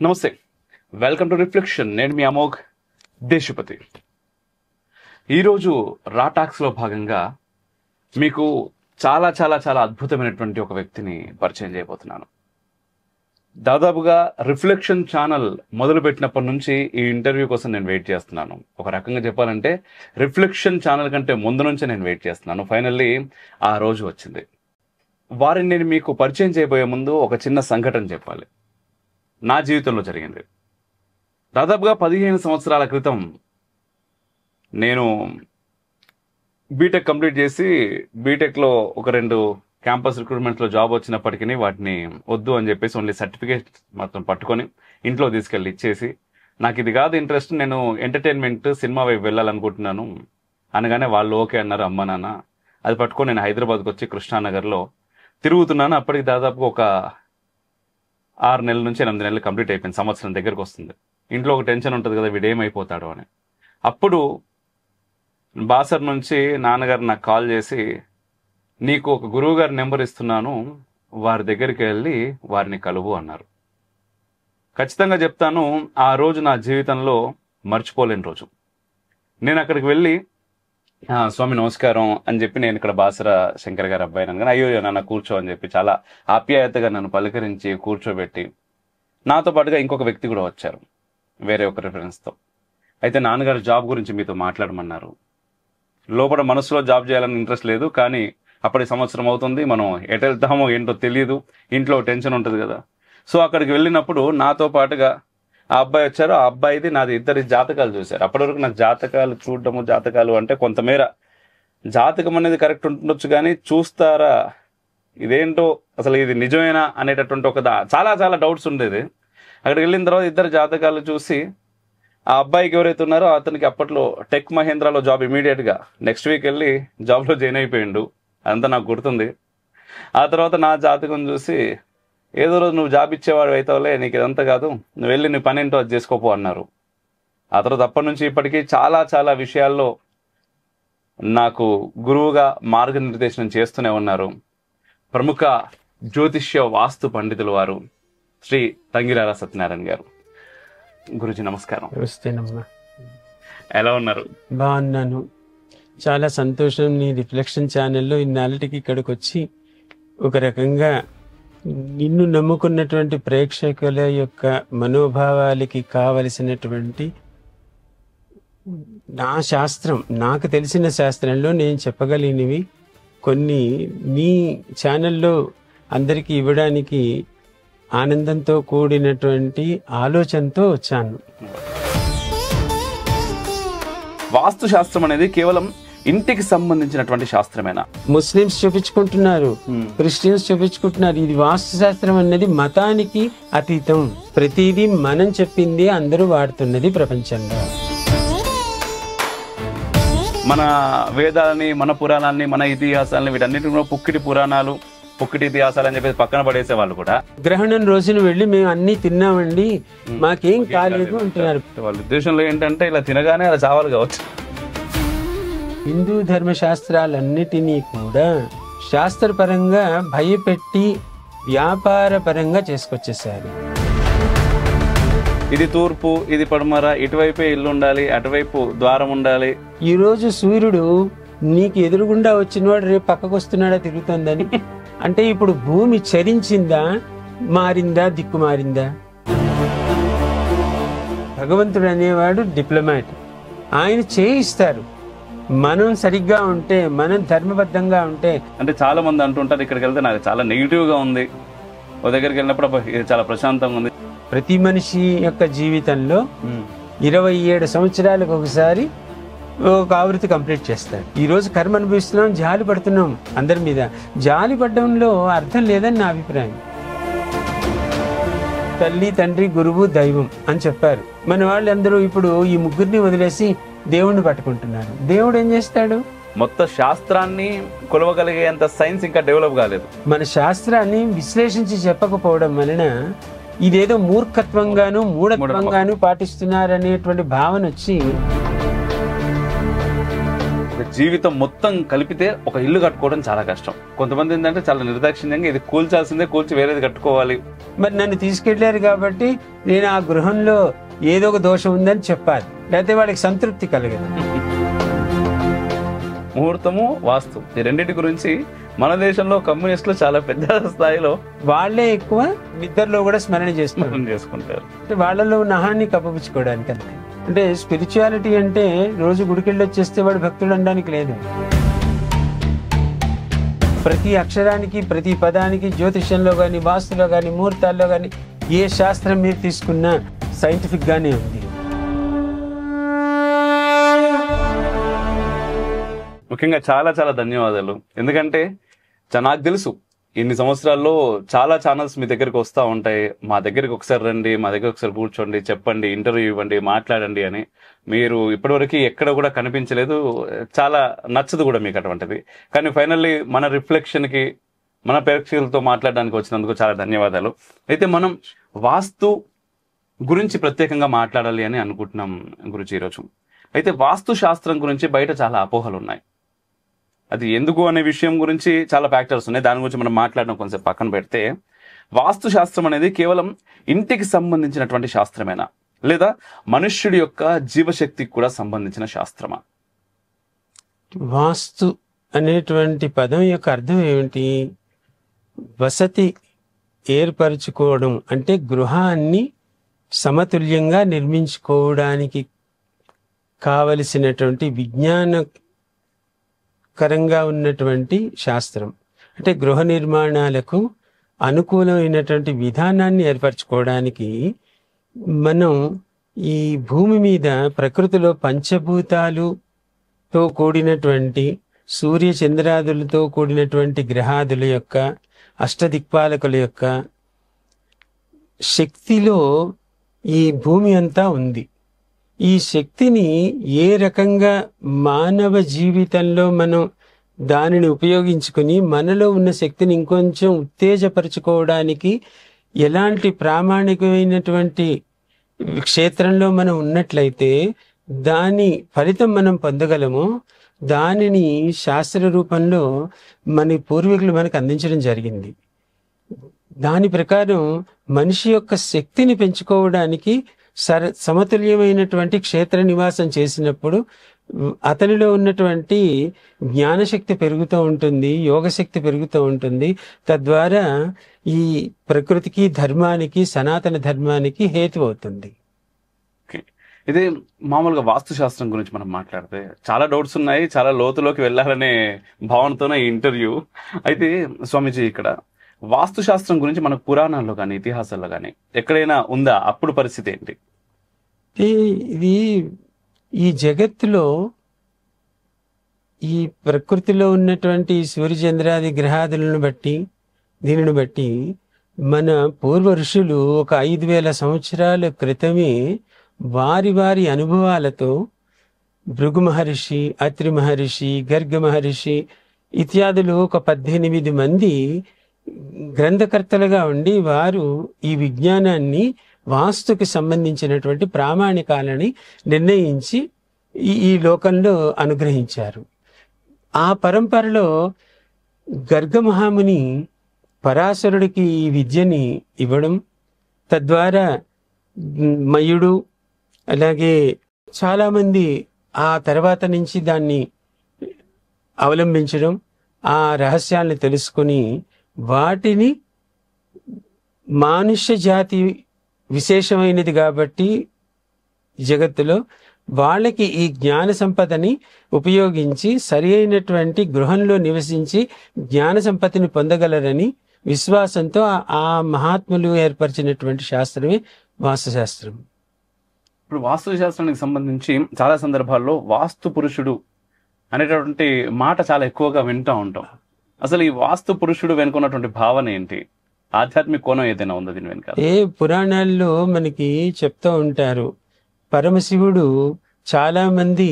నమస్తే, welcome to reflection. నేను మీ అమోఘ్ దేశపతి. ఈరోజు రా టాక్స్లో భాగంగా మీకు చాలా చాలా చాలా అద్భుతమైనటువంటి ఒక వ్యక్తిని పరిచయం చేయబోతున్నాను. దాదాపుగా రిఫ్లెక్షన్ ఛానల్ మొదలుపెట్టినప్పటి నుంచి ఈ ఇంటర్వ్యూ కోసం నేను వెయిట్ చేస్తున్నాను. ఒక రకంగా చెప్పాలంటే రిఫ్లెక్షన్ ఛానల్ కంటే ముందు నుంచే నేను వెయిట్ చేస్తున్నాను. ఫైనల్లీ ఆ రోజు వచ్చింది. వారిని నేను మీకు పరిచయం చేయబోయే ముందు ఒక చిన్న సంఘటన చెప్పాలి. నా జీవితంలో జరిగింది. దాదాపుగా 15 సంవత్సరాల క్రితం నేను బీటెక్ కంప్లీట్ చేసి బీటెక్లో ఒక 2 క్యాంపస్ రిక్రూట్మెంట్లో జాబ్ వచ్చినప్పటికీ వాటిని వద్దు అని చెప్పేసి ఓన్లీ సర్టిఫికేట్ మాత్రం పట్టుకొని ఇంట్లో తీసుకెళ్ళి ఇచ్చేసి, నాకు ఇది కాదు ఇంట్రెస్ట్, నేను ఎంటర్టైన్మెంట్ సినిమా వైపు వెళ్ళాలనుకుంటున్నాను అనగానే వాళ్ళు ఓకే అన్నారు, అమ్మ నాన్న. అది పట్టుకొని నేను హైదరాబాద్కి వచ్చి కృష్ణానగర్లో తిరుగుతున్నాను. అప్పటికి దాదాపు ఒక 6 నెలల నుంచి 8 నెలలు కంప్లీట్ అయిపోయింది. సంవత్సరం దగ్గరకు వస్తుంది. ఇంట్లో ఒక టెన్షన్ ఉంటుంది కదా, వీడేమైపోతాడు అని. అప్పుడు బాసర్ నుంచి నాన్నగారు నాకు కాల్ చేసి, నీకు ఒక గురువు గారి నెంబర్ ఇస్తున్నాను, వారి దగ్గరికి వెళ్ళి వారిని కలువు అన్నారు. ఖచ్చితంగా చెప్తాను, ఆ రోజు నా జీవితంలో మర్చిపోలేని రోజు. నేను అక్కడికి వెళ్ళి స్వామి నమస్కారం అని చెప్పి, నేను ఇక్కడ బాసర శంకర్ గారి అబ్బాయి అనగానే, అయ్యో నాన్న కూర్చో అని చెప్పి చాలా ఆప్యాయతగా నన్ను పలకరించి కూర్చోబెట్టి, నాతో పాటుగా ఇంకొక వ్యక్తి కూడా వచ్చారు వేరే ఒక రిఫరెన్స్తో. అయితే నాన్నగారు జాబ్ గురించి మీతో మాట్లాడమన్నారు. లోపల మనసులో జాబ్ చేయాలని ఇంట్రెస్ట్ లేదు, కానీ అప్పటి సంవత్సరం అవుతుంది, మనం ఎటు వెళ్తామో ఏంటో తెలియదు, ఇంట్లో టెన్షన్ ఉంటుంది కదా. సో అక్కడికి వెళ్ళినప్పుడు నాతో పాటుగా ఆ అబ్బాయి వచ్చారు. ఆ అబ్బాయిది నాది ఇద్దరి జాతకాలు చూశారు. అప్పటి వరకు నాకు జాతకాలు చూడటము, జాతకాలు అంటే కొంతమేర జాతకం అనేది కరెక్ట్ ఉంటుండొచ్చు, కానీ చూస్తారా ఇదేంటో అసలు ఇది నిజమేనా అనేటటువంటి ఒక చాలా చాలా డౌట్స్ ఉండేది. అక్కడికి వెళ్ళిన తర్వాత ఇద్దరు జాతకాలు చూసి, ఆ అబ్బాయికి ఎవరైతే ఉన్నారో అతనికి అప్పట్లో టెక్ మహేంద్రాలో జాబ్ ఇమీడియట్గా నెక్స్ట్ వీక్ వెళ్ళి జాబ్లో జాయిన్ అయిపోయిండు. అదంతా నాకు గుర్తుంది. ఆ తర్వాత నా జాతకం చూసి, ఏదో రోజు నువ్వు జాబ్ ఇచ్చేవాడు అవుతావులే, నీకు ఇదంతా కాదు, నువ్వు వెళ్ళి నీ పని ఏంటో అది చేసుకోపో అన్నారు. ఆ తర్వాత అప్పటి నుంచి ఇప్పటికీ చాలా చాలా విషయాల్లో నాకు గురువుగా మార్గనిర్దేశనం చేస్తూనే ఉన్నారు. ప్రముఖ జ్యోతిష్య వాస్తు పండితులు వారు శ్రీ తంగిరాల సత్యనారాయణ గారు. గురుజీ నమస్కారం. నమస్తేనమ్మా. ఎలా ఉన్నారు? బాగున్నాను, చాలా సంతోషం. నీ రిఫ్లెక్షన్ ఛానల్లో ఇన్నాళ్ళకి ఇక్కడికి వచ్చి ఒక రకంగా నిన్ను నమ్ముకున్నటువంటి ప్రేక్షకుల యొక్క మనోభావాలకి కావలసినటువంటి నా శాస్త్రం, నాకు తెలిసిన శాస్త్రంలో నేను చెప్పగలిగినవి కొన్ని నీ ఛానల్లో అందరికీ ఇవ్వడానికి ఆనందంతో కూడినటువంటి ఆలోచనతో వచ్చాను. వాస్తు శాస్త్రం అనేది కేవలం ఇంటికి సంబంధించినటువంటి శాస్త్రమేనా? Muslims చూపించుకుంటున్నారు, Christians చూపించుకుంటున్నారు. ఇది వాస్తు శాస్త్రం అనేది మతానికి అతీతం. ప్రతిదీ మనం చెప్పింది అందరూ వాడుతున్నది ప్రపంచంలో. మన వేదాలని, మన పురాణాన్ని, మన ఇతిహాసాలని వీటన్నిటి కూడా పుక్కిటి పురాణాలు, పుక్కిటి ఇతిహాసాలు అని చెప్పేసి పక్కన పడేసే వాళ్ళు కూడా గ్రహణం రోజున వెళ్ళి మేము అన్ని తిన్నామండి, మాకేం కాలేదు అంటున్నారు. వాళ్ళ ఉద్దేశంలో ఏంటంటే ఇలా తినగానే అలా చావాలి కావచ్చు. హిందూ ధర్మశాస్త్రాలన్నిటినీ కూడా శాస్త్రపరంగా భయపెట్టి వ్యాపార పరంగా చేసుకొచ్చేసారు. ఇది తూర్పు, ఇది పడమర, ఇటువైపే ఇల్లు ఉండాలి, అటువైపు ద్వారం ఉండాలి. ఈ రోజు సూర్యుడు నీకు ఎదురుగుండా వచ్చినవాడు రేపు పక్కకు వస్తున్నాడా తిరుగుతుందని అంటే ఇప్పుడు భూమి చరించిందా, మారిందా, దిక్కు మారిందా? భగవంతుడు అనేవాడు డిప్లొమాట్, ఆయన చేయిస్తారు. మనం సరిగ్గా ఉంటే, మనం ధర్మబద్ధంగా ఉంటే. అంటే చాలా మంది అంటుంటారు, ఇక్కడికి వెళ్తే నాకు చాలా నెగిటివ్ గా ఉంది, ఓ దగ్గరికి వెళ్ళినప్పుడు ఇది చాలా ప్రశాంతంగా ఉంది. ప్రతి మనిషి యొక్క జీవితంలో 27 సంవత్సరాలకు ఒకసారి ఒక ఆవృత్తి కంప్లీట్ చేస్తాడు. ఈ రోజు కర్మ అనుభవిస్తున్నాం, జాలి పడుతున్నాం అందరి మీద. జాలి పడడంలో అర్థం లేదని నా అభిప్రాయం. తల్లి, తండ్రి, గురువు, దైవం అని చెప్పారు. మన వాళ్ళందరూ ఇప్పుడు ఈ ముగ్గురిని వదిలేసి దేవుణ్ణి పట్టుకుంటున్నారు. దేవుడు ఏం చేస్తాడు? మొత్తం శాస్త్రాన్ని కొలవగలిగేంత సైన్స్ ఇంకా డెవలప్ కాలేదు. మన శాస్త్రాన్ని విశ్లేషించి చెప్పకపోవడం వలన ఇదేదో మూర్ఖత్వంగాను మూఢత్వంగాను పాటిస్తున్నారనేటువంటి భావన వచ్చి ఒక జీవితం మొత్తం కలిపితే ఒక ఇల్లు కట్టుకోవడం చాలా కష్టం. కొంతమంది ఏంటంటే చాలా నిర్దాక్షిణ్యంగా ఇది కూల్చాల్సిందే, కూల్చి వేరేది కట్టుకోవాలి. మరి నన్ను తీసుకెళ్లారు కాబట్టి నేను ఆ గృహంలో ఏదో ఒక దోషం ఉందని చెప్పాలి, లేకపోతే వాడికి సంతృప్తి కలగదు. ముహూర్తము, వాస్తు ఈ రెండింటి గురించి మన దేశంలో కమ్యూనిస్టులు చాలా పెద్ద స్థాయిలో వాళ్లే ఎక్కువ నిద్రలో కూడా స్మరణ చేసుకుంటారు. వాళ్ళలో ఉన్న అహాన్ని కప్పపుచ్చుకోవడానికి అంతే. అంటే స్పిరిచువాలిటీ అంటే రోజు గుడికెళ్ళి వచ్చేస్తే వాడు భక్తుడు అనడానికి లేదు. ప్రతి అక్షరానికి, ప్రతి పదానికి జ్యోతిష్యంలో కానీ, వాస్తులో కానీ, ముహూర్తాల్లో కానీ ఏ శాస్త్రం మీరు తీసుకున్నా సైంటిఫిక్ గానే ఉంది. ముఖ్యంగా చాలా చాలా ధన్యవాదాలు. ఎందుకంటే నాకు తెలుసు ఇన్ని సంవత్సరాల్లో చాలా ఛానల్స్ మీ దగ్గరికి వస్తూ ఉంటాయి. మా దగ్గరికి ఒకసారి రండి, మా దగ్గర ఒకసారి కూర్చోండి, చెప్పండి, ఇంటర్వ్యూ ఇవ్వండి, మాట్లాడండి అని. మీరు ఇప్పటివరకు ఎక్కడ కూడా కనిపించలేదు, చాలా నచ్చదు కూడా మీకు అటువంటిది. కానీ ఫైనల్లీ మన రిఫ్లెక్షన్కి, మన ప్రేక్షకులతో మాట్లాడడానికి వచ్చినందుకు చాలా ధన్యవాదాలు. అయితే మనం వాస్తు గురించి ప్రత్యేకంగా మాట్లాడాలి అని అనుకుంటున్నాం గురించి ఈరోజు. అయితే వాస్తు శాస్త్రం గురించి బయట చాలా అపోహలు ఉన్నాయి. అది ఎందుకు అనే విషయం గురించి చాలా ఫ్యాక్టర్స్ ఉన్నాయి. దాని గురించి మనం మాట్లాడడం కొంచెం పక్కన పెడితే, వాస్తు శాస్త్రం అనేది కేవలం ఇంటికి సంబంధించినటువంటి శాస్త్రమేనా, లేదా మనుష్యుడి యొక్క జీవశక్తికి కూడా సంబంధించిన శాస్త్రమా? వాస్తు అనేటువంటి పదం యొక్క అర్థం ఏమిటి? వసతి ఏర్పరచుకోవడం అంటే గృహాన్ని సమతుల్యంగా నిర్మించుకోవడానికి కావలసినటువంటి విజ్ఞానకరంగా ఉన్నటువంటి శాస్త్రం. అంటే గృహ నిర్మాణాలకు అనుకూలమైనటువంటి విధానాన్ని ఏర్పరచుకోవడానికి మనం ఈ భూమి మీద ప్రకృతిలో పంచభూతాలుతో కూడినటువంటి, సూర్య చంద్రాదులతో కూడినటువంటి గ్రహాదుల యొక్క, అష్టదిక్పాలకుల యొక్క శక్తిలో ఈ భూమి అంతా ఉంది. ఈ శక్తిని ఏ రకంగా మానవ జీవితంలో మనం దానిని ఉపయోగించుకుని మనలో ఉన్న శక్తిని ఇంకొంచెం ఉత్తేజపరచుకోవడానికి ఎలాంటి ప్రామాణికమైనటువంటి క్షేత్రంలో మనం ఉన్నట్లయితే దాని ఫలితం మనం పొందగలమో దానిని శాస్త్ర రూపంలో మన పూర్వీకులు మనకు అందించడం జరిగింది. దాని ప్రకారం మనిషి యొక్క శక్తిని పెంచుకోవడానికి సమతుల్యమైనటువంటి క్షేత్ర నివాసం చేసినప్పుడు అతనిలో ఉన్నటువంటి జ్ఞానశక్తి పెరుగుతూ ఉంటుంది, యోగశక్తి పెరుగుతూ ఉంటుంది. తద్వారా ఈ ప్రకృతికి, ధర్మానికి, సనాతన ధర్మానికి హేతు అవుతుంది. ఇదే మామూలుగా వాస్తు శాస్త్రం గురించి మనం మాట్లాడితే చాలా డౌట్స్ ఉన్నాయి, చాలా లోతులోకి వెళ్ళాలనే భావనతోనే ఈ ఇంటర్వ్యూ. అయితే స్వామీజీ, ఇక్కడ వాస్తు శాస్త్రం గురించి మనకు పురాణాల్లో కానీ, ఇతిహాసాల్లో కానీ ఎక్కడైనా ఉందా? అప్పుడు పరిస్థితి ఏంటి? ఇది ఈ జగత్తులో, ఈ ప్రకృతిలో ఉన్నటువంటి సూర్యచంద్రాది గ్రహాదులను బట్టి, దీనిని బట్టి మన పూర్వ ఋషులు ఒక 5000 సంవత్సరాల క్రితమే వారి వారి అనుభవాలతో భృగు మహర్షి, అత్రి మహర్షి, గర్గ మహర్షి ఇత్యాదులు ఒక 18 మంది గ్రంథకర్తలుగా ఉండి వారు ఈ విజ్ఞానాన్ని, వాస్తుకి సంబంధించినటువంటి ప్రామాణికాలని నిర్ణయించి ఈ లోకంలో అనుగ్రహించారు. ఆ పరంపరలో గర్గ మహాముని పరాశరుడికి ఈ విద్యని ఇవ్వడం, తద్వారా మయుడు అలాగే చాలామంది ఆ తర్వాత నుంచి దాన్ని అవలంబించడం, ఆ రహస్యాలను తెలుసుకొని వాటిని మానుష్య జాతి విశేషమైనది కాబట్టి జగత్తులో వాళ్ళకి ఈ జ్ఞాన సంపదని ఉపయోగించి సరి అయినటువంటి గృహంలో నివసించి జ్ఞాన సంపత్తిని పొందగలరని విశ్వాసంతో ఆ మహాత్ములు ఏర్పరిచినటువంటి శాస్త్రమే వాస్తుశాస్త్రం. ఇప్పుడు వాస్తు శాస్త్రానికి సంబంధించి చాలా సందర్భాల్లో వాస్తు పురుషుడు అనేటటువంటి మాట చాలా ఎక్కువగా వింటూ ఉంటాం. అసలు ఈ వాస్తు పురుషుడు వెనుకున్నటువంటి భావన ఏంటి? ఆధ్యాత్మిక కోణం ఏదైనా ఉందా దీని వెనుక? పురాణాల్లో మనకి చెప్తూ ఉంటారు, పరమశివుడు చాలా మంది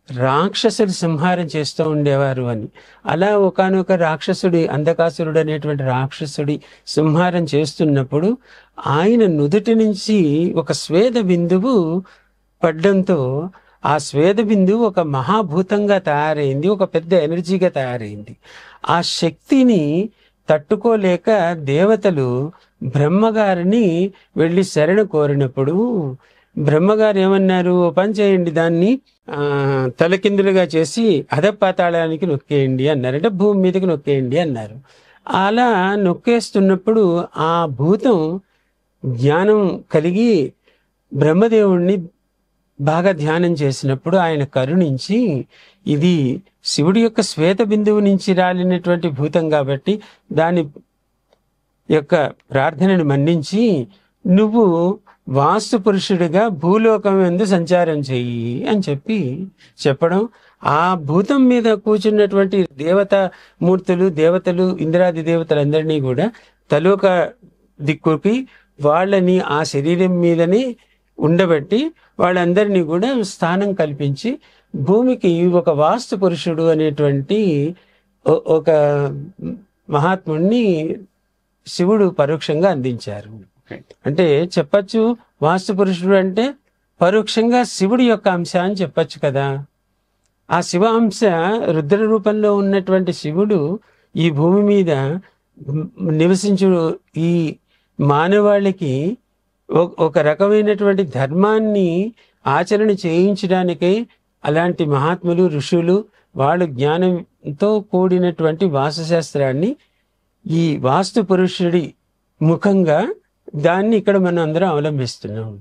రాక్షసుడి సంహారం చేస్తూ ఉండేవారు అని. అలా ఒకానొక రాక్షసుడి, అంధకాసురుడు అనేటువంటి రాక్షసుడి సంహారం చేస్తున్నప్పుడు ఆయన నుదుటి నుంచి ఒక స్వేద బిందువు పడ్డంతో ఆ శ్వేత బిందువు ఒక మహాభూతంగా తయారైంది, ఒక పెద్ద ఎనర్జీగా తయారైంది. ఆ శక్తిని తట్టుకోలేక దేవతలు బ్రహ్మగారిని వెళ్ళి శరణ కోరినప్పుడు బ్రహ్మగారు ఏమన్నారు, "ఓ పని చేయండి, దాన్ని తలకిందులుగా చేసి అధపాతాళానికి నొక్కేయండి" అన్నారు. అంటే భూమి మీదకి నొక్కేయండి అన్నారు. అలా నొక్కేస్తున్నప్పుడు ఆ భూతం జ్ఞానం కలిగి బ్రహ్మదేవుణ్ణి బాగా ధ్యానం చేసినప్పుడు ఆయన కరుణించి, ఇది శివుడి యొక్క శ్వేత బిందువు నుంచి రాలినటువంటి భూతం కాబట్టి దాని యొక్క ప్రార్థనను మన్నించి నువ్వు వాస్తు పురుషుడిగా భూలోకం యందు సంచారం చెయ్యి అని చెప్పడం, ఆ భూతం మీద కూర్చున్నటువంటి దేవతలు ఇంద్రాది దేవతలందరినీ కూడా తలోక దిక్కుకి వాళ్ళని ఆ శరీరం మీదనే ఉండబెట్టి వాళ్ళందరినీ కూడా స్థానం కల్పించి భూమికి ఒక వాస్తు పురుషుడు అనేటువంటి ఒక మహాత్ముడిని శివుడు పరోక్షంగా అందించారు. అంటే చెప్పచ్చు, వాస్తు పురుషుడు అంటే పరోక్షంగా శివుడి యొక్క అంశ అని చెప్పచ్చు కదా. ఆ శివ అంశ రుద్ర రూపంలో ఉన్నటువంటి శివుడు ఈ భూమి మీద నివసించు ఈ మానవాళికి ఒక రకమైనటువంటి ధర్మాన్ని ఆచరణ చేయించడానికై అలాంటి మహాత్ములు ఋషులు వాళ్ళు జ్ఞానంతో కూడినటువంటి వాస్తుశాస్త్రాన్ని ఈ వాస్తు పురుషుడి ముఖంగా దాన్ని ఇక్కడ మనం అందరం అవలంబిస్తున్నాం.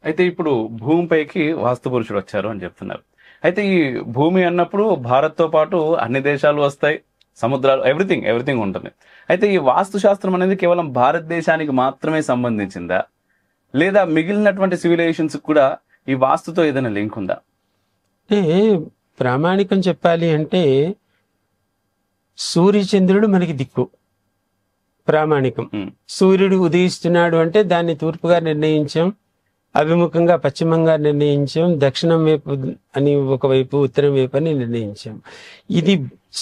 అయితే ఇప్పుడు భూమిపైకి వాస్తు పురుషుడు వచ్చారు అని చెప్తున్నారు. అయితే ఈ భూమి అన్నప్పుడు భారత్తో పాటు అన్ని దేశాలు వస్తాయి, సముద్రాలు, ఎవ్రీథింగ్ ఉంటుంది. అయితే ఈ వాస్తు శాస్త్రం అనేది కేవలం భారతదేశానికి మాత్రమే సంబంధించిందా, లేదా మిగిలినటువంటి సివిలైజేషన్స్ కూడా ఈ వాస్తుతో ఏదైనా లింక్ ఉందా? అంటే ప్రామాణికం చెప్పాలి అంటే సూర్యచంద్రుడు మనకి దిక్కు ప్రామాణికం. సూర్యుడు ఉదయిస్తున్నాడు అంటే దాన్ని తూర్పుగా నిర్ణయించాం, అభిముఖంగా పశ్చిమంగా నిర్ణయించాం, దక్షిణం వైపు అని ఒకవైపు, ఉత్తరం వైపు అని నిర్ణయించాం. ఇది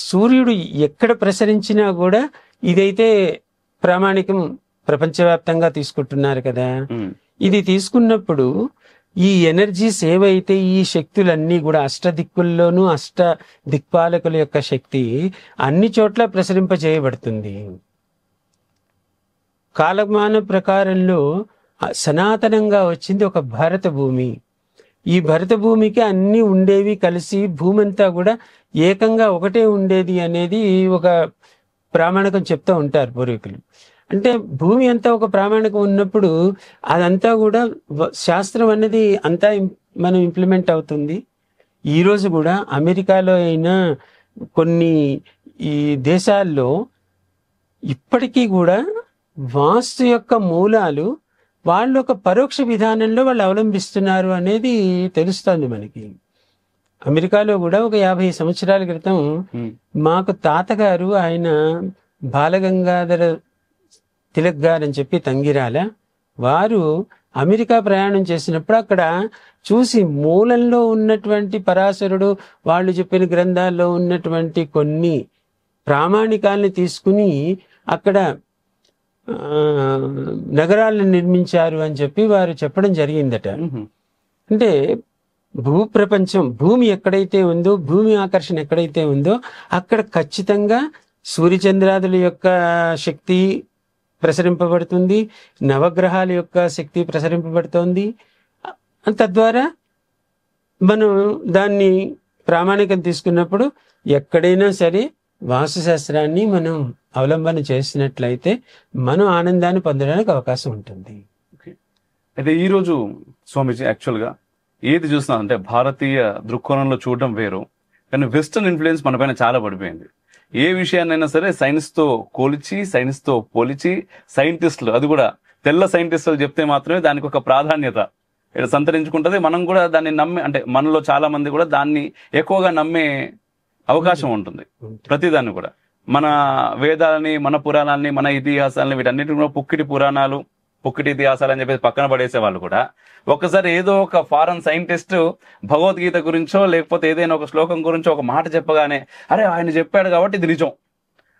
సూర్యుడు ఎక్కడ ప్రసరించినా కూడా ఇదైతే ప్రామాణికం ప్రపంచవ్యాప్తంగా తీసుకుంటున్నారు కదా. ఇది తీసుకున్నప్పుడు ఈ ఎనర్జీస్ ఏవైతే ఈ శక్తులన్నీ కూడా అష్టదిక్కుల్లోనూ అష్ట దిక్పాలకుల యొక్క శక్తి అన్ని చోట్ల ప్రసరింపజేయబడుతుంది. కాలమాన ప్రకారంలో సనాతనంగా వచ్చింది ఒక భారత భూమి. ఈ భరత భూమికి అన్ని ఉండేవి కలిసి భూమి అంతా కూడా ఏకంగా ఒకటే ఉండేది అనేది ఒక ప్రామాణికం చెప్తూ ఉంటారు పూర్వీకులు. అంటే భూమి అంతా ఒక ప్రామాణికం ఉన్నప్పుడు అదంతా కూడా శాస్త్రం అనేది అంతా మనం ఇంప్లిమెంట్ అవుతుంది. ఈరోజు కూడా అమెరికాలో అయినా కొన్ని ఈ దేశాల్లో ఇప్పటికీ కూడా వాస్తు యొక్క మూలాలు వాళ్ళు ఒక పరోక్ష విధానంలో వాళ్ళు అవలంబిస్తున్నారు అనేది తెలుస్తుంది మనకి. అమెరికాలో కూడా ఒక 50 సంవత్సరాల క్రితం మాకు తాతగారు ఆయన బాలగంగాధర తిలక్ గారు అని చెప్పి తంగిరాల వారు అమెరికా ప్రయాణం చేసినప్పుడు అక్కడ చూసి మూలంలో ఉన్నటువంటి పరాశరుడు వాళ్ళు చెప్పిన గ్రంథాల్లో ఉన్నటువంటి కొన్ని ప్రామాణికాల్ని తీసుకుని అక్కడ నగరాలను నిర్మించారు అని చెప్పి వారు చెప్పడం జరిగిందట. అంటే భూప్రపంచం, భూమి ఎక్కడైతే ఉందో, భూమి ఆకర్షణ ఎక్కడైతే ఉందో అక్కడ ఖచ్చితంగా సూర్యచంద్రాదుల యొక్క శక్తి ప్రసరింపబడుతుంది, నవగ్రహాల యొక్క శక్తి ప్రసరింపబడుతోంది. తద్వారా మనం దాన్ని ప్రామాణికం తీసుకున్నప్పుడు ఎక్కడైనా సరే వాస్తుశాస్త్రాన్ని మనం అవలంబన చేసినట్లయితే మనం ఆనందాన్ని పొందడానికి అవకాశం ఉంటుంది. అయితే ఈరోజు స్వామీజీ యాక్చువల్గా ఏది చూసినా అంటే భారతీయ దృక్కోణంలో చూడడం వేరు, కానీ వెస్టర్న్ ఇన్ఫ్లుయెన్స్ మన పైన చాలా పడిపోయింది. ఏ విషయాన్నైనా సరే సైన్స్తో కోల్చి, సైన్స్తో పోలిచి, సైంటిస్టులు, అది కూడా తెల్ల సైంటిస్టులు చెప్తే మాత్రమే దానికి ఒక ప్రాధాన్యత ఇక్కడ సంతరించుకుంటుంది. మనం కూడా దాన్ని నమ్మే, అంటే మనలో చాలా మంది కూడా దాన్ని ఎక్కువగా నమ్మే అవకాశం ఉంటుంది. ప్రతిదాన్ని కూడా మన వేదాలని, మన పురాణాలని, మన ఇతిహాసాలని, వీటన్నిటి కూడా పుక్కిటి పురాణాలు, పుక్కిటి ఇతిహాసాలు అని చెప్పేసి పక్కన పడేసే వాళ్ళు కూడా ఒక్కసారి ఏదో ఒక ఫారెన్ సైంటిస్ట్ భగవద్గీత గురించో లేకపోతే ఏదైనా ఒక శ్లోకం గురించో ఒక మాట చెప్పగానే అరే ఆయన చెప్పాడు కాబట్టి ఇది నిజం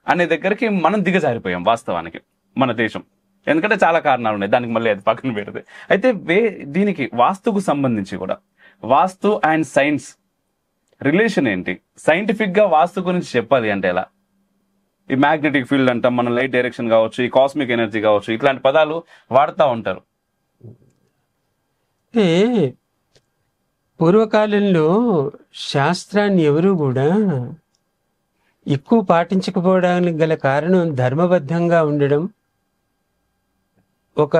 అనే దగ్గరికి మనం దిగజారిపోయాం వాస్తవానికి మన దేశం. ఎందుకంటే చాలా కారణాలు ఉన్నాయి, దానికి మళ్ళీ అది పక్కన పెడితే. అయితే దీనికి వాస్తుకు సంబంధించి కూడా వాస్తు అండ్ సైన్స్ రిలేషన్ ఏంటి? సైంటిఫిక్ గా వాస్తు గురించి చెప్పాలి అంటే ఎలా? ఈ మ్యాగ్నెటిక్ ఫీల్డ్ అంటాం, మన లైట్ డైరెక్షన్ కావచ్చు, ఈ కాస్మిక్ ఎనర్జీ కావచ్చు, ఇట్లాంటి పదాలు వాడుతూ ఉంటారు. అంటే పూర్వకాలంలో శాస్త్రాన్ని ఎవరు కూడా ఎక్కువ పాటించకపోవడానికి గల కారణం ధర్మబద్ధంగా ఉండడం, ఒక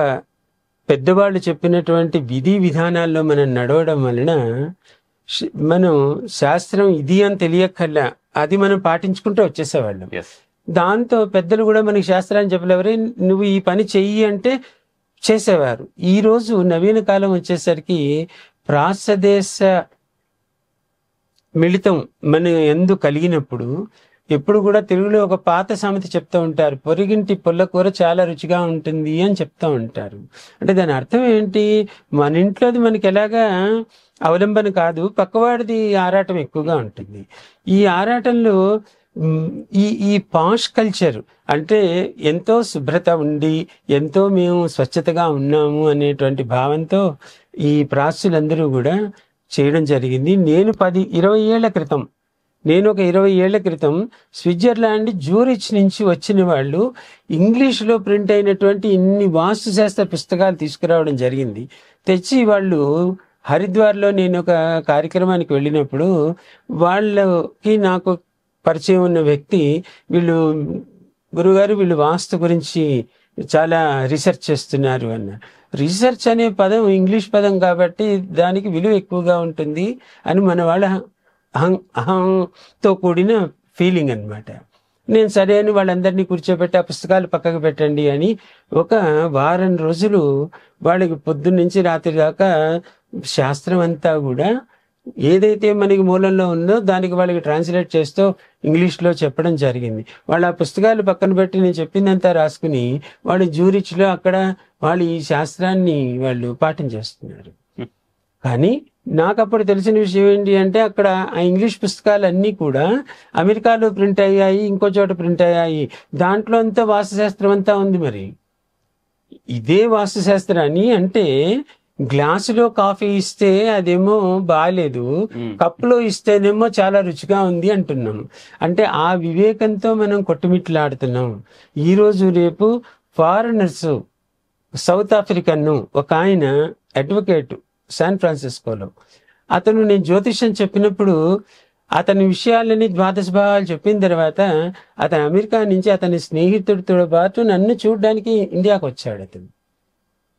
పెద్దవాళ్ళు చెప్పినటువంటి విధి విధానాల్లో మనం నడవడం వలన మనం శాస్త్రం ఇది అని తెలియక్కర్లా, అది మనం పాటించుకుంటూ వచ్చేసేవాళ్ళం. దాంతో పెద్దలు కూడా మనకి శాస్త్రాన్ని చెప్పలేవరే, నువ్వు ఈ పని చెయ్యి అంటే చేసేవారు. ఈరోజు నవీన కాలం వచ్చేసరికి ప్రాసదేశ మిళితం మన ఎందు కలిగినప్పుడు, ఎప్పుడు కూడా తెలుగులో ఒక పాత సామెత చెప్తూ ఉంటారు, పొరిగింటి పుల్లకూర చాలా రుచిగా ఉంటుంది అని చెప్తూ ఉంటారు. అంటే దాని అర్థం ఏంటి? మన ఇంట్లోది మనకి ఎలాగా అవలంబన కాదు, పక్కవాడిది ఆరాటం ఎక్కువగా ఉంటుంది. ఈ ఆరాటంలో ఈ పాష్ కల్చర్ అంటే ఎంతో శుభ్రత ఉండి ఎంతో మేము స్వచ్ఛతగా ఉన్నాము అనేటువంటి భావంతో ఈ ప్రాచులందరూ కూడా చేయడం జరిగింది. నేను 20 ఏళ్ల క్రితం ఒక 20 ఏళ్ల క్రితం స్విట్జర్లాండ్ జ్యూరిచ్ నుంచి వచ్చిన వాళ్ళు ఇంగ్లీష్లో ప్రింట్ అయినటువంటి ఇన్ని వాస్తుశాస్త్ర పుస్తకాలు తీసుకురావడం జరిగింది. తెచ్చి వాళ్ళు హరిద్వార్లో నేను ఒక కార్యక్రమానికి వెళ్ళినప్పుడు వాళ్ళకి నాకు పరిచయం ఉన్న వ్యక్తి, వీళ్ళు గురుగారు వీళ్ళు వాస్తు గురించి చాలా రీసెర్చ్ చేస్తున్నారు అన్న. రీసెర్చ్ అనే పదం ఇంగ్లీష్ పదం కాబట్టి దానికి విలువ ఎక్కువగా ఉంటుంది అని మన వాళ్ళ అహంతో కూడిన ఫీలింగ్ అన్నమాట. నేను సరే అని వాళ్ళందరినీ కూర్చోబెట్టి ఆ పుస్తకాలు పక్కకు పెట్టండి అని ఒక వారం రోజులు వాళ్ళకి పొద్దున్న నుంచి రాత్రి దాకా శాస్త్రం అంతా కూడా ఏదైతే మనకి మూలంలో ఉందో దానికి వాళ్ళకి ట్రాన్స్లేట్ చేస్తూ ఇంగ్లీష్లో చెప్పడం జరిగింది. వాళ్ళు ఆ పుస్తకాలు పక్కన పెట్టి నేను చెప్పిందంతా రాసుకుని వాళ్ళు జ్యూరిచ్లో అక్కడ వాళ్ళు ఈ శాస్త్రాన్ని వాళ్ళు పాటించేస్తున్నారు. కానీ నాకు అప్పుడు తెలిసిన విషయం ఏంటి అంటే, అక్కడ ఆ ఇంగ్లీష్ పుస్తకాలన్నీ కూడా అమెరికాలో ప్రింట్ అయ్యాయి, ఇంకో చోట ప్రింట్ అయ్యాయి. దాంట్లో అంతా వాస్తుశాస్త్రం అంతా ఉంది. మరి ఇదే వాస్తుశాస్త్రాన్ని అంటే గ్లాసులో కాఫీ ఇస్తే అదేమో బాగాలేదు, కప్పులో ఇస్తేనేమో చాలా రుచిగా ఉంది అంటున్నాం. అంటే ఆ వివేకంతో మనం కొట్టుమిట్లాడుతున్నాం. ఈరోజు రేపు ఫారినర్స్, సౌత్ ఆఫ్రికన్ ఒక ఆయన అడ్వకేట్ శాన్ ఫ్రాన్సిస్కోలో, అతను నేను జ్యోతిష్యం చెప్పినప్పుడు అతని విషయాలని ద్వాదశ భావాలు చెప్పిన తర్వాత అతను అమెరికా నుంచి అతని స్నేహితుడితో పాటు నన్ను చూడడానికి ఇండియాకు వచ్చాడు. అతను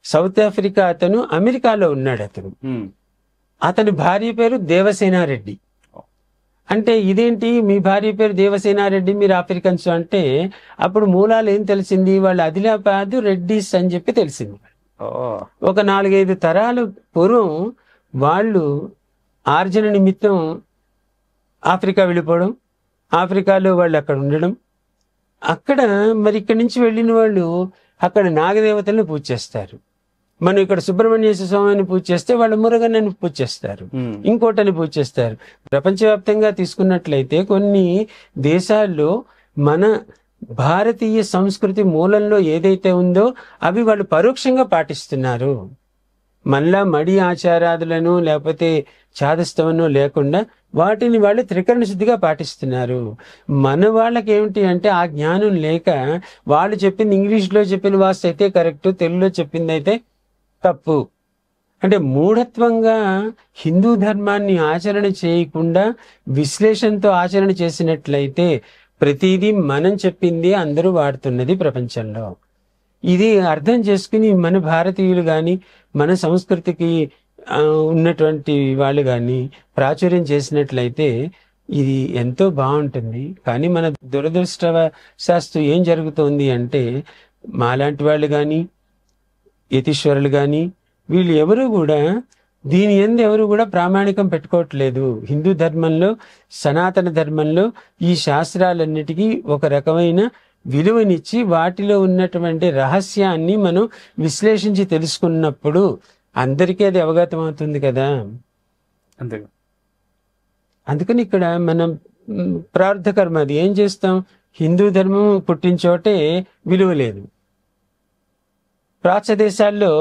సౌత్ ఆఫ్రికా, అతను అమెరికాలో ఉన్నాడు. అతని భార్య పేరు దేవసేనారెడ్డి. అంటే ఇదేంటి మీ భార్య పేరు దేవసేనారెడ్డి, మీరు ఆఫ్రికన్స్ అంటే అప్పుడు మూలాలు ఏం తెలిసింది, వాళ్ళు ఆదిలాబాద్ రెడ్డిస్ అని చెప్పి తెలిసింది. ఒక 4-5 తరాలు పూర్వం వాళ్ళు ఆర్జన నిమిత్తం ఆఫ్రికా వెళ్ళిపోవడం, ఆఫ్రికాలో వాళ్ళు అక్కడ ఉండడం, అక్కడ మరి ఇక్కడి నుంచి వెళ్ళిన వాళ్ళు అక్కడ నాగదేవతలను పూజ చేస్తారు. మనం ఇక్కడ సుబ్రహ్మణ్యేశ్వర స్వామిని పూజ చేస్తే వాళ్ళు మురుగన్నని పూజ చేస్తారు, ఇంకోటని పూజ చేస్తారు. ప్రపంచవ్యాప్తంగా తీసుకున్నట్లయితే కొన్ని దేశాల్లో మన భారతీయ సంస్కృతి మూలంలో ఏదైతే ఉందో అవి వాళ్ళు పరోక్షంగా పాటిస్తున్నారు. మళ్ళా మడి ఆచారాదులను లేకపోతే చాదస్తవనో లేకుండా వాటిని వాళ్ళు త్రికరణ శుద్ధిగా పాటిస్తున్నారు. మన వాళ్ళకి ఏమిటి అంటే ఆ జ్ఞానం లేక వాళ్ళు చెప్పింది ఇంగ్లీష్లో చెప్పిన వాస్తు అయితే కరెక్ట్, తెలుగులో చెప్పింది అయితే తప్పు. అంటే మూఢత్వంగా హిందూ ధర్మాన్ని ఆచరణ చేయకుండా విశ్లేషణతో ఆచరణ చేసినట్లయితే ప్రతిదీ మనం చెప్పింది అందరూ వాడుతున్నది ప్రపంచంలో. ఇది అర్థం చేసుకుని మన భారతీయులు కానీ మన సంస్కృతికి ఉన్నటువంటి వాళ్ళు కానీ ప్రాచుర్యం చేసినట్లయితే ఇది ఎంతో బాగుంటుంది. కానీ మన దురదృష్టవశాత్తు ఏం జరుగుతోంది అంటే మాలాంటి వాళ్ళు కానీ యతీశ్వరులు కానీ వీళ్ళు ఎవరు కూడా దీని యందు ఎవరు కూడా ప్రామాణికం పెట్టుకోవట్లేదు. హిందూ ధర్మంలో, సనాతన ధర్మంలో ఈ శాస్త్రాలన్నిటికీ ఒక రకమైన విలువనిచ్చి వాటిలో ఉన్నటువంటి రహస్యాన్ని మనం విశ్లేషించి తెలుసుకున్నప్పుడు అందరికీ అది అవగతం అవుతుంది కదా. అంతే. అందుకని ఇక్కడ మనం ప్రార్థ కర్మ అది ఏం చేస్తాం, హిందూ ధర్మం పుట్టిన చోటే విలువ లేదు. ప్రాచ్య దేశాల్లో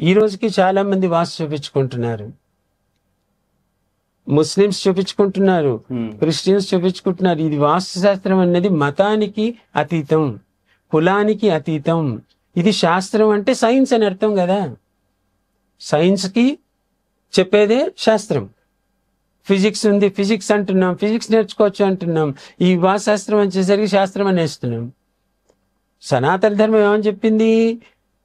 ఈ రోజుకి చాలా మంది వాస్తు చూపించుకుంటున్నారు. Muslims చూపించుకుంటున్నారు, Christians చూపించుకుంటున్నారు. ఇది వాస్తుశాస్త్రం అనేది మతానికి అతీతం, కులానికి అతీతం. ఇది శాస్త్రం అంటే సైన్స్ అని అర్థం కదా. సైన్స్కి చెప్పేదే శాస్త్రం. ఫిజిక్స్ ఉంది, ఫిజిక్స్ అంటున్నాం, ఫిజిక్స్ నేర్చుకోవచ్చు అంటున్నాం. ఈ వాస్తుశాస్త్రం వచ్చేసరికి శాస్త్రం అనేస్తున్నాం. సనాతన ధర్మం ఏమని చెప్పింది?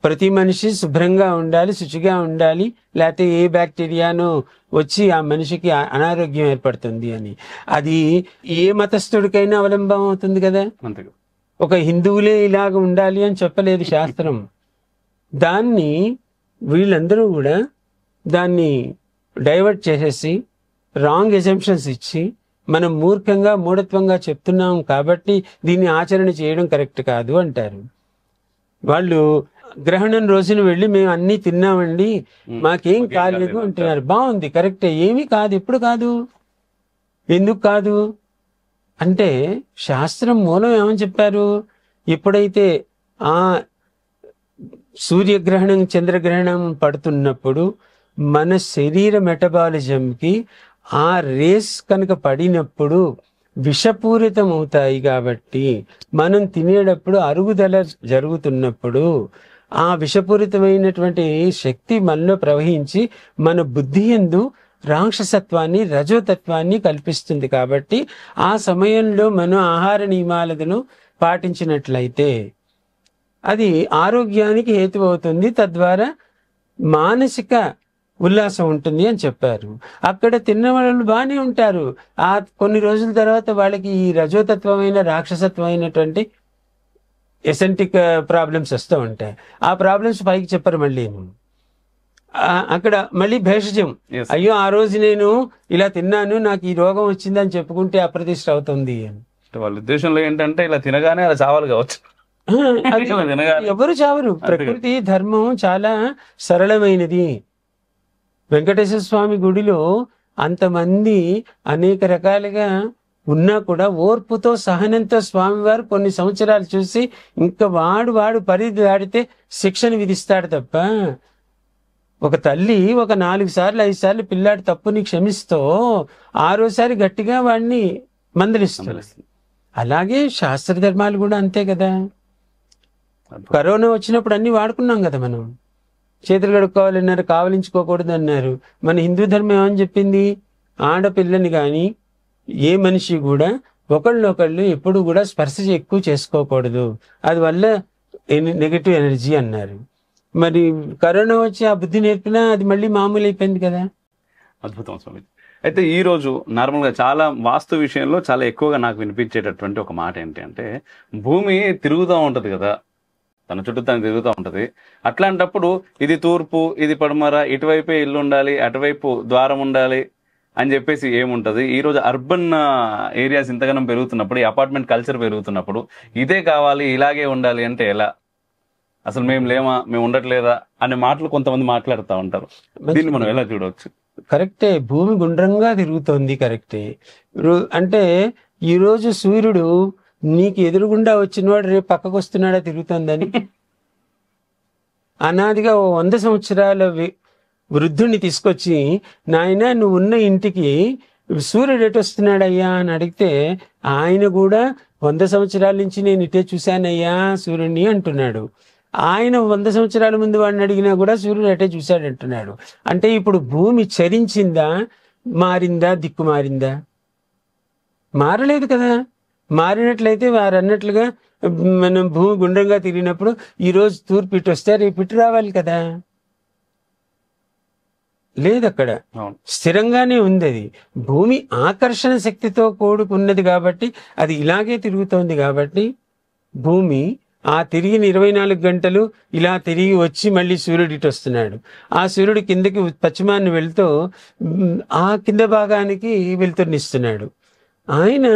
ప్రతి మనిషి శుభ్రంగా ఉండాలి, శుచిగా ఉండాలి, లేకపోతే ఏ బ్యాక్టీరియాను వచ్చి ఆ మనిషికి అనారోగ్యం ఏర్పడుతుంది అని. అది ఏ మతస్థుడికైనా అవలంబం అవుతుంది కదా. ఒక హిందువులే ఇలాగ ఉండాలి అని చెప్పలేదు శాస్త్రం. దాన్ని వీళ్ళందరూ కూడా దాన్ని డైవర్ట్ చేసేసి రాంగ్ ఎజంప్షన్స్ ఇచ్చి మనం మూర్ఖంగా మూఢత్వంగా చెప్తున్నాం కాబట్టి దీన్ని ఆచరణ చేయడం కరెక్ట్ కాదు అంటారు. వాళ్ళు గ్రహణం రోజున వెళ్ళి మేము అన్నీ తిన్నామండి, మాకేం కాలేదు అంటున్నారు. బాగుంది, కరెక్టే, ఏమీ కాదు. ఎప్పుడు కాదు, ఎందుకు కాదు అంటే శాస్త్రం మూలం ఏమని చెప్పారు? ఎప్పుడైతే ఆ సూర్యగ్రహణం చంద్రగ్రహణం పడుతున్నప్పుడు మన శరీర మెటబాలిజంకి ఆ రేస్ కనుక పడినప్పుడు విషపూరితం అవుతాయి. కాబట్టి మనం తినేటప్పుడు అరుగుదల జరుగుతున్నప్పుడు ఆ విషపూరితమైనటువంటి శక్తి మనలో ప్రవహించి మన బుద్ధి యందు రాక్షసత్వాన్ని రజోతత్వాన్ని కల్పిస్తుంది. కాబట్టి ఆ సమయంలో మనం ఆహార నియమాలను పాటించినట్లయితే అది ఆరోగ్యానికి హేతు అవుతుంది, తద్వారా మానసిక ఉల్లాసం ఉంటుంది అని చెప్పారు. అక్కడ తిన్న వాళ్ళు బాగానే ఉంటారు. ఆ కొన్ని రోజుల తర్వాత వాళ్ళకి ఈ రజోతత్వమైన రాక్షసత్వమైనటువంటి ఎసెంటిక్ ప్రాబ్లమ్స్ వస్తూ ఉంటాయి. ఆ ప్రాబ్లమ్స్ పైకి చెప్పరు. మళ్ళీ అక్కడ మళ్ళీ భేషజం, అయ్యో ఆ రోజు నేను ఇలా తిన్నాను నాకు ఈ రోగం వచ్చిందని చెప్పుకుంటే అప్రతిష్ట అవుతుంది అని. వాళ్ళ ఉద్దేశంలో ఏంటంటే ఇలా తినగానే అలా చావాలి కావచ్చు. ఎవరు చావరు. ప్రకృతి ధర్మం చాలా సరళమైనది. వెంకటేశ్వర స్వామి గుడిలో అంతమంది అనేక రకాలుగా ఉన్నా కూడా ఓర్పుతో సహనంతో స్వామివారు కొన్ని సంవత్సరాలు చూసి ఇంకా వాడు పరిధి దాడితే శిక్షను విధిస్తాడు తప్ప, ఒక తల్లి ఒక 4 సార్లు 5 సార్లు పిల్లాడి తప్పుని క్షమిస్తూ 6వసారి గట్టిగా వాడిని మందలిస్తుంది. అలాగే శాస్త్ర ధర్మాలు కూడా అంతే కదా. కరోనా వచ్చినప్పుడు అన్ని వాడుకున్నాం కదా. మనం చేతులు కడుక్కోవాలన్నారు, కావలించుకోకూడదు అన్నారు. మన హిందూ ధర్మం ఏమని చెప్పింది? ఆడపిల్లని కానీ ఏ మనిషి కూడా ఒకళ్ళు ఎప్పుడు కూడా స్పర్శ ఎక్కువ చేసుకోకూడదు, అది వల్ల నెగటివ్ ఎనర్జీ అన్నారు. మరి కరోనా వచ్చి ఆ బుద్ధి నేర్పినా అది మళ్ళీ మామూలు అయిపోయింది కదా. అద్భుతం స్వామి. అయితే ఈ రోజు నార్మల్గా చాలా వాస్తు విషయంలో చాలా ఎక్కువగా నాకు వినిపించేటటువంటి ఒక మాట ఏంటి అంటే, భూమి తిరుగుతూ ఉంటది కదా, తన చుట్టూ తను తిరుగుతూ ఉంటది. అట్లాంటప్పుడు ఇది తూర్పు, ఇది పడమర, ఇటువైపే ఇల్లు ఉండాలి, అటువైపు ద్వారం ఉండాలి అని చెప్పేసి ఏముంటది? ఈ రోజు అర్బన్ ఏరియాస్ ఇంతగానం పెరుగుతున్నప్పుడు, ఈ అపార్ట్మెంట్ కల్చర్ పెరుగుతున్నప్పుడు ఇదే కావాలి, ఇలాగే ఉండాలి అంటే ఎలా? అసలు మేము లేమా, మేము ఉండట్లేదా అనే మాటలు కొంతమంది మాట్లాడుతూ ఉంటారు. దీన్ని మనం ఎలా చూడవచ్చు? కరెక్టే, భూమి గుండ్రంగా తిరుగుతోంది, కరెక్టే. అంటే ఈరోజు సూర్యుడు నీకు ఎదురుగుండా వచ్చినవాడు రేపు పక్కకు వస్తున్నాడా తిరుగుతుందని? అనాదిగా 100 సంవత్సరాల వృద్ధుణ్ణి తీసుకొచ్చి, నాయన నువ్వు ఉన్న ఇంటికి సూర్యుడు ఎటు వస్తున్నాడయ్యా అని అడిగితే ఆయన కూడా 100 సంవత్సరాల నుంచి నేను ఇటే చూశానయ్యా సూర్యుడిని అంటున్నాడు. ఆయన 100 సంవత్సరాల ముందు వాడిని అడిగినా కూడా సూర్యుడు అటే చూశాడు అంటున్నాడు. అంటే ఇప్పుడు భూమి చరించిందా, మారిందా, దిక్కు మారిందా? మారలేదు కదా. మారినట్లయితే వారు అన్నట్లుగా మనం భూమి గుండ్రంగా తిరిగినప్పుడు ఈరోజు తూర్పు ఇటు వస్తే రేపు ఇటు రావాలి కదా. లేదు, అక్కడ స్థిరంగానే ఉంది. అది భూమి ఆకర్షణ శక్తితో కూడుకున్నది కాబట్టి అది ఇలాగే తిరుగుతోంది. కాబట్టి భూమి ఆ తిరిగిన 24 గంటలు ఇలా తిరిగి వచ్చి మళ్ళీ సూర్యుడు ఇటు వస్తున్నాడు. ఆ సూర్యుడు కిందకి పశ్చిమాన్ని వెళ్తూ ఆ కింద భాగానికి వెళ్తునిస్తున్నాడు. ఆయన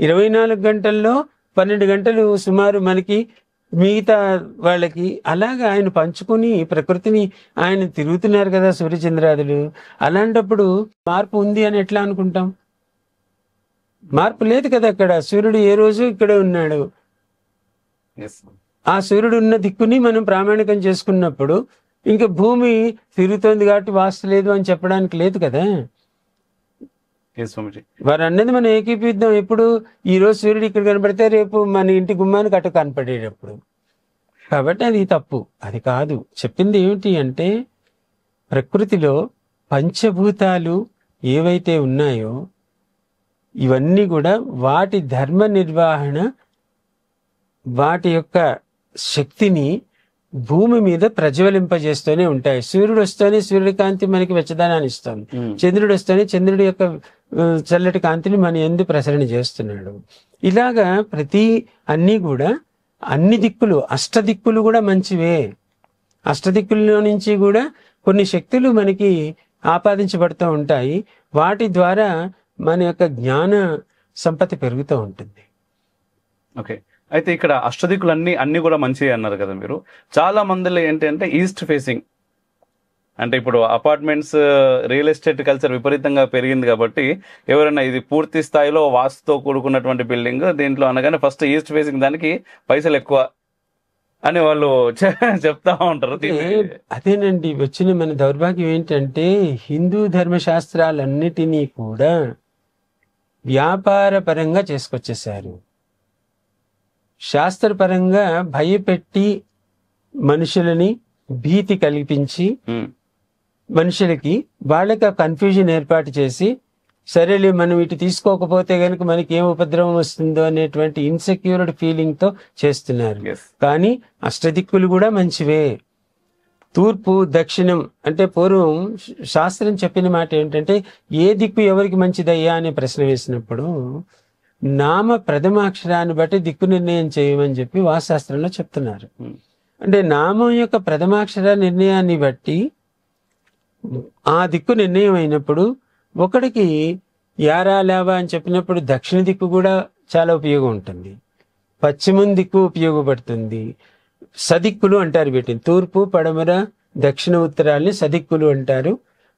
24 గంటల్లో 12 గంటలు సుమారు మనకి, మిగతా వాళ్ళకి అలాగా ఆయన పంచుకొని ప్రకృతిని ఆయన తిరుగుతున్నారు కదా సూర్యచంద్రాదులు. అలాంటప్పుడు మార్పు ఉంది అని ఎట్లా అనుకుంటాం? మార్పు లేదు కదా. అక్కడ సూర్యుడు ఏ రోజు ఇక్కడే ఉన్నాడు. ఆ సూర్యుడు ఉన్న దిక్కుని మనం ప్రామాణికం చేసుకున్నప్పుడు ఇంకా భూమి తిరుగుతోంది కాబట్టి వాస్తు లేదు అని చెప్పడానికి లేదు కదా. Yes, స్వామిజీ. వారు అన్నది మనం ఏకీపిద్దాం. ఎప్పుడు ఈ రోజు సూర్యుడు ఇక్కడ కనపడితే రేపు మన ఇంటి గుమ్మానికి అటు కనపడేటప్పుడు. కాబట్టి అది తప్పు, అది కాదు. చెప్పింది ఏమిటి అంటే ప్రకృతిలో పంచభూతాలు ఏవైతే ఉన్నాయో ఇవన్నీ కూడా వాటి ధర్మ నిర్వహణ, వాటి యొక్క శక్తిని భూమి మీద ప్రజ్వలింపజేస్తూనే ఉంటాయి. సూర్యుడు వస్తేనే సూర్యుడి కాంతి మనకి వెచ్చదనాన్ని ఇస్తుంది. చంద్రుడు వస్తేనే చంద్రుడి యొక్క చల్లటి కాంతిని మన యందు ప్రసరణ చేస్తున్నాడు. ఇలాగా ప్రతి అన్నీ కూడా అన్ని దిక్కులు, అష్టదిక్కులు కూడా మంచివే. అష్టదిక్కుల్లో నుంచి కూడా కొన్ని శక్తులు మనకి ఆపాదించబడుతూ ఉంటాయి. వాటి ద్వారా మన యొక్క జ్ఞాన సంపత్తి పెరుగుతూ ఉంటుంది. ఓకే, అయితే ఇక్కడ అష్టదిక్కులు అన్ని కూడా మంచి అన్నారు కదా మీరు. చాలా మందిలో ఏంటంటే ఈస్ట్ ఫేసింగ్, అంటే ఇప్పుడు అపార్ట్మెంట్స్, రియల్ ఎస్టేట్ కల్చర్ విపరీతంగా పెరిగింది కాబట్టి ఎవరైనా ఇది పూర్తి స్థాయిలో వాస్తుతో కూడుకున్నటువంటి బిల్డింగ్ దీంట్లో అనగానే ఫస్ట్ ఈస్ట్ ఫేసింగ్ దానికి పైసలు ఎక్కువ అని వాళ్ళు చెప్తా ఉంటారు. అదేనండి వచ్చిన మన దౌర్భాగ్యం ఏంటంటే హిందూ ధర్మశాస్త్రాలన్నిటినీ కూడా వ్యాపార పరంగా చేసుకొచ్చేసారు. శాస్త్రపరంగా భయపెట్టి మనుషులని భీతి కల్పించి మనుషులకి వాళ్ళకి కన్ఫ్యూజన్ ఏర్పాటు చేసి సరేలే మనం ఇటు తీసుకోకపోతే గనుక మనకి ఏం ఉపద్రవం వస్తుందో అనేటువంటి ఇన్సెక్యూర్డ్ ఫీలింగ్ తో చేస్తున్నారు. కానీ అష్టదిక్కులు కూడా మంచివే. తూర్పు దక్షిణం అంటే పూర్వం శాస్త్రం చెప్పిన మాట ఏంటంటే ఏ దిక్కు ఎవరికి మంచిదయ్యా అనే ప్రశ్న వేసినప్పుడు నామ ప్రథమాక్షరాన్ని బట్టి దిక్కు నిర్ణయం చేయమని చెప్పి వాస్తుశాస్త్రంలో చెప్తున్నారు. అంటే నామం యొక్క ప్రథమాక్షర నిర్ణయాన్ని బట్టి ఆ దిక్కు నిర్ణయం అయినప్పుడు ఒకడికి యారా లేవా అని చెప్పినప్పుడు దక్షిణ దిక్కు కూడా చాలా ఉపయోగం ఉంటుంది, పశ్చిమం దిక్కు ఉపయోగపడుతుంది. సదిక్కులు అంటారు వీటిని, తూర్పు పడమర దక్షిణ ఉత్తరాల్ని సదిక్కులు అంటారు.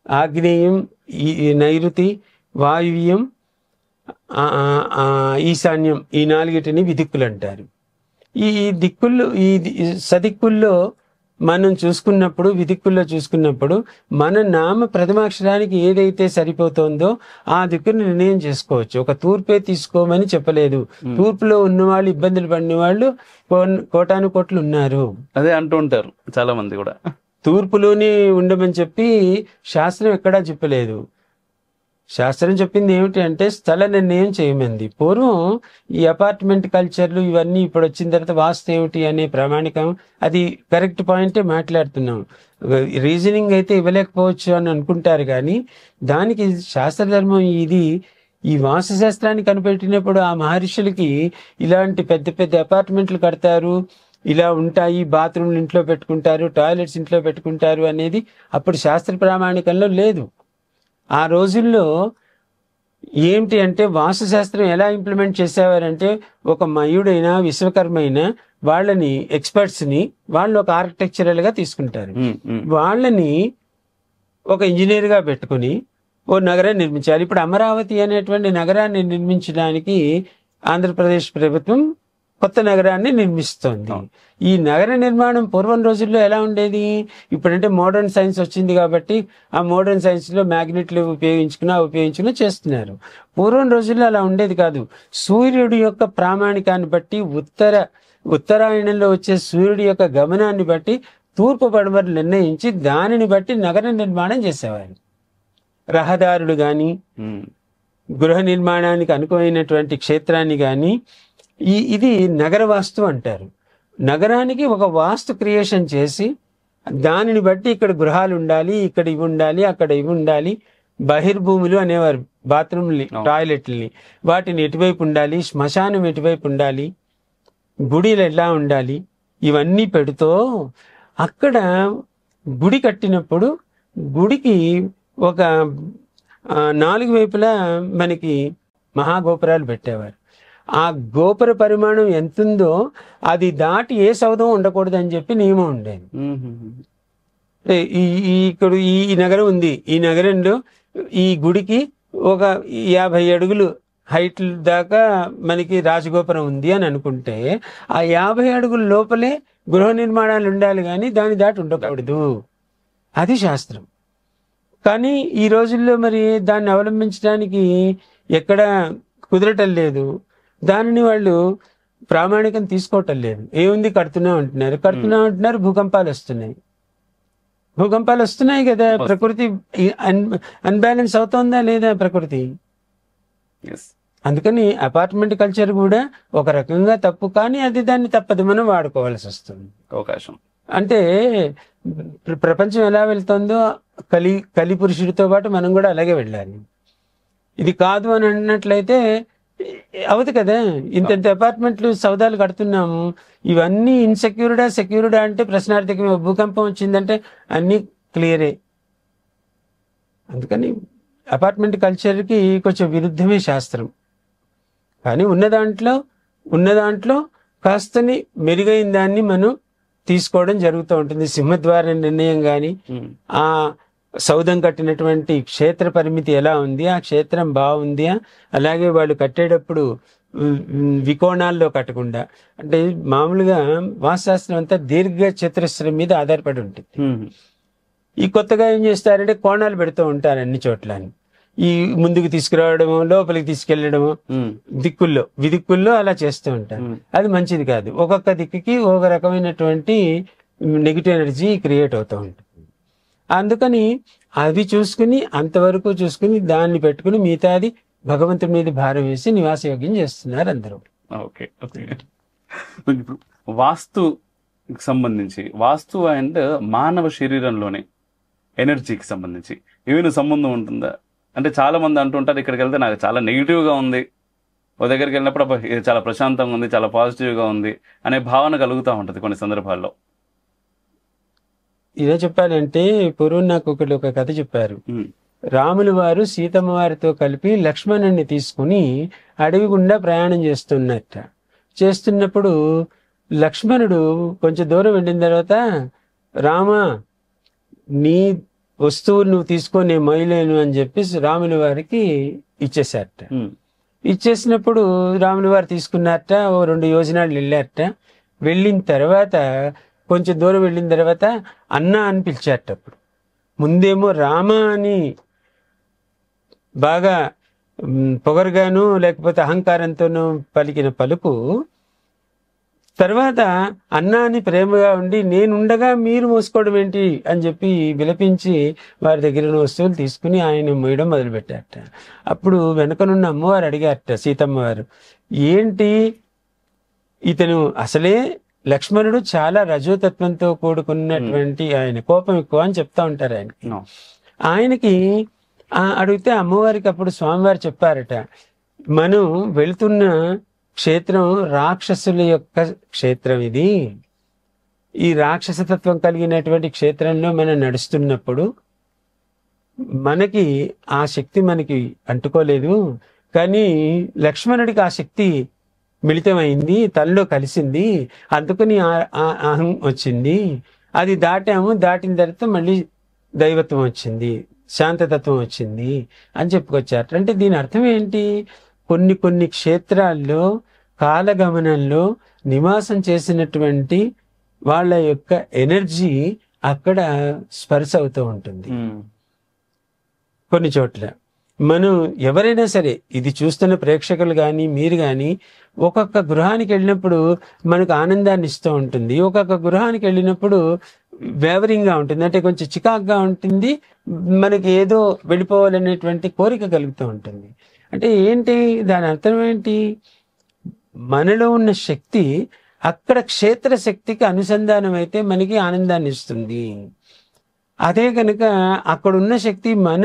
ఆగ్నేయం, నైరుతి, వాయువ్యం, ఈశాన్యం, ఈ నాలుగిటిని విదిక్కులు అంటారు. ఈ దిక్కుల్లో ఈ సదిక్కుల్లో మనం చూసుకున్నప్పుడు, విదిక్కుల్లో చూసుకున్నప్పుడు మన నామ ప్రథమాక్షరానికి ఏదైతే సరిపోతుందో ఆ దిక్కును నిర్ణయం చేసుకోవచ్చు. ఒక తూర్పే తీసుకోమని చెప్పలేదు. తూర్పులో ఉన్న వాళ్ళు, ఇబ్బందులు పడిన వాళ్ళు కోటాను కోట్లు ఉన్నారు. అదే అంటూ ఉంటారు చాలా మంది కూడా. తూర్పులోనే ఉండమని చెప్పి శాస్త్రం ఎక్కడా చెప్పలేదు. శాస్త్రం చెప్పింది ఏమిటి అంటే స్థల నిర్ణయం చేయమంది. పూర్వం ఈ అపార్ట్మెంట్ కల్చర్లు ఇవన్నీ ఇప్పుడు వచ్చిన తర్వాత వాస్తు ఏమిటి అనే ప్రామాణికం, అది కరెక్ట్ పాయింటే మాట్లాడుతున్నాం. రీజనింగ్ అయితే ఇవ్వలేకపోవచ్చు అని అనుకుంటారు, కానీ దానికి శాస్త్రధర్మం ఇది. ఈ వాస్తు శాస్త్రాన్ని కనిపెట్టినప్పుడు ఆ మహర్షులకి ఇలాంటి పెద్ద పెద్ద అపార్ట్మెంట్లు కడతారు, ఇలా ఉంటాయి, బాత్రూమ్లు ఇంట్లో పెట్టుకుంటారు, టాయిలెట్స్ ఇంట్లో పెట్టుకుంటారు అనేది అప్పుడు శాస్త్ర ప్రామాణికంలో లేదు. ఆ రోజుల్లో ఏమిటి అంటే వాస్తుశాస్త్రం ఎలా ఇంప్లిమెంట్ చేసేవారంటే ఒక మయుడైనా విశ్వకర్మ అయినా వాళ్ళని ఎక్స్పర్ట్స్ని వాళ్ళు ఒక ఆర్కిటెక్చరల్గా తీసుకుంటారు. వాళ్ళని ఒక ఇంజనీర్గా పెట్టుకుని ఓ నగరాన్ని నిర్మించాలి. ఇప్పుడు అమరావతి అనేటువంటి నగరాన్ని నిర్మించడానికి ఆంధ్రప్రదేశ్ ప్రభుత్వం కొత్త నగరాన్ని నిర్మిస్తోంది. ఈ నగర నిర్మాణం పూర్వం రోజుల్లో ఎలా ఉండేది? ఇప్పుడంటే మోడర్న్ సైన్స్ వచ్చింది కాబట్టి ఆ మోడర్న్ సైన్స్లో మ్యాగ్నెట్లు ఉపయోగించుకుని చేస్తున్నారు. పూర్వం రోజుల్లో అలా ఉండేది కాదు. సూర్యుడి యొక్క ప్రామాణికాన్ని బట్టి ఉత్తరాయణంలో వచ్చే సూర్యుడి యొక్క గమనాన్ని బట్టి తూర్పు పడమరలు నిర్ణయించి దానిని బట్టి నగర నిర్మాణం చేసేవారు. రహదారులు కానీ, గృహ నిర్మాణానికి అనుకూలమైనటువంటి క్షేత్రాన్ని కానీ ఇది నగర వాస్తు అంటారు. నగరానికి ఒక వాస్తు క్రియేషన్ చేసి దానిని బట్టి ఇక్కడ గృహాలు ఉండాలి, ఇక్కడ ఇవి ఉండాలి, అక్కడ ఇవి ఉండాలి. బహిర్భూములు అనేవారు బాత్రూమ్ని, టాయిలెట్లని, వాటిని ఎటువైపు ఉండాలి, శ్మశానం ఎటువైపు ఉండాలి, గుడిలు ఎలా ఉండాలి, ఇవన్నీ పెడుతూ అక్కడ గుడి కట్టినప్పుడు గుడికి ఒక 4 వైపులా మనకి మహాగోపురాలు పెట్టేవారు. ఆ గోపుర పరిమాణం ఎంతుందో అది దాటి ఏ సౌధం ఉండకూడదు అని చెప్పి నియమం ఉండేది. ఇక్కడ ఈ నగరం ఉంది, ఈ నగరంలో ఈ గుడికి ఒక 50 అడుగులు హైట్ దాకా మనకి రాజగోపురం ఉంది అని అనుకుంటే ఆ 50 అడుగుల లోపలే గృహ నిర్మాణాలు ఉండాలి, కానీ దాని దాటి ఉండకూడదు. అది శాస్త్రం. కానీ ఈ రోజుల్లో మరి దాన్ని అవలంబించడానికి ఎక్కడ కుదరటం లేదు. దానిని వాళ్ళు ప్రామాణికం తీసుకోవటం లేదు. ఏముంది, కడుతున్నాం అంటున్నారు, భూకంపాలు వస్తున్నాయి కదా. ప్రకృతి అన్బ్యాలెన్స్ అవుతోందా లేదా ప్రకృతి? అందుకని అపార్ట్మెంట్ కల్చర్ కూడా ఒక రకంగా తప్పు, కానీ అది దాన్ని తప్పదు, మనం వాడుకోవాల్సి వస్తుంది. అవకాశం అంటే ప్రపంచం ఎలా వెళ్తుందో కలి పురుషుడితో పాటు మనం కూడా అలాగే వెళ్ళాలి. ఇది కాదు అని అన్నట్లయితే అవదు కదా. ఇంత అపార్ట్మెంట్లు సౌదాలు కడుతున్నాము, ఇవన్నీ సెక్యూర్డా అంటే ప్రశ్నార్థకమే. భూకంపం వచ్చిందంటే అన్నీ క్లియరే. అందుకని అపార్ట్మెంట్ కల్చర్కి కొంచెం విరుద్ధమే శాస్త్రం. కానీ ఉన్న దాంట్లో కాస్తని మెరుగైన దాన్ని మనం తీసుకోవడం జరుగుతూ ఉంటుంది. సింహద్వార నిర్ణయం కానీ, ఆ సౌధం కట్టినటువంటి క్షేత్ర పరిమితి ఎలా ఉంది, ఆ క్షేత్రం బాగుంది, అలాగే వాళ్ళు కట్టేటప్పుడు వికోణాల్లో కట్టకుండా, అంటే మామూలుగా వాస్తుశాస్త్రం అంతా దీర్ఘ చతురస్రం మీద ఆధారపడి ఉంటుంది. ఈ కొత్తగా ఏం చేస్తారంటే కోణాలు పెడుతూ ఉంటారు అన్ని చోట్ల. ఈ ముందుకు తీసుకురావడము, లోపలికి తీసుకెళ్లడము, విదిక్కుల్లో అలా చేస్తూ ఉంటారు. అది మంచిది కాదు. ఒక్కొక్క దిక్కుకి ఒక రకమైనటువంటి నెగిటివ్ ఎనర్జీ క్రియేట్ అవుతూ ఉంటుంది. అందుకని అవి చూసుకుని, అంతవరకు చూసుకుని దాన్ని పెట్టుకుని మిగతాది భగవంతుడి మీద భారం వేసి నివాసయోగ్యం చేస్తున్నారు అందరూ. Okay okay. ఇప్పుడు వాస్తుకి సంబంధించి, వాస్తు అండ్ మానవ శరీరంలోని ఎనర్జీకి సంబంధించి ఏమైనా సంబంధం ఉంటుందా? అంటే చాలా మంది అంటుంటారు, ఇక్కడికి వెళ్తే నాకు చాలా నెగిటివ్గా ఉంది, ఓ దగ్గరికి వెళ్ళినప్పుడు ఇది చాలా ప్రశాంతంగా ఉంది, చాలా పాజిటివ్గా ఉంది అనే భావన కలుగుతూ ఉంటుంది కొన్ని సందర్భాల్లో. ఇదే చెప్పాలంటే పూర్వం నాకు ఒక కథ చెప్పారు. రాములు వారు సీతమ్మ వారితో కలిపి లక్ష్మణుడిని తీసుకుని అడవి గుండా ప్రయాణం చేస్తున్నప్పుడు లక్ష్మణుడు కొంచెం దూరం వెళ్ళిన తర్వాత, రామా నీ వస్తువులు నువ్వు తీసుకొని నేను మొయ్యలేను అని చెప్పి రాముల వారికి ఇచ్చేసారట. ఇచ్చేసినప్పుడు రాముల వారు తీసుకున్నారట, ఓ 2 యోజనాలు వెళ్ళారట. వెళ్ళిన తర్వాత కొంచెం దూరం వెళ్ళిన తర్వాత అన్న అని పిలిచారట. అప్పుడు ముందేమో రామ అని బాగా పొగరుగాను లేకపోతే అహంకారంతోనూ పలికిన పలుకు తర్వాత అన్నా అని ప్రేమగా ఉండి, నేనుండగా మీరు మోసుకోవడం ఏంటి అని చెప్పి విలపించి వారి దగ్గర ఉన్న వస్తువులు తీసుకుని ఆయన మోయడం మొదలుపెట్టారట. అప్పుడు వెనకనున్న అమ్మవారు అడిగారట, సీతమ్మ వారు, ఏంటి ఇతను అసలే లక్ష్మణుడు చాలా రజోతత్వంతో కూడుకున్నటువంటి ఆయన, కోపం ఎక్కువ అని చెప్తా ఉంటారు ఆయనకి. ఆయనకి అడిగితే అమ్మవారికి అప్పుడు స్వామివారు చెప్పారట, మనం వెళుతున్న క్షేత్రం రాక్షసుల యొక్క క్షేత్రం, ఇది ఈ రాక్షసతత్వం కలిగినటువంటి క్షేత్రంలో మనం నడుస్తున్నప్పుడు మనకి ఆ శక్తి మనకి అంటుకోలేదు, కానీ లక్ష్మణుడికి ఆ శక్తి మిళితమైంది, తనలో కలిసింది, అందుకని అహం వచ్చింది, అది దాటాము, దాటిన తర్వాత మళ్ళీ దైవత్వం వచ్చింది, శాంతతత్వం వచ్చింది అని చెప్పుకొచ్చారు. అంటే దీని అర్థం ఏంటి? కొన్ని క్షేత్రాల్లో కాలగమనంలో నివాసం చేసినటువంటి వాళ్ళ యొక్క ఎనర్జీ అక్కడ స్పర్శ అవుతూ ఉంటుంది. కొన్ని చోట్ల మనం ఎవరైనా సరే, ఇది చూస్తున్న ప్రేక్షకులు కానీ మీరు కానీ, ఒక్కొక్క గృహానికి వెళ్ళినప్పుడు మనకు ఆనందాన్ని ఇస్తూ ఉంటుంది, ఒక్కొక్క గృహానికి వెళ్ళినప్పుడు వేవరింగ్గా ఉంటుంది, అంటే కొంచెం చికాక్గా ఉంటుంది, మనకి ఏదో వెళ్ళిపోవాలనేటువంటి కోరిక కలుగుతూ ఉంటుంది. అంటే ఏంటి దాని అర్థం ఏంటి? మనలో ఉన్న శక్తి అక్కడ క్షేత్ర శక్తికి అనుసంధానం అయితే మనకి ఆనందాన్ని ఇస్తుంది. అదే కనుక అక్కడున్న శక్తి మన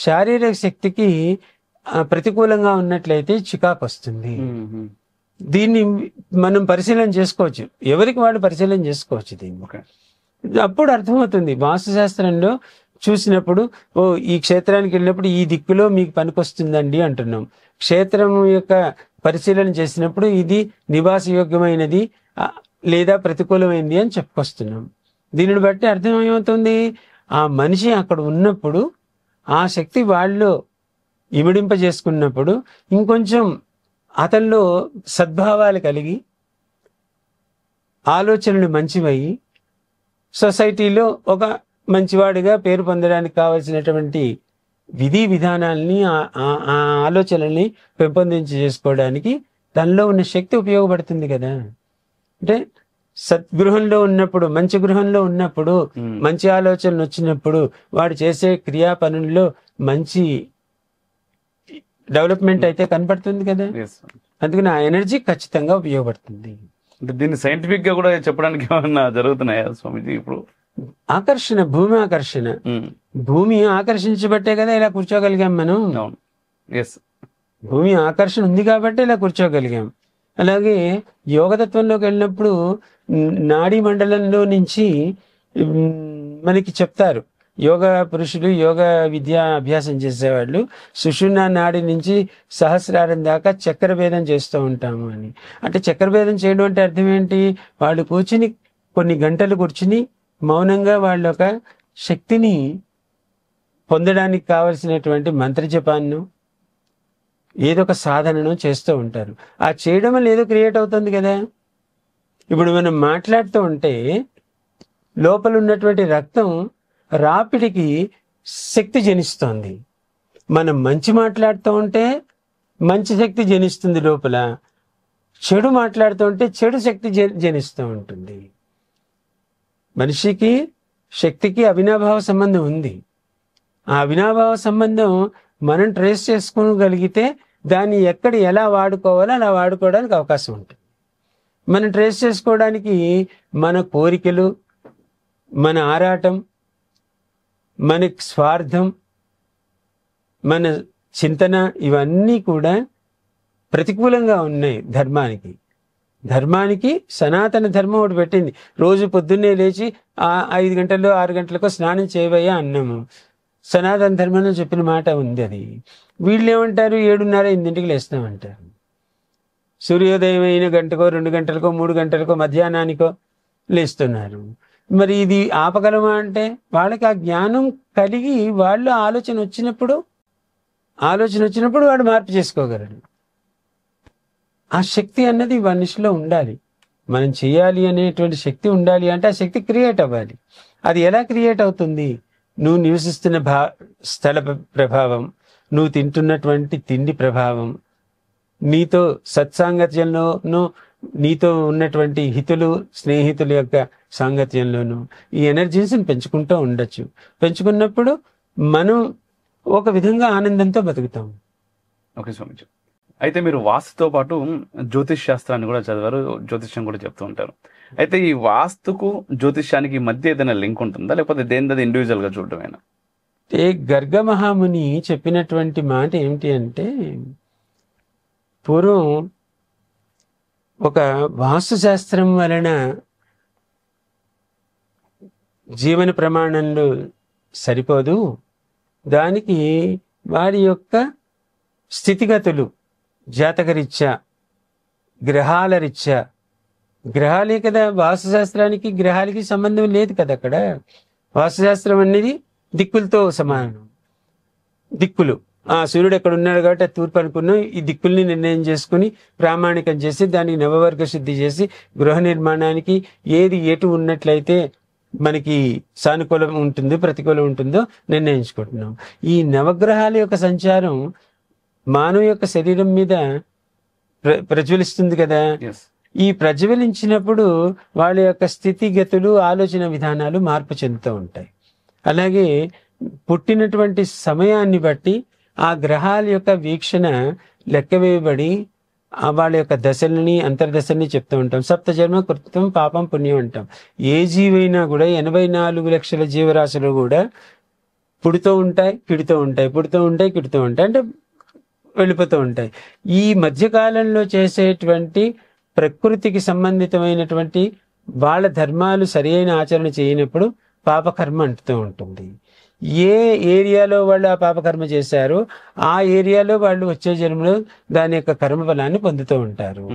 శారీరక శక్తికి ప్రతికూలంగా ఉన్నట్లయితే చికాకు వస్తుంది. దీన్ని మనం పరిశీలన చేసుకోవచ్చు, ఎవరికి వాళ్ళు పరిశీలన చేసుకోవచ్చు దీన్ని. అప్పుడు అర్థమవుతుంది. వాస్తుశాస్త్రంలో చూసినప్పుడు, ఓ ఈ క్షేత్రానికి వెళ్ళినప్పుడు ఈ దిక్కులో మీకు పనికొస్తుందండి అంటున్నాం. క్షేత్రం యొక్క పరిశీలన చేసినప్పుడు ఇది నివాసయోగ్యమైనది లేదా ప్రతికూలమైనది అని చెప్పుకొస్తున్నాం. దీనిని బట్టి అర్థం ఏమవుతుంది? ఆ మనిషి అక్కడ ఉన్నప్పుడు ఆ శక్తి వాళ్ళు ఇమిడింపజేసుకున్నప్పుడు ఇంకొంచెం అతనిలో సద్భావాలు కలిగి ఆలోచనలు మంచివయ్యి సొసైటీలో ఒక మంచివాడిగా పేరు పొందడానికి కావలసినటువంటి విధి విధానాల్ని ఆ ఆలోచనల్ని పెంపొందించి చేసుకోవడానికి తనలో ఉన్న శక్తి ఉపయోగపడుతుంది కదా. అంటే సద్గృహంలో ఉన్నప్పుడు, మంచి గృహంలో ఉన్నప్పుడు, మంచి ఆలోచనలు వచ్చినప్పుడు వాడు చేసే క్రియా పనుల్లో మంచి డెవలప్మెంట్ అయితే కనపడుతుంది కదా. అందుకని ఆ ఎనర్జీ ఖచ్చితంగా ఉపయోగపడుతుంది. అంటే దీన్ని సైంటిఫిక్ గా కూడా చెప్పడానికి ఏమన్నా జరుగుతున్నాయా స్వామిజీ? ఇప్పుడు ఆకర్షణ, భూమి ఆకర్షణ, భూమి ఆకర్షించబట్టే కదా ఇలా కూర్చోగలిగాం మనం. భూమి ఆకర్షణ ఉంది కాబట్టి ఇలా కూర్చోగలిగాం. అలాగే యోగతత్వంలోకి వెళ్ళినప్పుడు నాడీ మండలంలో నుంచి మనకి చెప్తారు, యోగ పురుషులు, యోగ విద్యా అభ్యాసం చేసేవాళ్ళు సుషుమ్నా నాడి నుంచి సహస్రారం దాకా చక్రభేదం చేస్తూ ఉంటాము అని. అంటే చక్రభేదం చేయడం అంటే అర్థం ఏంటి? వాళ్ళు కూర్చుని కొన్ని గంటలు కూర్చుని మౌనంగా వాళ్ళ ఒక శక్తిని పొందడానికి కావలసినటువంటి మంత్రజపాన్ని ఏదో ఒక సాధనను చేస్తూ ఉంటారు. ఆ చేయడం వల్ల ఏదో క్రియేట్ అవుతుంది కదా. ఇప్పుడు మనం మాట్లాడుతూ ఉంటే లోపల ఉన్నటువంటి రక్తం రాపిడికి శక్తి జనిస్తోంది. మనం మంచి మాట్లాడుతూ ఉంటే మంచి శక్తి జనిస్తుంది లోపల, చెడు మాట్లాడుతూ ఉంటే చెడు శక్తి జనిస్తూ ఉంటుంది. మనిషికి శక్తికి అవినాభావ సంబంధం ఉంది. ఆ అవినాభావ సంబంధం మనం ట్రేస్ చేసుకోగలిగితే దాన్ని ఎక్కడ ఎలా వాడుకోవాలో అలా వాడుకోవడానికి అవకాశం ఉంటుంది. మనం ట్రేస్ చేసుకోవడానికి మన కోరికలు, మన ఆరాటం, మన స్వార్థం, మన చింతన ఇవన్నీ కూడా ప్రతికూలంగా ఉన్నాయి ధర్మానికి. ధర్మానికి సనాతన ధర్మం ఒకటి పెట్టింది. రోజు పొద్దున్నే లేచి 5 గంటల్లో 6 గంటలకో స్నానం చేయవయ్యా అన్నాము. సనాతన ధర్మంలో చెప్పిన మాట ఉంది అది. వీళ్ళు ఏమంటారు? 7:30, 8 లేస్తామంటారు. సూర్యోదయం అయిన గంటకో 2 గంటలకో 3 గంటలకో మధ్యాహ్నానికో లేస్తున్నారు. మరి ఇది ఆపగలమా అంటే వాళ్ళకి ఆ జ్ఞానం కలిగి వాళ్ళు ఆలోచన వచ్చినప్పుడు వాడు మార్పు చేసుకోగలడు. ఆ శక్తి అన్నది మనిషిలో ఉండాలి. మనం చేయాలి అనేటువంటి శక్తి ఉండాలి అంటే ఆ శక్తి క్రియేట్ అవ్వాలి. అది ఎలా క్రియేట్ అవుతుంది? నువ్వు నివసిస్తున్న స్థల ప్రభావం, నువ్వు తింటున్నటువంటి తిండి ప్రభావం, నీతో సత్సాంగత్యంలోనూ నీతో ఉన్నటువంటి హితులు, స్నేహితుల యొక్క సాంగత్యంలోనూ ఈ ఎనర్జీస్ని పెంచుకుంటూ ఉండొచ్చు. పెంచుకున్నప్పుడు మనం ఒక విధంగా ఆనందంతో బతుకుతాం. ఓకే స్వామిజీ. అయితే మీరు వాస్తుతో పాటు జ్యోతిష్ శాస్త్రాన్ని కూడా చదివారు, జ్యోతిష్యం కూడా చెప్తూ ఉంటారు. అయితే ఈ వాస్తుకు జ్యోతిష్యానికి మధ్య ఏదైనా లింక్ ఉంటుందా, లేకపోతే దేనిది ఇండివిజువల్ గా చూడటమేనా? గర్గ మహాముని చెప్పినటువంటి మాట ఏమిటి అంటే, పూర్వం ఒక వాస్తు శాస్త్రం వలన జీవన ప్రమాణంలో సరిపోదు, దానికి వారి యొక్క స్థితిగతులు జాతకరీత్యా, గ్రహాల రీత్యా, గ్రహాలే కదా వాస్తుశాస్త్రానికి గ్రహాలకి సంబంధం లేదు కదా. అక్కడ వాస్తుశాస్త్రం అనేది దిక్కులతో సమానం. దిక్కులు, సూర్యుడు ఎక్కడ ఉన్నాడు కాబట్టి ఆ తూర్పు అనుకున్నాం, ఈ దిక్కుల్ని నిర్ణయం చేసుకుని ప్రామాణికం చేసి దానికి నవవర్గ శుద్ధి చేసి గృహ నిర్మాణానికి ఏది ఎటు ఉన్నట్లయితే మనకి సానుకూలం ఉంటుంది, ప్రతికూలం ఉంటుందో నిర్ణయించుకుంటున్నాం. ఈ నవగ్రహాల యొక్క సంచారం మానవ యొక్క శరీరం మీద ప్రజ్వలిస్తుంది కదా. ఈ ప్రజ్వలించినప్పుడు వాళ్ళ యొక్క స్థితిగతులు, ఆలోచన విధానాలు మార్పు చెందుతూ ఉంటాయి. అలాగే పుట్టినటువంటి సమయాన్ని బట్టి ఆ గ్రహాల యొక్క వీక్షణ లెక్కవేయబడి వాళ్ళ యొక్క దశల్ని, అంతర్దశల్ని చెప్తూ ఉంటాం. సప్తజన్మ కృతం పాపం పుణ్యం అంటాం. ఏ జీవైనా కూడా 84 లక్షల జీవరాశులు కూడా పుడుతూ ఉంటాయి, కిడుతూ ఉంటాయి, పుడుతూ ఉంటాయి, కిడుతూ ఉంటాయి, అంటే వెళ్ళిపోతూ ఉంటాయి. ఈ మధ్యకాలంలో చేసేటువంటి ప్రకృతికి సంబంధితమైనటువంటి వాళ్ళ ధర్మాలు సరైన ఆచరణ చేయనప్పుడు పాపకర్మ అంటుతూ ఉంటుంది. ఏ ఏరియాలో వాళ్ళు ఆ పాపకర్మ చేశారో ఆ ఏరియాలో వాళ్ళు వచ్చే జన్మలో దాని యొక్క కర్మఫలాన్ని పొందుతూ ఉంటారు.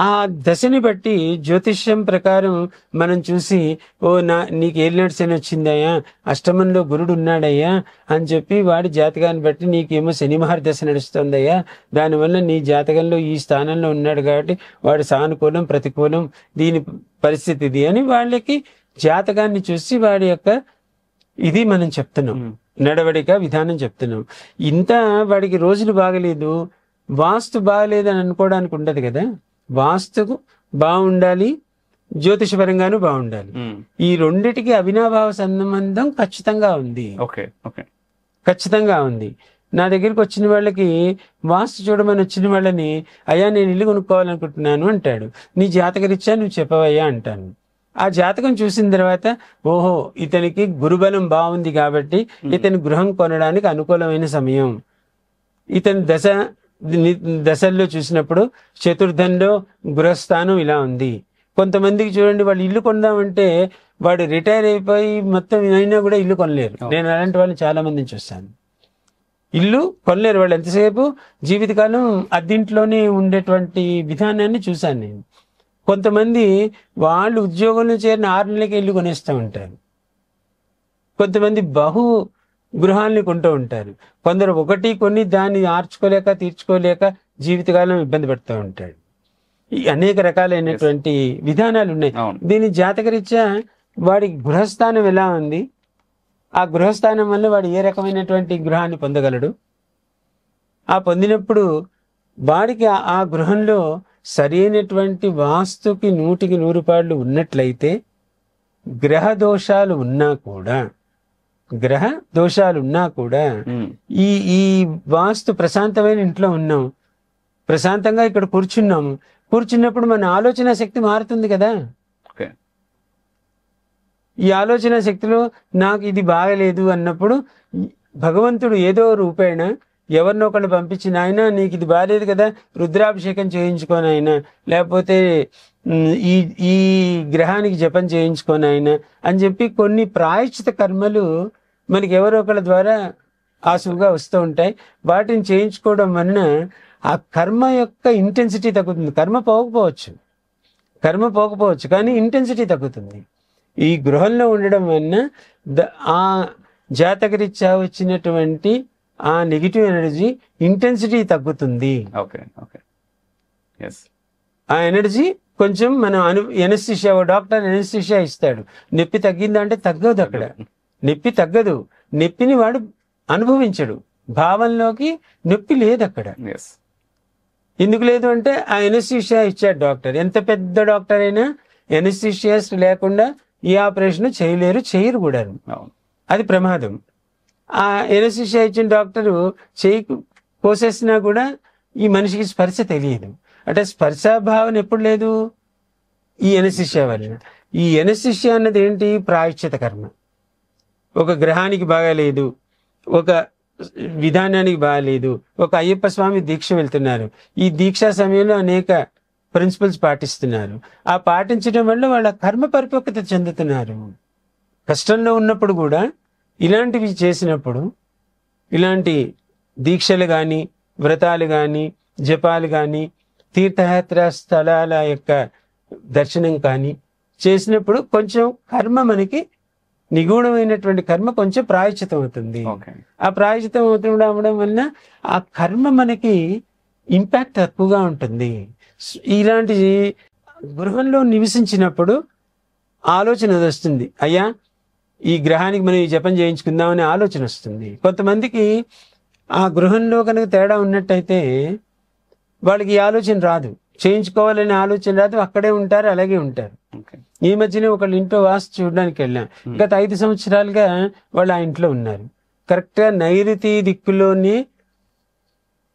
ఆ దశని బట్టి జ్యోతిష్యం ప్రకారం మనం చూసి, నీకు ఏలినాటి శని వచ్చిందయ్యా, అష్టమంలో గురుడు ఉన్నాడయ్యా అని చెప్పి వాడి జాతకాన్ని బట్టి నీకేమో శని మహర్దశ నడుస్తుందయ్యా, దానివల్ల నీ జాతకంలో ఈ స్థానంలో ఉన్నాడు కాబట్టి వాడు సానుకూలం, ప్రతికూలం, దీని పరిస్థితి ఇది అని వాళ్ళకి జాతకాన్ని చూసి వాడి యొక్క ఇది మనం చెప్తున్నాం, నడవడిక విధానం చెప్తున్నాం. ఇంత వాడికి రోజులు బాగలేదు, వాస్తు బాగలేదు అని అనుకోవడానికి ఉండదు కదా. వాస్తుకు బాగుండాలి, జ్యోతిషపరంగాను బాగుండాలి. ఈ రెండిటికి అవినాభావ సంబంధం ఖచ్చితంగా ఉంది. ఖచ్చితంగా ఉంది. నా దగ్గరికి వచ్చిన వాళ్ళకి వాస్తు చూడమని వచ్చిన వాళ్ళని, అయ్యా నేను ఇల్లు కొనుక్కోవాలనుకుంటున్నాను అంటాడు. నీ జాతకరీత్యా నువ్వు చెప్పవయ్యా అంటాను. ఆ జాతకం చూసిన తర్వాత ఓహో ఇతనికి గురుబలం బాగుంది కాబట్టి ఇతని గృహం కొనడానికి అనుకూలమైన సమయం. ఇతని దశల్లో చూసినప్పుడు చతుర్థంలో గృహస్థానం ఇలా ఉంది. కొంతమందికి చూడండి, వాళ్ళు ఇల్లు కొందామంటే వాడు రిటైర్ అయిపోయి మొత్తం అయినా కూడా ఇల్లు కొనలేరు. నేను అలాంటి వాళ్ళు చాలా మందిని చూస్తాను. ఇల్లు కొనలేరు వాళ్ళు, ఎంతసేపు జీవితకాలం అద్దింట్లోనే ఉండేటువంటి విధానాన్ని చూశాను నేను. కొంతమంది వాళ్ళు ఉద్యోగంలో చేరిన 6 నెలలకి ఇల్లు కొనేస్తూ ఉంటారు. కొంతమంది బహు గృహాలని కొంటూ ఉంటారు. కొందరు ఒకటి కొన్ని దాన్ని ఆర్చుకోలేక తీర్చుకోలేక జీవితకాలం ఇబ్బంది పడుతూ ఉంటాడు. ఈ అనేక రకాలైనటువంటి విధానాలు ఉన్నాయి. దీని జాతకరీత్యా వాడి గృహస్థానం ఎలా ఉంది, ఆ గృహస్థానం వల్ల వాడు ఏ రకమైనటువంటి గృహాన్ని పొందగలడు, ఆ పొందినప్పుడు వాడికి ఆ గృహంలో సరైనటువంటి వాస్తుకి 100కి 100 పాళ్ళు ఉన్నట్లయితే గ్రహ దోషాలు ఉన్నా కూడా ఈ వాస్తు ప్రశాంతమైన ఇంట్లో ఉన్నాం, ప్రశాంతంగా ఇక్కడ కూర్చున్నప్పుడు మన ఆలోచన శక్తి మారుతుంది కదా. ఈ ఆలోచన శక్తిలో నాకు ఇది బాగలేదు అన్నప్పుడు భగవంతుడు ఏదో రూపేణ ఎవరినో ఒకళ్ళు పంపించిన, ఆయన నీకు ఇది బాగాలేదు కదా రుద్రాభిషేకం చేయించుకొని అయినా, లేకపోతే ఈ గ్రహానికి జపం చేయించుకొని అయినా అని చెప్పి కొన్ని ప్రాయశ్చిత కర్మలు మనకి ఎవరో ఒకళ్ళ ద్వారా ఆసువుగా వస్తూ ఉంటాయి. వాటిని చేయించుకోవడం వలన ఆ కర్మ యొక్క ఇంటెన్సిటీ తగ్గుతుంది. కర్మ పోకపోవచ్చు కానీ ఇంటెన్సిటీ తగ్గుతుంది. ఈ గృహంలో ఉండడం వలన ఆ జాతకరీత్యా వచ్చినటువంటి ఆ నెగిటివ్ ఎనర్జీ ఇంటెన్సిటీ తగ్గుతుంది. ఆ ఎనర్జీ కొంచెం మనం ఎనస్థీషియా, డాక్టర్ ఎనస్థీషియా ఇస్తాడు. నొప్పి తగ్గిందంటే తగ్గదు, అక్కడ నొప్పి తగ్గదు. నొప్పిని వాడు అనుభవించడు, భావంలోకి నొప్పి లేదు అక్కడ. ఎందుకు లేదు అంటే ఆ ఎనస్థీషియా ఇచ్చాడు డాక్టర్. ఎంత పెద్ద డాక్టర్ అయినా ఎనస్థీషియాస్ లేకుండా ఈ ఆపరేషన్ చేయరు కూడా. అది ప్రమాదం. ఆ ఎనస్థీషియా ఇచ్చిన డాక్టరు చేయి కోసేసినా కూడా ఈ మనిషికి స్పర్శ తెలియదు. అంటే స్పర్శాభావన ఎప్పుడు లేదు, ఈ ఎనస్థీషియా వల్ల. ఈ ఎనస్థీషియా అన్నది ఏంటి, ప్రాయశ్చిత కర్మ. ఒక గ్రహానికి బాగాలేదు, ఒక విధానానికి బాగాలేదు, ఒక అయ్యప్ప స్వామి దీక్ష వెళ్తున్నారు, ఈ దీక్షా సమయంలో అనేక ప్రిన్సిపల్స్ పాటిస్తున్నారు. ఆ పాటించడం వల్ల వాళ్ళ కర్మ పరిపక్వత చెందుతున్నారు. కష్టంలో ఉన్నప్పుడు కూడా ఇలాంటివి చేసినప్పుడు, ఇలాంటి దీక్షలు కానీ వ్రతాలు కానీ జపాలు కానీ తీర్థయాత్ర స్థలాల యొక్క దర్శనం కానీ చేసినప్పుడు కొంచెం కర్మ మనకి నిగూఢమైనటువంటి కర్మ కొంచెం ప్రాయశ్చితం అవుతుంది. ఆ ప్రాయశ్చితం అవడం వలన ఆ కర్మ మనకి ఇంపాక్ట్ తక్కువగా ఉంటుంది. ఇలాంటి గృహంలో నివసించినప్పుడు ఆలోచన వస్తుంది, అయ్యా ఈ గ్రహానికి మనం ఈ జపం చేయించుకుందామనే ఆలోచన వస్తుంది. కొంతమందికి ఆ గృహంలో కనుక తేడా ఉన్నట్టయితే వాళ్ళకి ఈ ఆలోచన రాదు, చేయించుకోవాలనే ఆలోచన రాదు, అక్కడే ఉంటారు, అలాగే ఉంటారు. ఈ మధ్యనే ఒకళ్ళ ఇంట్లో వాస్తు చూడడానికి వెళ్ళాం. గత 5 సంవత్సరాలుగా వాళ్ళు ఆ ఇంట్లో ఉన్నారు. కరెక్ట్గా నైరుతి దిక్కులోనే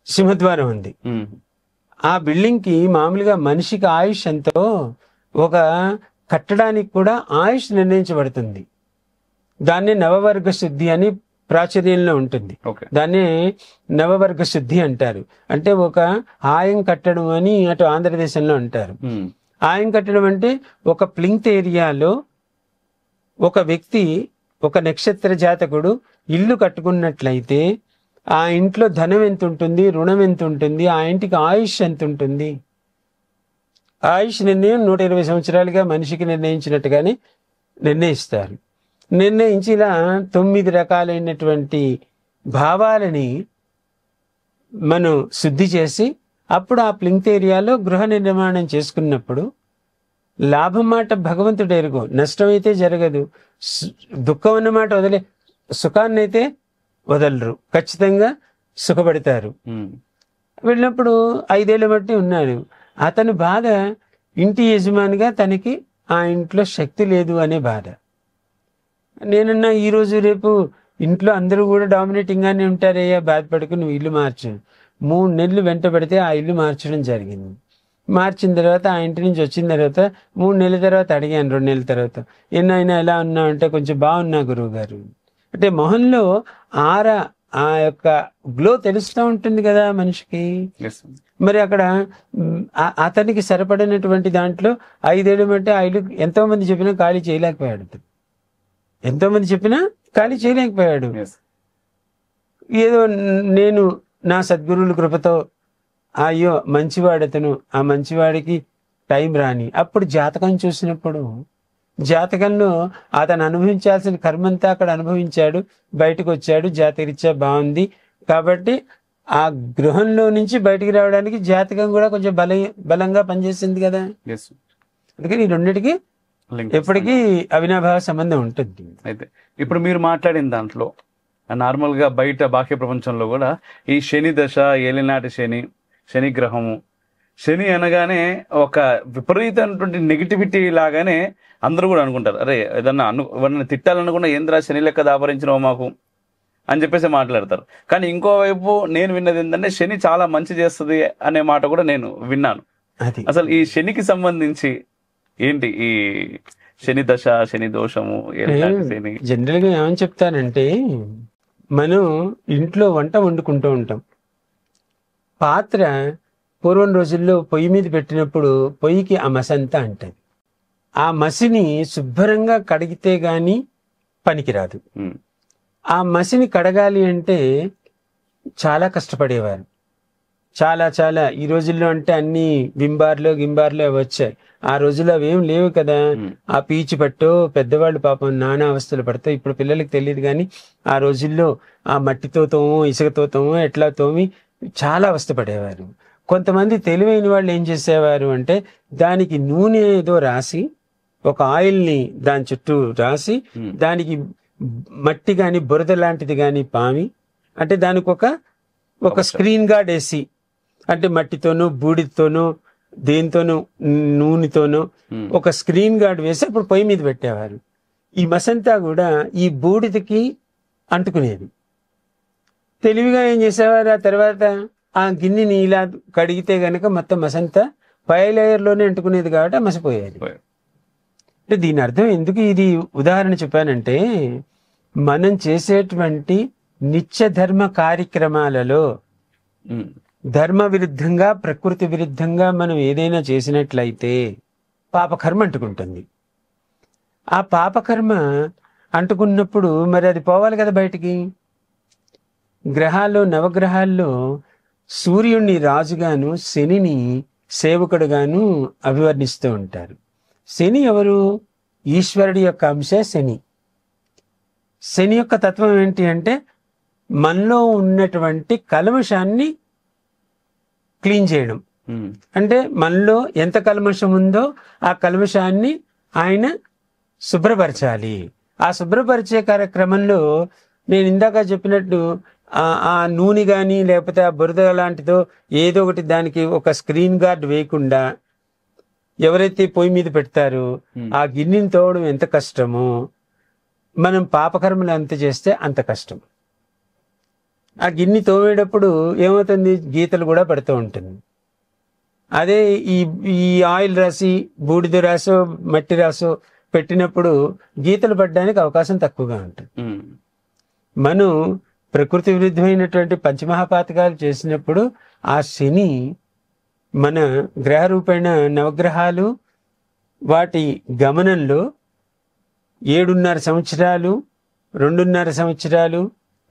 సింహద్వారం ఉంది. ఆ బిల్డింగ్ కి మామూలుగా మనిషికి ఆయుష్ ఎంతో, ఒక కట్టడానికి కూడా ఆయుష్ నిర్ణయించబడుతుంది. దాన్ని నవవర్గ శుద్ధి అని ప్రాచుర్యంలో ఉంటుంది. దాన్ని నవవర్గ శుద్ధి అంటారు. అంటే ఒక ఆయం కట్టడం అని అటు ఆంధ్రదేశంలో అంటారు. ఆయం కట్టడం అంటే ఒక ప్లింత్ ఏరియాలో ఒక వ్యక్తి, ఒక నక్షత్ర జాతకుడు ఇల్లు కట్టుకున్నట్లయితే ఆ ఇంట్లో ధనం ఎంత ఉంటుంది, రుణం ఎంత ఉంటుంది, ఆ ఇంటికి ఆయుష్ ఎంత ఉంటుంది. ఆయుష్ నిర్ణయం 120 సంవత్సరాలుగా మనిషికి నిర్ణయించినట్టుగానే నిర్ణయిస్తారు. నిర్ణయించి ఇలా 9 రకాలైనటువంటి భావాలని మనం శుద్ధి చేసి అప్పుడు ఆ ప్లింత్ ఏరియాలో గృహ నిర్మాణం చేసుకున్నప్పుడు లాభం మాట భగవంతుడు ఎరుగు, నష్టం అయితే జరగదు. దుఃఖం అన్నమాట వదిలే, సుఖాన్ని అయితే వదలరు, ఖచ్చితంగా సుఖపడతారు. వెళ్ళినప్పుడు 5 ఏళ్ళ బట్టి ఉన్నాడు. అతని బాధ ఇంటి యజమానిగా తనకి ఆ ఇంట్లో శక్తి లేదు అనే బాధ. నేనన్నా ఈరోజు రేపు ఇంట్లో అందరూ కూడా డామినేటింగ్ గానే ఉంటారయ్యా, బాధపడుకు, నువ్వు ఇల్లు మార్చు. 3 నెలలు వెంట పెడితే ఆ ఇల్లు మార్చడం జరిగింది. మార్చిన తర్వాత ఆ ఇంటి నుంచి వచ్చిన తర్వాత 3 నెలల తర్వాత అడిగాను, 2 నెలల తర్వాత, ఎన్నైనా ఎలా ఉన్నావు అంటే కొంచెం బాగున్నా గురువు గారు అంటే మొహంలో ఆరా ఆ యొక్క గ్లో తెలుస్తూ ఉంటుంది కదా మనిషికి. మరి అక్కడ అతనికి సరిపడినటువంటి దాంట్లో 5 ఏళ్ళు బట్టి ఆ ఇల్లు ఎంతో మంది చెప్పినా ఖాళీ చేయలేకపోయాడు. ఎంతో మంది చెప్పినా ఖాళీ చేయలేకపోయాడు. ఏదో నేను నా సద్గురువుల కృపతో అయ్యో మంచివాడతను, ఆ మంచివాడికి టైం రాని, అప్పుడు జాతకం చూసినప్పుడు జాతకంలో అతను అనుభవించాల్సిన కర్మంతా అక్కడ అనుభవించాడు, బయటకు వచ్చాడు, జాతకరీత్యా బాగుంది కాబట్టి ఆ గృహంలో నుంచి బయటికి రావడానికి జాతకం కూడా కొంచెం బలంగా పనిచేసింది కదా. అందుకని ఈ రెండింటికి ఎప్పటికీ అవినాభావ సంబంధం ఉంటుంది. అయితే ఇప్పుడు మీరు మాట్లాడిన దాంట్లో నార్మల్గా బయట బాహ్య ప్రపంచంలో కూడా ఈ శని దశ, ఏలినాటి శని, శని గ్రహము, శని అనగానే ఒక విపరీతమైనటువంటి నెగిటివిటీ లాగానే అందరూ కూడా అనుకుంటారు. అరే ఏదన్నా ఎవరన్నా తిట్టాలనుకున్నా ఏంద్రా శని లెక్క దాపరించినావు మాకు అని చెప్పేసి మాట్లాడతారు. కానీ ఇంకోవైపు నేను విన్నది ఏంటంటే శని చాలా మంచి చేస్తుంది అనే మాట కూడా నేను విన్నాను. అసలు ఈ శనికి సంబంధించి ఏంటి ఈ శని దశ, శని దోషము, శని జనరల్ గా ఏమని చెప్తానంటే, మనం ఇంట్లో వంట వండుకుంటూ ఉంటాం. పాత్ర పూర్వం రోజుల్లో పొయ్యి మీద పెట్టినప్పుడు పొయ్యికి ఆ మసి అంతా అంటది. ఆ మసిని శుభ్రంగా కడిగితే గాని పనికిరాదు. ఆ మసిని కడగాలి అంటే చాలా కష్టపడేవారు. చాలా ఈ రోజుల్లో అంటే అన్ని గింబార్లో వచ్చాయి. ఆ రోజుల్లో అవేం లేవు కదా. ఆ పీచు పట్టో పెద్దవాళ్ళు పాపం నానా అవస్థలు పడతాయి. ఇప్పుడు పిల్లలకి తెలియదు కానీ ఆ రోజుల్లో ఆ మట్టితో తోమో, ఇసుకతో తోమో, ఎట్లా తోమి చాలా అవస్థపడేవారు. కొంతమంది తెలివైన వాళ్ళు ఏం చేసేవారు అంటే దానికి నూనె ఏదో రాసి, ఒక ఆయిల్ని దాని చుట్టూ రాసి, దానికి మట్టి గాని బురద లాంటిది గాని పామి, అంటే దానికి ఒక స్క్రీన్ గార్డ్ వేసి, అంటే మట్టితోనూ బూడితోనూ దేనితోనూ నూనెతోనూ ఒక స్క్రీన్ గార్డ్ వేసి అప్పుడు పొయ్యి మీద పెట్టేవారు. ఈ మసంతా కూడా ఈ బూడిదకి అంటుకునేది. తెలివిగా ఏం చేసేవారు, ఆ తర్వాత ఆ గిన్నెని ఇలా కడిగితే గనక మొత్తం మసంతా పై లేయర్లోనే అంటుకునేది కాబట్టి ఆ మసిపోయేది. అంటే దీని అర్థం ఎందుకు ఇది ఉదాహరణ చెప్పానంటే, మనం చేసేటువంటి నిత్య ధర్మ కార్యక్రమాలలో ధర్మ విరుద్ధంగా, ప్రకృతి విరుద్ధంగా మనం ఏదైనా చేసినట్లయితే పాపకర్మ అంటుకుంటుంది. ఆ పాపకర్మ అంటుకున్నప్పుడు మరి అది పోవాలి కదా బయటికి. గ్రహాల్లో, నవగ్రహాల్లో సూర్యుడిని రాజుగాను, శనిని సేవకుడుగాను అభివర్ణిస్తూ ఉంటారు. శని ఎవరు? ఈశ్వరుడి యొక్క అంశే శని. శని యొక్క తత్వం ఏంటి అంటే మనలో ఉన్నటువంటి కల్మషాన్ని క్లీన్ చేయడం. అంటే మనలో ఎంత కల్మషం ఉందో ఆ కల్మషాన్ని ఆయన శుభ్రపరచాలి. ఆ శుభ్రపరిచే కార్యక్రమంలో నేను ఇందాక చెప్పినట్టు ఆ నూనె కానీ లేకపోతే ఆ బురద లాంటిదో ఏదో ఒకటి దానికి ఒక స్క్రీన్ గార్డ్ వేయకుండా ఎవరైతే పొయ్యి మీద పెడతారో ఆ గిన్నెని తోవడం ఎంత కష్టమో, మనం పాపకర్మలు ఎంత చేస్తే అంత కష్టం. ఆ గిన్నె తోమేటప్పుడు ఏమవుతుంది, గీతలు కూడా పడుతూ ఉంటుంది. అదే ఈ ఆయిల్ రాసి, బూడిద రాసో, మట్టి రాసో పెట్టినప్పుడు గీతలు పడడానికి అవకాశం తక్కువగా ఉంటుంది. మనం ప్రకృతి విరుద్ధమైనటువంటి పంచమహాపాతకాలు చేసినప్పుడు ఆ శని మన గ్రహ రూపేణ నవగ్రహాలు వాటి గమనంలో 7.5 సంవత్సరాలు, 2.5 సంవత్సరాలు,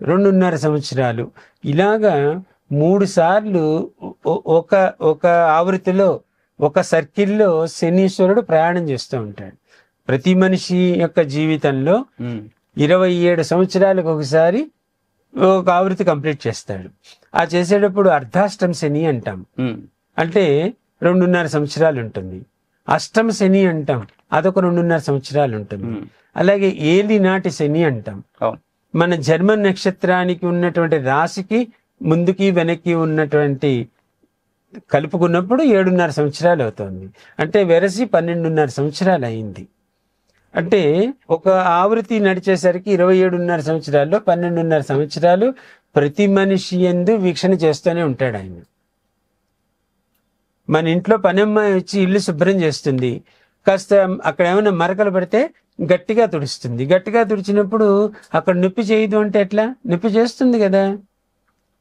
2.5 సంవత్సరాలు ఇలాగా 3 సార్లు ఒక ఆవృత్తిలో, ఒక సర్కిల్లో శనీశ్వరుడు ప్రయాణం చేస్తూ ఉంటాడు. ప్రతి మనిషి యొక్క జీవితంలో 27 సంవత్సరాలకు ఒకసారి ఒక ఆవృత్తి కంప్లీట్ చేస్తాడు. ఆ చేసేటప్పుడు అర్ధాష్టం శని అంటాం. అంటే 2.5 సంవత్సరాలు ఉంటుంది. అష్టమ శని అంటాం, అదొక 2.5 సంవత్సరాలు ఉంటుంది. అలాగే ఏలినాటి శని అంటాం. మన జర్మన్ నక్షత్రానికి ఉన్నటువంటి రాశికి ముందుకి వెనక్కి ఉన్నటువంటి కలుపుకున్నప్పుడు 7.5 సంవత్సరాలు అవుతుంది. అంటే వెరసి 12.5 సంవత్సరాలు అయింది. అంటే ఒక ఆవృత్తి నడిచేసరికి 27.5 సంవత్సరాల్లో 12.5 సంవత్సరాలు ప్రతి మనిషి యందు వీక్షణ చేస్తూనే ఉంటాడు ఆయన. మన ఇంట్లో పనమ్మాయి వచ్చి ఇల్లు శుభ్రం చేస్తుంది, కాస్త అక్కడ ఏమైనా మరకలు పడితే గట్టిగా తుడుస్తుంది. గట్టిగా తుడిచినప్పుడు అక్కడ నొప్పి చేయదు అంటే ఎట్లా? నొప్పి చేస్తుంది కదా.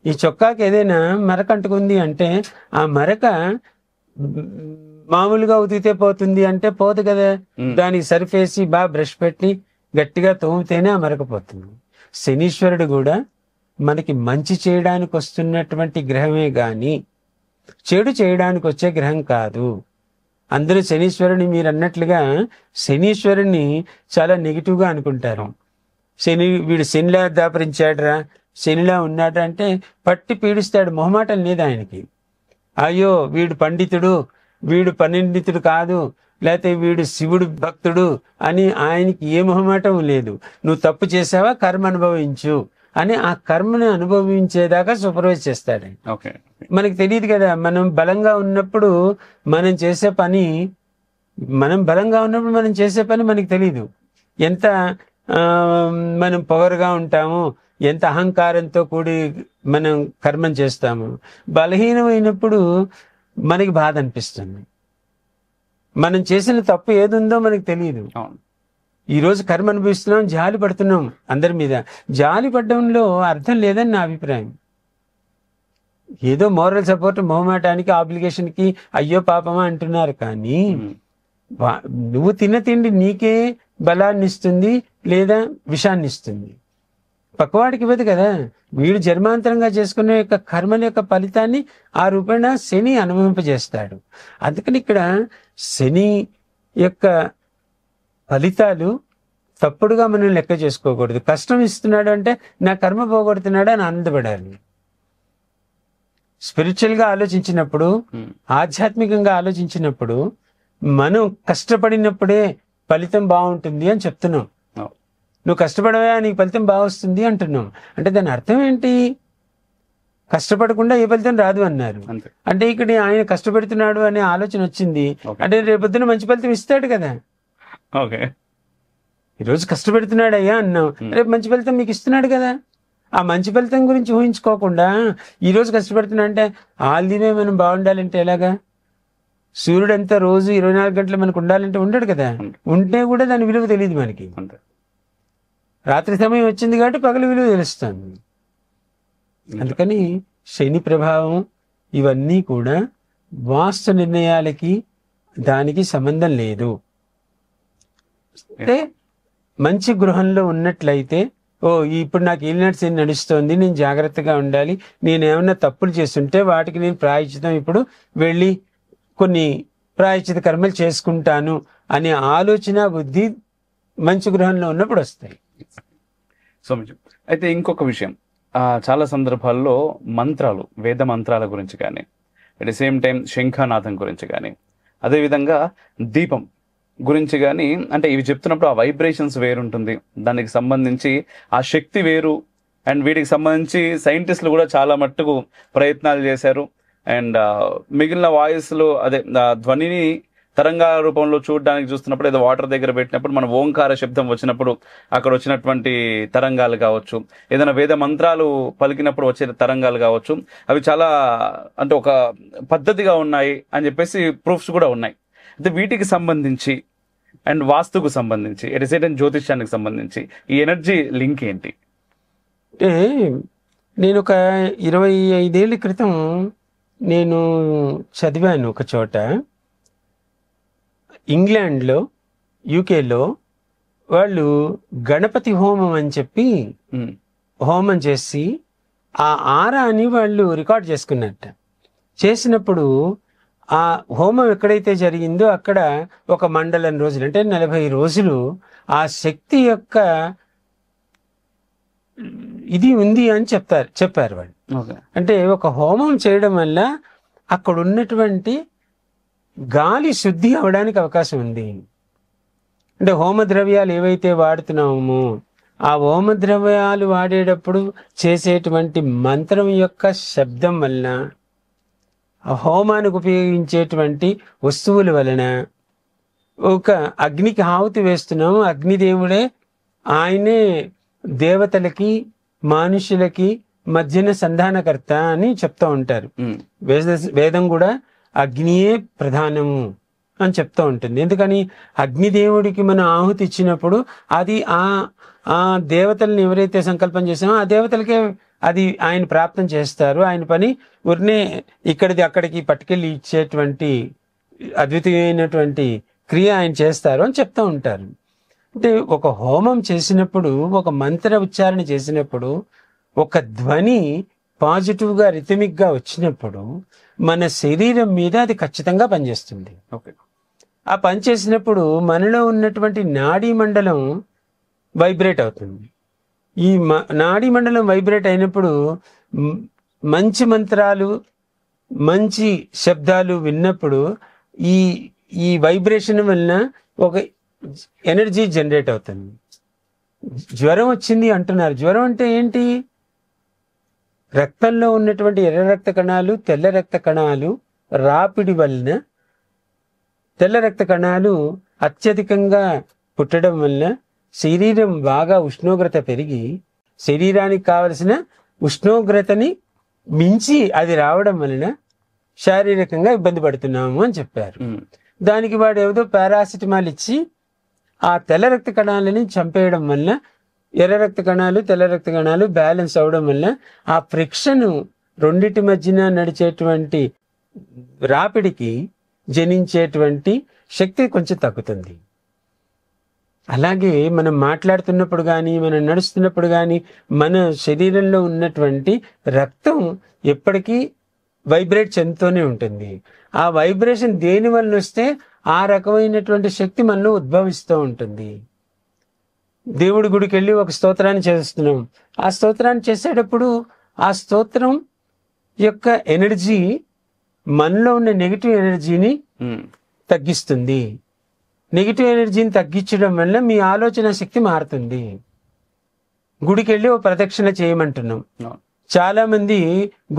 ఈ చొక్కాకి ఏదైనా మరక అంటుకుంది అంటే ఆ మరక మామూలుగా ఉతికితే పోతుంది అంటే పోదు కదా. దానికి సరిఫేసి బాగా బ్రష్ పెట్టి గట్టిగా తోమితేనే ఆ మరక పోతుంది. శనీశ్వరుడు కూడా మనకి మంచి చేయడానికి వస్తున్నటువంటి గ్రహమే గాని చెడు చేయడానికి వచ్చే గ్రహం కాదు. అందరూ శనీశ్వరుని మీరు అన్నట్లుగా శనీశ్వరుని చాలా నెగిటివ్గా అనుకుంటారు. వీడు శనిలా దాపరించాడురా, శనిలా ఉన్నాడు అంటే పట్టి పీడిస్తాడు. మొహమాటం లేదు ఆయనకి. అయ్యో వీడు పండితుడు, వీడు పండితుడు కాదు, లేకపోతే వీడు శివుడు భక్తుడు అని ఆయనకి ఏ మొహమాటం లేదు. నువ్వు తప్పు చేసావా, కర్మ అనుభవించు అని ఆ కర్మను అనుభవించేదాకా సూపర్వైజ్ చేస్తాడు. మనకి తెలియదు కదా, మనం బలంగా ఉన్నప్పుడు మనం చేసే పని మనకి తెలియదు. ఎంత మనం పొగరుగా ఉంటాము, ఎంత అహంకారంతో కూడి మనం కర్మం చేస్తాము. బలహీనమైనప్పుడు మనకి బాధ అనిపిస్తుంది. మనం చేసిన తప్పు ఏదుందో మనకి తెలియదు. ఈరోజు కర్మ అనుభవిస్తున్నాం, జాలి పడుతున్నాం అందరి మీద. జాలి పడడంలో అర్థం లేదని నా అభిప్రాయం. ఏదో మోరల్ సపోర్ట్ మొహమాటానికి, ఆబ్లిగేషన్కి అయ్యో పాపమా అంటున్నారు. కానీ నువ్వు తిన్న తిండి నీకే బలాన్ని ఇస్తుంది లేదా విషాన్ని ఇస్తుంది, పక్కవాడికి ఇవ్వదు కదా. వీడు జన్మాంతరంగా చేసుకునే యొక్క కర్మల యొక్క ఫలితాన్ని ఆ రూపేణ శని అనుభవింపజేస్తాడు. అందుకని ఇక్కడ శని యొక్క ఫలితాలు తప్పుడుగా మనం లెక్క చేసుకోకూడదు. కష్టం ఇస్తున్నాడు అంటే నా కర్మ పోగొడుతున్నాడు అని ఆనందపడాలి. స్పిరిచువల్గా ఆలోచించినప్పుడు, ఆధ్యాత్మికంగా ఆలోచించినప్పుడు మనం కష్టపడినప్పుడే ఫలితం బాగుంటుంది అని చెప్తున్నాం. నువ్వు కష్టపడవా నీకు ఫలితం బాగా వస్తుంది అంటున్నాం. అంటే దాని అర్థం ఏంటి? కష్టపడకుండా ఏ ఫలితం రాదు అన్నారు. అంటే ఇక్కడ ఆయన కష్టపెడుతున్నాడు అనే ఆలోచన వచ్చింది అంటే రేపొద్దున మంచి ఫలితం ఇస్తాడు కదా. ఈరోజు కష్టపెడుతున్నాడు అయ్యా అన్నాం, రేపు మంచి ఫలితం మీకు ఇస్తున్నాడు కదా. ఆ మంచి ఫలితం గురించి ఊహించుకోకుండా ఈరోజు కష్టపడుతున్నా అంటే ఆల్దివే మనం బాగుండాలంటే ఎలాగా? సూర్యుడు ఎంత రోజు 24 గంటలు మనకు ఉండాలంటే ఉండడు కదా. ఉంటే కూడా దాని విలువ తెలియదు మనకి. రాత్రి సమయం వచ్చింది కాబట్టి పగలు విలువ తెలుస్తుంది. అందుకని శని ప్రభావం ఇవన్నీ కూడా వాస్తు నిర్ణయాలకి దానికి సంబంధం లేదు. అంటే మంచి గృహంలో ఉన్నట్లయితే ఇప్పుడు నాకు ఏలినాటి శని నడుస్తోంది, నేను జాగ్రత్తగా ఉండాలి, నేను ఏమన్నా తప్పులు చేస్తుంటే వాటికి నేను ప్రాయశ్చితం ఇప్పుడు వెళ్ళి కొన్ని ప్రాయశ్చిత కర్మలు చేసుకుంటాను అనే ఆలోచన బుద్ధి మంచి గృహంలో ఉన్నప్పుడు వస్తాయి. అయితే ఇంకొక విషయం, చాలా సందర్భాల్లో మంత్రాలు, వేద మంత్రాల గురించి కానీ, అట్ ద సేమ్ టైం శంఖనాథం గురించి కానీ, అదేవిధంగా దీపం గురించి కానీ, అంటే ఇవి చెప్తున్నప్పుడు ఆ వైబ్రేషన్స్ వేరుంటుంది, దానికి సంబంధించి ఆ శక్తి వేరు. అండ్ వీటికి సంబంధించి సైంటిస్టులు కూడా చాలా మట్టుకు ప్రయత్నాలు చేశారు. అండ్ మిగిలిన వాయిస్లు అదే ధ్వనిని తరంగాల రూపంలో చూస్తున్నప్పుడు, ఏదో వాటర్ దగ్గర పెట్టినప్పుడు మన ఓంకార శబ్దం వచ్చినప్పుడు అక్కడ వచ్చినటువంటి తరంగాలు కావచ్చు, ఏదైనా వేద మంత్రాలు పలికినప్పుడు వచ్చే తరంగాలు కావచ్చు, అవి చాలా అంటే ఒక పద్ధతిగా ఉన్నాయి అని చెప్పేసి ప్రూఫ్స్ కూడా ఉన్నాయి. అయితే వీటికి సంబంధించి అండ్ వాస్తుకు సంబంధించి, ఎట్ జ్యోతిష్యానికి సంబంధించి ఈ ఎనర్జీ లింక్ ఏంటి? అంటే నేను ఒక 25 ఏళ్ల క్రితం నేను చదివాను ఒక చోట, ఇంగ్లాండ్లో, యూకేలో వాళ్ళు గణపతి హోమం అని చెప్పి హోమం చేసి ఆ ఆరాని వాళ్ళు రికార్డ్ చేసుకున్నట్ట. చేసినప్పుడు ఆ హోమం ఎక్కడైతే జరిగిందో అక్కడ ఒక మండలం రోజులు అంటే 40 రోజులు ఆ శక్తి యొక్క ఇది ఉంది అని చెప్పారు వాళ్ళు. అంటే ఒక హోమం చేయడం వల్ల అక్కడ ఉన్నటువంటి గాలి శుద్ధి అవడానికి అవకాశం ఉంది. అంటే హోమ ద్రవ్యాలు ఏవైతే వాడుతున్నామో ఆ హోమ ద్రవ్యాలు వాడేటప్పుడు చేసేటువంటి మంత్రం యొక్క శబ్దం వలన, ఆ హోమానికి ఉపయోగించేటువంటి వస్తువుల వలన, ఒక అగ్నికి ఆహుతి వేస్తున్నాము, అగ్నిదేవుడే ఆయనే దేవతలకి మనుషులకి మధ్యన సంధానకర్త అని చెప్తూ ఉంటారు. వేదం కూడా అగ్నియే ప్రధానము అని చెప్తూ ఉంటుంది. ఎందుకని అగ్నిదేవుడికి మనం ఆహుతి ఇచ్చినప్పుడు అది ఆ దేవతల్ని ఎవరైతే సంకల్పం చేసామో ఆ దేవతలకే అది ఆయన ప్రాప్తం చేస్తారు. ఆయన పని ఊరినే ఇక్కడిది అక్కడికి పట్టుకెళ్ళి ఇచ్చేటువంటి అద్వితీయమైనటువంటి క్రియ ఆయన చేస్తారు అని చెప్తూ ఉంటారు. అంటే ఒక హోమం చేసినప్పుడు, ఒక మంత్ర ఉచ్చారణ చేసినప్పుడు, ఒక ధ్వని పాజిటివ్గా రిథమిక్గా వచ్చినప్పుడు మన శరీరం మీద అది ఖచ్చితంగా పనిచేస్తుంది. ఓకే. ఆ పని చేసినప్పుడు మనలో ఉన్నటువంటి నాడీ మండలం వైబ్రేట్ అవుతుంది. ఈ నాడీ మండలం వైబ్రేట్ అయినప్పుడు మంచి మంత్రాలు, మంచి శబ్దాలు విన్నప్పుడు ఈ వైబ్రేషన్ వలన ఒక ఎనర్జీ జనరేట్ అవుతుంది. జ్వరం వచ్చింది అంటున్నారు. జ్వరం అంటే ఏంటి? రక్తంలో ఉన్నటువంటి ఎర్ర రక్త కణాలు, తెల్ల రక్త కణాలు రాపిడి వలన, తెల్ల రక్త కణాలు అత్యధికంగా పుట్టడం వలన శరీరం బాగా ఉష్ణోగ్రత పెరిగి, శరీరానికి కావలసిన ఉష్ణోగ్రతని మించి అది రావడం వలన శారీరకంగా ఇబ్బంది పడుతున్నాము అని చెప్పారు. దానికి వాడు ఏదో పారాసిటమాల్ ఇచ్చి ఆ తెల్ల రక్త కణాలని చంపేయడం వల్ల ఎర్ర రక్త కణాలు, తెల్ల రక్త కణాలు బ్యాలెన్స్ అవడం వల్ల ఆ ఫ్రిక్షన్ రెండిటి మధ్యన నడిచేటువంటి రాపిడికి జనించేటువంటి శక్తి కొంచెం తగ్గుతుంది. అలాగే మనం మాట్లాడుతున్నప్పుడు కానీ, మనం నడుస్తున్నప్పుడు కానీ మన శరీరంలో ఉన్నటువంటి రక్తం ఎప్పటికీ వైబ్రేట్ చెందుతూనే ఉంటుంది. ఆ వైబ్రేషన్ దేని వల్ల వస్తే ఆ రకమైనటువంటి శక్తి మనలో ఉద్భవిస్తూ ఉంటుంది. దేవుడి గుడికి వెళ్ళి ఒక స్తోత్రాన్ని చేస్తున్నాం. ఆ స్తోత్రాన్ని చేసేటప్పుడు ఆ స్తోత్రం యొక్క ఎనర్జీ మనలో ఉన్న నెగిటివ్ ఎనర్జీని తగ్గిస్తుంది. నెగిటివ్ ఎనర్జీని తగ్గించడం వల్ల మీ ఆలోచన శక్తి మారుతుంది. గుడికి వెళ్ళి ఓ ప్రదక్షిణ చేయమంటున్నాం. చాలా మంది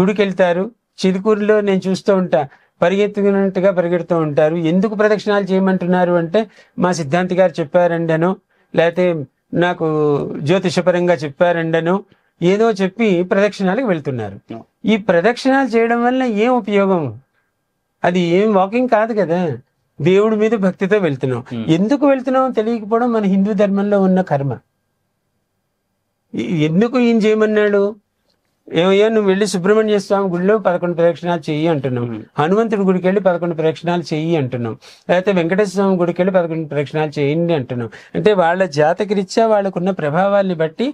గుడికి వెళ్తారు. చిలుకూరులో నేను చూస్తూ ఉంటా, పరిగెత్తుకున్నట్టుగా పరిగెడుతూ ఉంటారు. ఎందుకు ప్రదక్షిణాలు చేయమంటున్నారు అంటే, మా సిద్ధాంతి గారు చెప్పారండనో, లేకపోతే నాకు జ్యోతిషపరంగా చెప్పారండనో ఏదో చెప్పి ప్రదక్షిణాలకు వెళ్తున్నారు. ఈ ప్రదక్షిణాలు చేయడం వల్ల ఏం ఉపయోగం? అది ఏం వాకింగ్ కాదు కదా. దేవుడి మీద భక్తితో వెళ్తున్నాం. ఎందుకు వెళ్తున్నాం తెలియకపోవడం మన హిందూ ధర్మంలో ఉన్న కర్మ. ఎందుకు ఈయన చేయమన్నాడు? ఏమయ్యా నువ్వు వెళ్ళి సుబ్రహ్మణ్య స్వామి గుడిలో 11 ప్రదక్షిణాలు చెయ్యి అంటున్నాం. హనుమంతుడి గుడికి వెళ్ళి 11 ప్రదక్షిణాలు చెయ్యి అంటున్నాం. లేకపోతే వెంకటేశ్వర స్వామి గుడికి వెళ్ళి 11 ప్రదక్షిణాలు చేయండి అంటున్నాం. అంటే వాళ్ళ జాతకరీత్యా వాళ్ళకున్న ప్రభావాల్ని బట్టి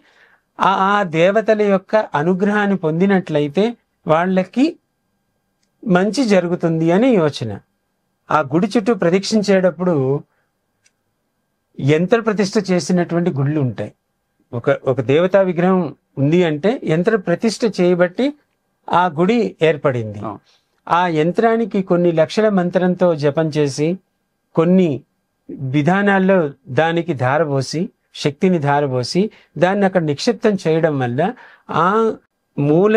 ఆ దేవతల యొక్క అనుగ్రహాన్ని పొందినట్లయితే వాళ్ళకి మంచి జరుగుతుంది అని యోచన. ఆ గుడి చుట్టూ ప్రదక్షించేటప్పుడు యంత్ర ప్రతిష్ఠ చేసినటువంటి గుళ్ళు ఉంటాయి. ఒక దేవతా విగ్రహం ఉంది అంటే యంత్ర ప్రతిష్ఠ చేయబట్టి ఆ గుడి ఏర్పడింది. ఆ యంత్రానికి కొన్ని లక్షల మంత్రంతో జపం చేసి, కొన్ని విధానాల్లో దానికి ధారపోసి, శక్తిని ధారపోసి దాన్ని అక్కడ నిక్షిప్తం చేయడం వల్ల ఆ మూల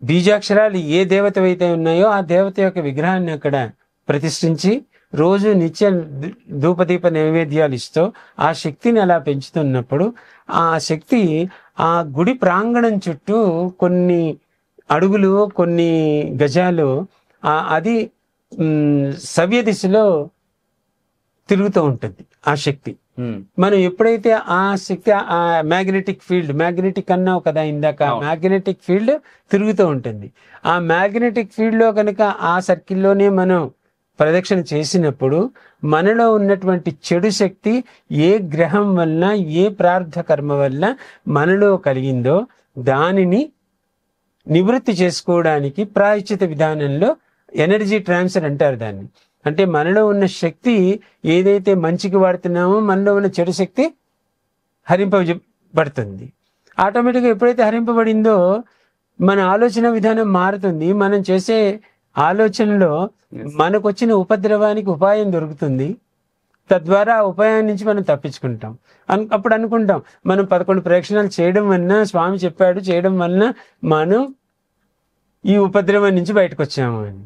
బీజాక్షరాలు ఏ దేవత అయితే ఉన్నాయో ఆ దేవత యొక్క విగ్రహాన్ని అక్కడ ప్రతిష్ఠించి రోజు నిత్య ధూపదీప నైవేద్యాలు ఇస్తూ ఆ శక్తిని అలా పెంచుతున్నప్పుడు ఆ శక్తి ఆ గుడి ప్రాంగణం చుట్టూ కొన్ని అడుగులు, కొన్ని గజాలు అది సవ్య దిశలో తిరుగుతూ ఉంటుంది ఆ శక్తి. మనం ఎప్పుడైతే ఆ శక్తి ఆ మ్యాగ్నెటిక్ ఫీల్డ్, మ్యాగ్నెటిక్ అన్నావు కదా ఇందాక, మ్యాగ్నెటిక్ ఫీల్డ్ తిరుగుతూ ఉంటుంది. ఆ మ్యాగ్నెటిక్ ఫీల్డ్ లో కనుక ఆ సర్కిల్లోనే మనం ప్రదక్షిణ చేసినప్పుడు మనలో ఉన్నటువంటి చెడు శక్తి ఏ గ్రహం వల్ల, ఏ ప్రార్థ కర్మ వల్ల మనలో కలిగిందో దానిని నివృత్తి చేసుకోవడానికి ప్రాయశ్చిత విధానంలో ఎనర్జీ ట్రాన్స్ఫర్ అంటారు దాన్ని. అంటే మనలో ఉన్న శక్తి ఏదైతే మంచికి వాడుతున్నామో మనలో ఉన్న చెడు శక్తి హరింపబడుతుంది. ఆటోమేటిక్గా ఎప్పుడైతే హరింపబడిందో మన ఆలోచన విధానం మారుతుంది. మనం చేసే ఆలోచనలో మనకు వచ్చిన ఉపద్రవానికి ఉపాయం దొరుకుతుంది, తద్వారా ఆ ఉపాయం నుంచి మనం తప్పించుకుంటాం. అప్పుడు అనుకుంటాం మనం 11 ప్రదక్షిణాలు చేయడం వలన, స్వామి చెప్పాడు చేయడం వలన మనం ఈ ఉపద్రవం నుంచి బయటకు వచ్చాము అని.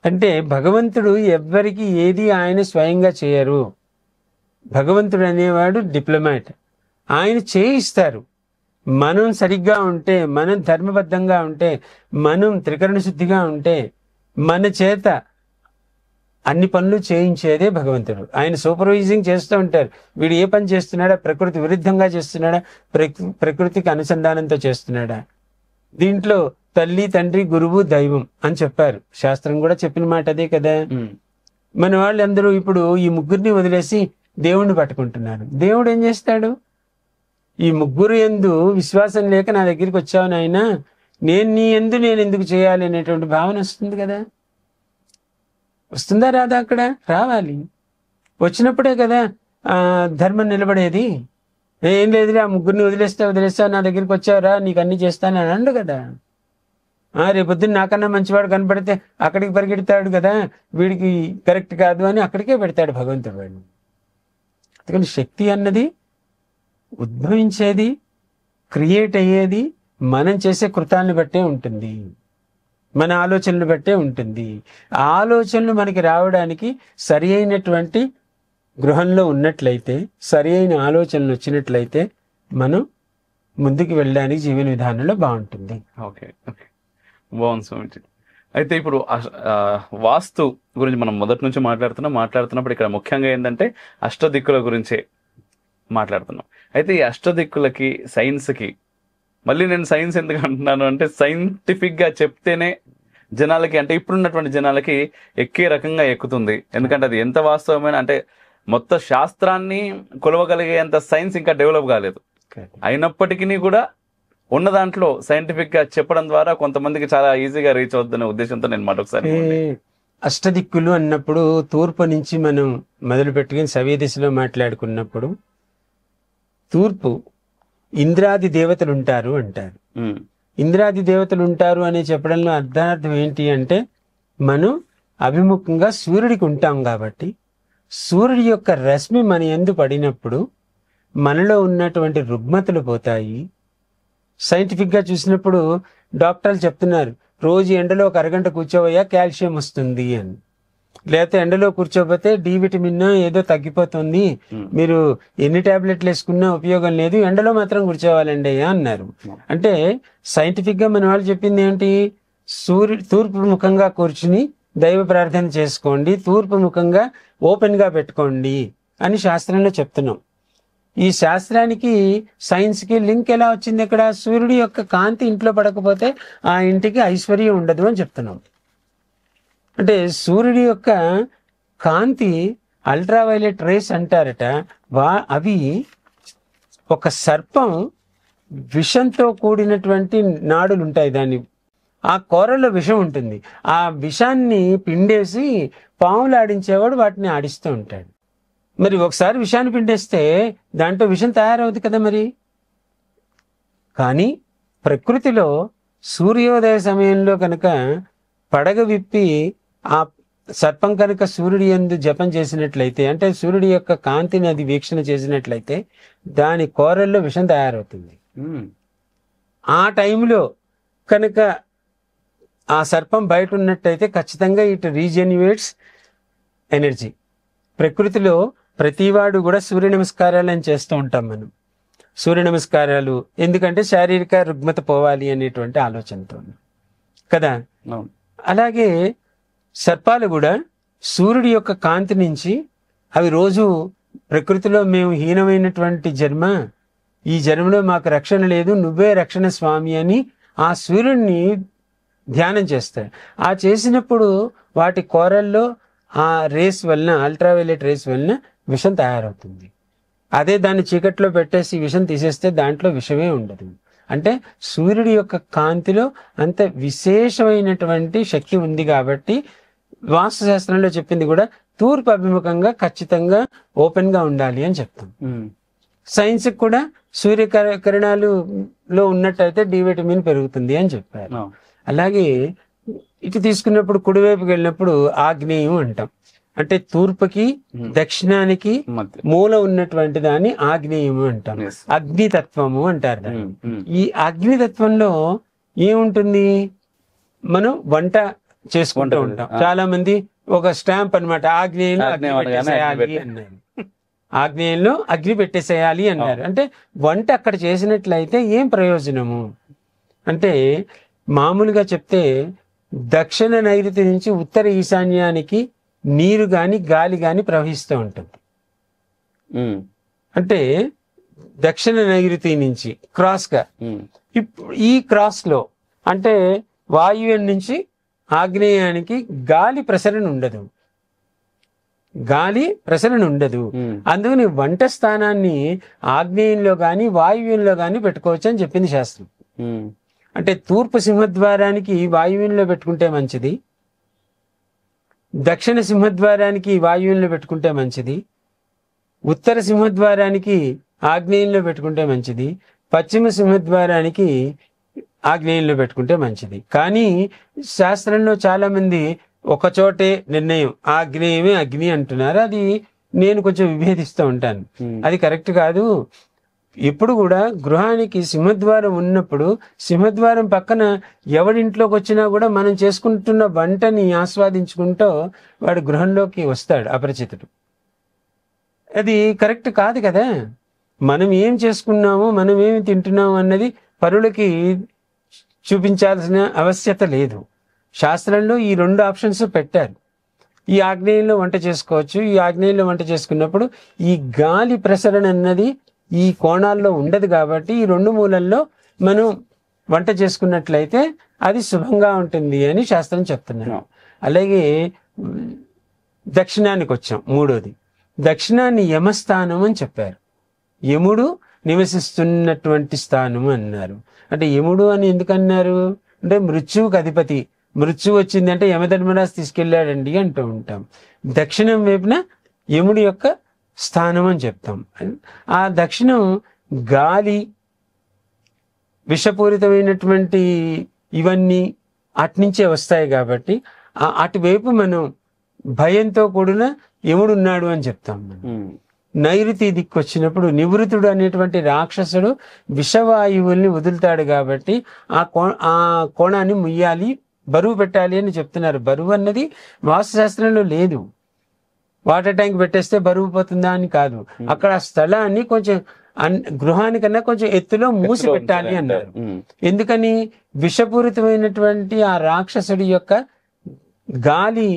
అంటే భగవంతుడు ఎవ్వరికి ఏది ఆయన స్వయంగా చేయరు. భగవంతుడు అనేవాడు డిప్లొమాట్, ఆయన చేయిస్తారు. మనం సరిగ్గా ఉంటే, మనం ధర్మబద్ధంగా ఉంటే, మనం త్రికరణ శుద్ధిగా ఉంటే మన చేత అన్ని పనులు చేయించేదే భగవంతుడు. ఆయన సూపర్వైజింగ్ చేస్తూ ఉంటారు. వీడు ఏ పని చేస్తున్నాడా, ప్రకృతి విరుద్ధంగా చేస్తున్నాడా, ప్రకృతికి అనుసంధానంతో చేస్తున్నాడా. దీంట్లో తల్లి, తండ్రి, గురువు, దైవం అని చెప్పారు. శాస్త్రం కూడా చెప్పిన మాట అదే కదా. మన వాళ్ళందరూ ఇప్పుడు ఈ ముగ్గురిని వదిలేసి దేవుణ్ణి పట్టుకుంటున్నారు. దేవుడు ఏం చేస్తాడు? ఈ ముగ్గురు యందు విశ్వాసం లేక నా దగ్గరికి వచ్చావు నాయనా, నేను నీ యందు నేను ఎందుకు చేయాలి అనేటువంటి భావన వస్తుంది కదా. వస్తుందా రాదా? అక్కడ రావాలి. వచ్చినప్పుడే కదా ధర్మం నిలబడేది. ఏం లేదులే, ఆ ముగ్గురిని వదిలేస్తావు, నా దగ్గరికి వచ్చావురా, నీకు అన్ని చేస్తానని అండు కదా. రేపొద్దున నాకన్నా మంచివాడు కనపడితే అక్కడికి పరిగెడతాడు కదా, వీడికి కరెక్ట్ కాదు అని అక్కడికే పెడతాడు భగవంతుడు వాడిని. అందుకని శక్తి అన్నది ఉద్భవించేది, క్రియేట్ అయ్యేది మనం చేసే కృతాన్ని బట్టే ఉంటుంది, మన ఆలోచనలు బట్టే ఉంటుంది. ఆ ఆలోచనలు మనకి రావడానికి సరి అయినటువంటి గృహంలో ఉన్నట్లయితే, సరి అయిన ఆలోచనలు వచ్చినట్లయితే మనం ముందుకు వెళ్ళడానికి జీవన విధానంలో బాగుంటుంది. ఓకే, బాగుంది స్వామిజీ. అయితే ఇప్పుడు వాస్తు గురించి మనం మొదటి నుంచి మాట్లాడుతున్నప్పుడు ఇక్కడ ముఖ్యంగా ఏంటంటే అష్టదిక్కుల గురించే మాట్లాడుతున్నాం. అయితే ఈ అష్టదిక్కులకి, సైన్స్కి, మళ్ళీ నేను సైన్స్ ఎందుకు అంటున్నాను అంటే సైంటిఫిక్ గా చెప్తేనే జనాలకి, అంటే ఇప్పుడున్నటువంటి జనాలకి ఎక్కే రకంగా ఎక్కుతుంది. ఎందుకంటే అది ఎంత వాస్తవమైన, అంటే మొత్తం శాస్త్రాన్ని కొలవగలిగేంత సైన్స్ ఇంకా డెవలప్ కాలేదు. అయినప్పటికీ కూడా ఉన్న దాంట్లో సైంటిఫిక్ గా చెప్పడం ద్వారా కొంతమందికి చాలా ఈజీగా రీచ్ అవుతుందనే ఉద్దేశంతో నేను మరొకసారి, అష్టదిక్కులు అన్నప్పుడు తూర్పు నుంచి మనం మొదలు పెట్టుకుని సవ్య దిశలో మాట్లాడుకున్నప్పుడు, తూర్పు ఇంద్రాది దేవతలు ఉంటారు అంటారు. ఇంద్రాది దేవతలు ఉంటారు అని చెప్పడంలో అర్థార్థం ఏంటి అంటే, మనం అభిముఖంగా సూర్యుడికి ఉంటాం కాబట్టి సూర్యుడి యొక్క రశ్మి మన యందు పడినప్పుడు మనలో ఉన్నటువంటి రుగ్మతలు పోతాయి. సైంటిఫిక్గా చూసినప్పుడు డాక్టర్లు చెప్తున్నారు, రోజు ఎండలో ఒక అరగంట కూర్చోవయ్యా కాల్షియం వస్తుంది అని. లేకపోతే ఎండలో కూర్చోపోతే డి విటమిన్ ఏదో తగ్గిపోతుంది, మీరు ఎన్ని టాబ్లెట్లు వేసుకున్నా ఉపయోగం లేదు, ఎండలో మాత్రం కూర్చోవాలండి అయ్యా అన్నారు. అంటే సైంటిఫిక్ గా మన వాళ్ళు చెప్పింది ఏంటి? తూర్పు ముఖంగా కూర్చుని దైవ ప్రార్థన చేసుకోండి, తూర్పు ముఖంగా ఓపెన్ గా పెట్టుకోండి అని శాస్త్రంలో చెప్తున్నాం. ఈ శాస్త్రానికి సైన్స్ కి లింక్ ఎలా వచ్చింది? ఇక్కడ సూర్యుడి యొక్క కాంతి ఇంట్లో పడకపోతే ఆ ఇంటికి ఐశ్వర్యం ఉండదు అని చెప్తున్నాం. అంటే సూర్యుడి యొక్క కాంతి అల్ట్రావైలెట్ రేస్ అంటారట. అవి ఒక సర్పం విషంతో కూడినటువంటి నాడులు ఉంటాయి, దాన్ని ఆ కూరలో విషం ఉంటుంది. ఆ విషాన్ని పిండేసి పాములు ఆడించేవాడు వాటిని ఆడిస్తూ ఉంటాడు. మరి ఒకసారి విషాన్ని పిండేస్తే దాంట్లో విషం తయారవుతుంది కదా మరి. కానీ ప్రకృతిలో సూర్యోదయ సమయంలో కనుక పడగ విప్పి ఆ సర్పం కనుక సూర్యుడి యందు జపం చేసినట్లయితే, అంటే సూర్యుడి యొక్క కాంతిని అది వీక్షణ చేసినట్లయితే దాని కోరల్లో విషం తయారవుతుంది. ఆ టైంలో కనుక ఆ సర్పం బయట ఉన్నట్టయితే ఖచ్చితంగా ఇట్ రీజెన్యువేట్స్ ఎనర్జీ. ప్రకృతిలో ప్రతివాడు కూడా సూర్య నమస్కారాలు అని చేస్తూ ఉంటాం మనం. సూర్య నమస్కారాలు ఎందుకంటే శారీరక రుగ్మత పోవాలి అనేటువంటి ఆలోచనతో కదా. అలాగే సర్పాలు కూడా సూర్యుడి యొక్క కాంతి నుంచి, అవి రోజు ప్రకృతిలో మేము హీనమైనటువంటి జన్మ, ఈ జన్మలో మాకు రక్షణ లేదు, నువ్వే రక్షణ స్వామి అని ఆ సూర్యుడిని ధ్యానం చేస్తాయి. ఆ చేసినప్పుడు వాటి కోరల్లో ఆ రేస్ వలన, అల్ట్రావైలెట్ రేస్ వలన విషం తయారవుతుంది. అదే దాన్ని చీకట్లో పెట్టేసి విషం తీసేస్తే దాంట్లో విషమే ఉండదు. అంటే సూర్యుడి యొక్క కాంతిలో అంత విశేషమైనటువంటి శక్తి ఉంది కాబట్టి వాస్తుశాస్త్రంలో చెప్పింది కూడా తూర్పు అభిముఖంగా ఖచ్చితంగా ఓపెన్ గా ఉండాలి అని చెప్తాం. సైన్స్ కూడా సూర్యకిరణాలు లో ఉన్నట్టయితే డి విటమిన్ పెరుగుతుంది అని చెప్పారు. అలాగే ఇటు తీసుకున్నప్పుడు కుడివైపుకి వెళ్ళినప్పుడు ఆగ్నేయం అంటాం. అంటే తూర్పుకి దక్షిణానికి మూల ఉన్నటువంటి దాన్ని ఆగ్నేయము అంటాం. అగ్నితత్వము అంటారు దాన్ని. ఈ అగ్నితత్వంలో ఏముంటుంది? మనం వంట చేసుకుంటూ ఉంటాం. చాలా మంది ఒక స్టాంప్ అన్నమాట, ఆగ్నేయంలో అగ్ని పెట్టేసేయాలి అన్నారు. ఆగ్నేయంలో అగ్ని పెట్టేసేయాలి అన్నారు. అంటే వంట అక్కడ చేసినట్లయితే ఏం ప్రయోజనము అంటే, మామూలుగా చెప్తే దక్షిణ నైరుతి నుంచి ఉత్తర ఈశాన్యానికి నీరు గాని గాలి గాని ప్రవహిస్తూ ఉంటుంది. అంటే దక్షిణ నైరుతి నుంచి క్రాస్ గా, ఈ క్రాస్ లో అంటే వాయువ్యం నుంచి ఆగ్నేయానికి గాలి ప్రసరణ ఉండదు, గాలి ప్రసరణ ఉండదు. అందుకని వంట స్థానాన్ని ఆగ్నేయంలో గాని వాయువ్యంలో గాని పెట్టుకోవచ్చు అని చెప్పింది శాస్త్రం. అంటే తూర్పు సింహద్వారానికి వాయువ్యంలో పెట్టుకుంటే మంచిది, దక్షిణ సింహద్వారానికి వాయువ్యంలో పెట్టుకుంటే మంచిది, ఉత్తర సింహద్వారానికి ఆగ్నేయంలో పెట్టుకుంటే మంచిది, పశ్చిమ సింహద్వారానికి ఆగ్నేయంలో పెట్టుకుంటే మంచిది. కానీ శాస్త్రంలో చాలా మంది ఒక చోటే నిర్ణయం, ఆగ్నేయమే అగ్ని అంటున్నారు. అది నేను కొంచెం విభేదిస్తూ ఉంటాను, అది కరెక్ట్ కాదు. ఎప్పుడు కూడా గృహానికి సింహద్వారం ఉన్నప్పుడు సింహద్వారం పక్కన ఎవడింట్లోకి వచ్చినా కూడా మనం చేసుకుంటున్న వంటని ఆస్వాదించుకుంటూ వాడు గృహంలోకి వస్తాడు అపరిచితుడు. అది కరెక్ట్ కాదు కదా. మనం ఏం చేసుకున్నాము, మనం ఏమి తింటున్నాము అన్నది పరులకి చూపించాల్సిన ఆవశ్యకత లేదు. శాస్త్రంలో ఈ 2 ఆప్షన్స్ పెట్టారు. ఈ ఆగ్నేయంలో వంట చేసుకోవచ్చు. ఈ ఆగ్నేయంలో వంట చేసుకున్నప్పుడు ఈ గాలి ప్రసరణ అన్నది ఈ కోణాల్లో ఉండదు కాబట్టి ఈ 2 మూలల్లో మనం వంట చేసుకున్నట్లయితే అది శుభంగా ఉంటుంది అని శాస్త్రం చెప్తున్నారు. అలాగే దక్షిణానికి వచ్చాం. మూడోది దక్షిణాన్ని యమస్థానం అని చెప్పారు. యముడు నివసిస్తున్నటువంటి స్థానం అన్నారు. అంటే యముడు అని ఎందుకన్నారు అంటే మృత్యువుకి అధిపతి, మృత్యు వచ్చింది అంటే యమధర్మరాజు తీసుకెళ్ళాడండి అంటూ ఉంటాం. దక్షిణం వైపున యముడి యొక్క స్థానం అని చెప్తాం. ఆ దక్షిణం గాలి, విషపూరితమైనటువంటి ఇవన్నీ అట్నుంచే వస్తాయి కాబట్టి అటువైపు మనం భయంతో కూడిన యముడు ఉన్నాడు అని చెప్తాం. మనం నైరుతి దిక్కు వచ్చినప్పుడు నివృత్తుడు అనేటువంటి రాక్షసుడు విషవాయువుల్ని వదులుతాడు కాబట్టి ఆ కోణాన్ని ముయ్యాలి, బరువు పెట్టాలి అని చెప్తున్నారు. బరువు అన్నది వాస్తుశాస్త్రంలో లేదు. వాటర్ ట్యాంక్ పెట్టేస్తే బరువు పోతుందా అని కాదు. అక్కడ స్థలాన్ని కొంచెం గృహానికన్నా కొంచెం ఎత్తులో మూసి పెట్టాలి అన్నారు. ఎందుకని? విషపూరితమైనటువంటి ఆ రాక్షసుడి యొక్క గాలి,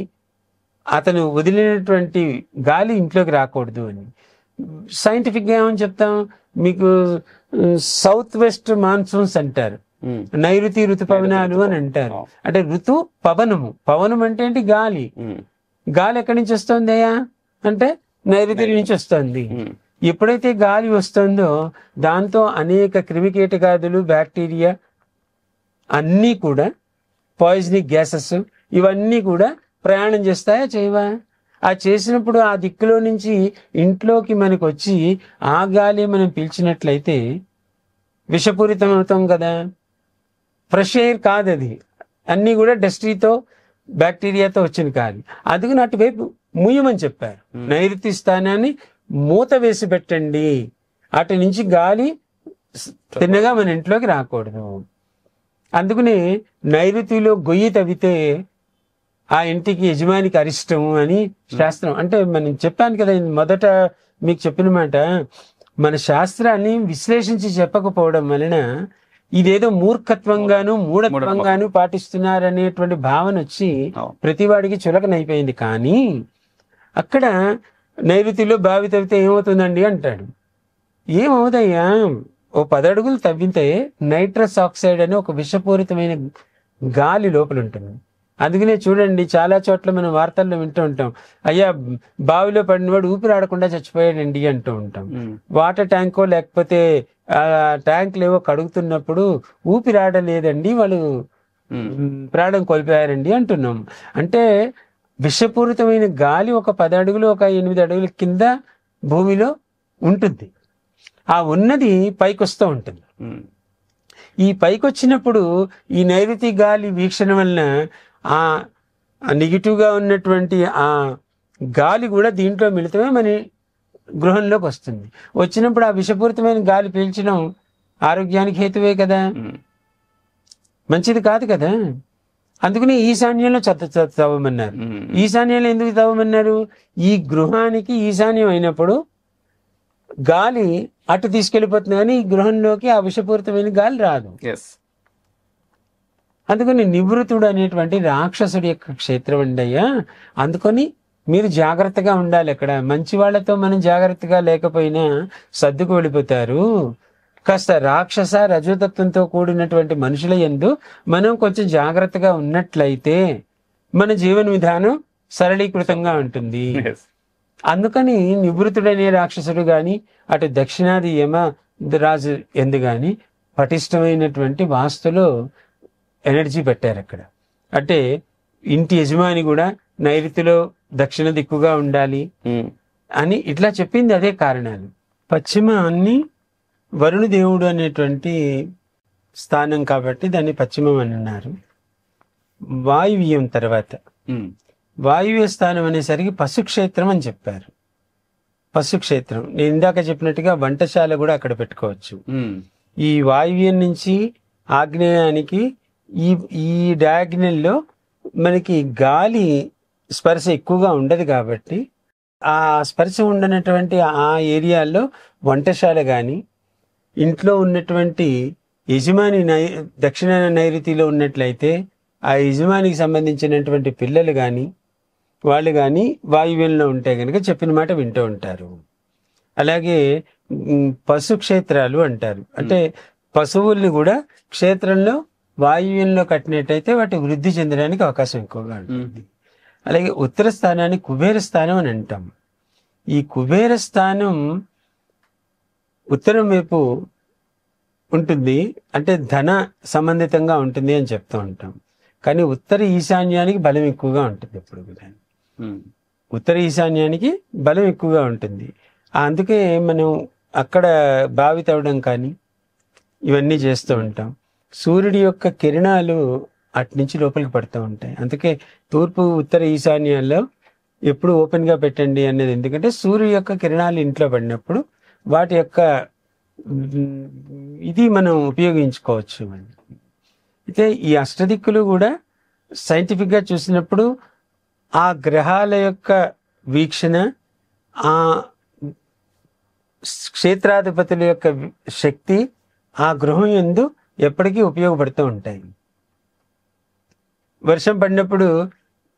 అతను వదిలినటువంటి గాలి ఇంట్లోకి రాకూడదు అని. సైంటిఫిక్ గా ఏమని చెప్తాం మీకు? సౌత్ వెస్ట్ మాన్సూన్స్ అంటారు, నైరుతి ఋతుపవనాలు అని అంటారు. అంటే ఋతు పవనము, పవనం అంటే ఏంటి? గాలి. గాలి ఎక్కడి నుంచి వస్తుంది అయ్యా అంటే నైరుతి నుంచి వస్తుంది. ఎప్పుడైతే గాలి వస్తుందో దాంతో అనేక క్రిమికీటకాదులు, బ్యాక్టీరియా అన్నీ కూడా, పాయిజనిక్ గ్యాసెస్ ఇవన్నీ కూడా ప్రయాణం చేస్తాయా చేయవా? ఆ చేసినప్పుడు ఆ దిక్కులో నుంచి ఇంట్లోకి మనకు వచ్చి ఆ గాలి మనం పీల్చినట్లయితే విషపూరితం అవుతాం కదా. ఫ్రెష్ ఎయిర్ కాదు అది, అన్నీ కూడా డస్టీతో బ్యాక్టీరియాతో వచ్చిన గాలి. అందుకని అటువైపు ముయ్యమని చెప్పారు. నైరుతి స్థానాన్ని మూత వేసి పెట్టండి, అటు నుంచి గాలి తిన్నగా మన ఇంట్లోకి రాకూడదు. అందుకని నైరుతిలో గొయ్యి తవ్వితే ఆ ఇంటికి యజమానికి అరిష్టము అని శాస్త్రం. అంటే మనం చెప్పాను కదా మొదట మీకు చెప్పిన మాట, మన శాస్త్రాన్ని విశ్లేషించి చెప్పకపోవడం వలన ఇదేదో మూర్ఖత్వంగాను మూఢత్వంగాను పాటిస్తున్నారనేటువంటి భావన వచ్చి ప్రతివాడికి చులకనైపోయింది. కానీ అక్కడ నైరుతిలో బావి తవ్వితే ఏమవుతుందండి అంటాడు. ఏమవుదయ్యా, ఓ 10 అడుగులు తవ్వితే నైట్రస్ ఆక్సైడ్ అని ఒక విషపూరితమైన గాలి లోపల ఉంటుంది. అందుకనే చూడండి చాలా చోట్ల మనం వార్తల్లో వింటూ ఉంటాం, అయ్యా బావిలో పడినవాడు ఊపిరాడకుండా చచ్చిపోయాడండి అంటూ ఉంటాం. వాటర్ ట్యాంకో లేకపోతే ట్యాంకులు ఏవో కడుగుతున్నప్పుడు ఊపిరాడలేదండి, వాళ్ళు ప్రాణం కోల్పోయారండి అంటున్నాం. అంటే విషపూరితమైన గాలి ఒక 10 అడుగులు, ఒక 8 అడుగుల కింద భూమిలో ఉంటుంది. ఆ ఉన్నది పైకి వస్తూ ఉంటుంది. ఈ పైకి వచ్చినప్పుడు ఈ నైరుతి గాలి వీక్షణ వలన ఆ నెగిటివ్గా ఉన్నటువంటి ఆ గాలి కూడా దీంట్లో మిళితమే మన గృహంలోకి వస్తుంది. వచ్చినప్పుడు ఆ విషపూరితమైన గాలి పీల్చడం ఆరోగ్యానికి హేతువే కదా, మంచిది కాదు కదా. అందుకని ఈశాన్యంలో తవ్వమన్నారు. ఈశాన్యంలో ఎందుకు తవ్వమన్నారు? ఈ గృహానికి ఈశాన్యం అయినప్పుడు గాలి అటు తీసుకెళ్ళిపోతుంది, కానీ ఈ గృహంలోకి ఆ విషపూరితమైన గాలి రాదు. అందుకని నివృత్తుడు అనేటువంటి రాక్షసుడి యొక్క క్షేత్రం అండి అయ్యా. అందుకని మీరు జాగ్రత్తగా ఉండాలి. అక్కడ మంచి వాళ్ళతో మనం జాగ్రత్తగా లేకపోయినా సర్దుకు వెళ్ళిపోతారు. కాస్త రాక్షస రజోతత్వంతో కూడినటువంటి మనుషుల యందు మనం కొంచెం జాగ్రత్తగా ఉన్నట్లయితే మన జీవన విధానం సరళీకృతంగా ఉంటుంది. అందుకని నివృత్తుడనే రాక్షసుడు గాని అటు దక్షిణాది యమ రాజు ఎందు గాని పటిష్టమైనటువంటి వాస్తులో ఎనర్జీ పెట్టారు అక్కడ. అంటే ఇంటి యజమాని కూడా నైరుతిలో దక్షిణ దిక్కుగా ఉండాలి అని ఇట్లా చెప్పింది అదే కారణాలు. పశ్చిమాన్ని వరుణ దేవుడు అనేటువంటి స్థానం కాబట్టి దాన్ని పశ్చిమం అని అన్నారు. వాయువ్యం తర్వాత వాయువ్య స్థానం అనేసరికి పశుక్షేత్రం అని చెప్పారు. పశుక్షేత్రం నేను ఇందాక చెప్పినట్టుగా వంటశాల కూడా అక్కడ పెట్టుకోవచ్చు. ఈ వాయువ్యం నుంచి ఆగ్నేయానికి ఈ డయాగ్నల్లో మనకి గాలి స్పర్శ ఎక్కువగా ఉండదు కాబట్టి ఆ స్పర్శ ఉండనటువంటి ఆ ఏరియాల్లో వంటశాల కానీ ఇంట్లో ఉన్నటువంటి యజమాని దక్షిణ నైరుతిలో ఉన్నట్లయితే ఆ యజమానికి సంబంధించినటువంటి పిల్లలు కానీ వాళ్ళు కానీ వాయువ్యంలో ఉంటే కనుక చెప్పిన మాట వింటూ ఉంటారు. అలాగే పశుక్షేత్రాలు అంటారు. అంటే పశువుల్ని కూడా క్షేత్రంలో వాయువ్యంలో కట్టినట్టయితే వాటి వృద్ధి చెందడానికి అవకాశం ఎక్కువగా ఉంటుంది. అలాగే ఉత్తర స్థానాన్ని కుబేర స్థానం అని అంటాం. ఈ కుబేర స్థానం ఉత్తరం వైపు ఉంటుంది, అంటే ధన సంబంధితంగా ఉంటుంది అని చెప్తూ ఉంటాం. కానీ ఉత్తర ఈశాన్యానికి బలం ఎక్కువగా ఉంటుంది. ఎప్పుడు కూడా ఉత్తర ఈశాన్యానికి బలం ఎక్కువగా ఉంటుంది. అందుకే మనం అక్కడ బావి తవ్వడం కానీ ఇవన్నీ చేస్తూ ఉంటాం. సూర్యుడి యొక్క కిరణాలు అటు నుంచి లోపలికి పడుతూ ఉంటాయి. అందుకే తూర్పు ఉత్తర ఈశాన్యాల్లో ఎప్పుడు ఓపెన్గా పెట్టండి అనేది. ఎందుకంటే సూర్యుడి యొక్క కిరణాలు ఇంట్లో పడినప్పుడు వాటి యొక్క ఇది మనం ఉపయోగించుకోవచ్చు. అయితే ఈ అష్టదిక్కులు కూడా సైంటిఫిక్గా చూసినప్పుడు ఆ గ్రహాల యొక్క వీక్షణ, ఆ క్షేత్రాధిపతుల యొక్క శక్తి ఆ గృహం యందు ఎప్పటికీ ఉపయోగపడుతూ ఉంటాయి. వర్షం పడినప్పుడు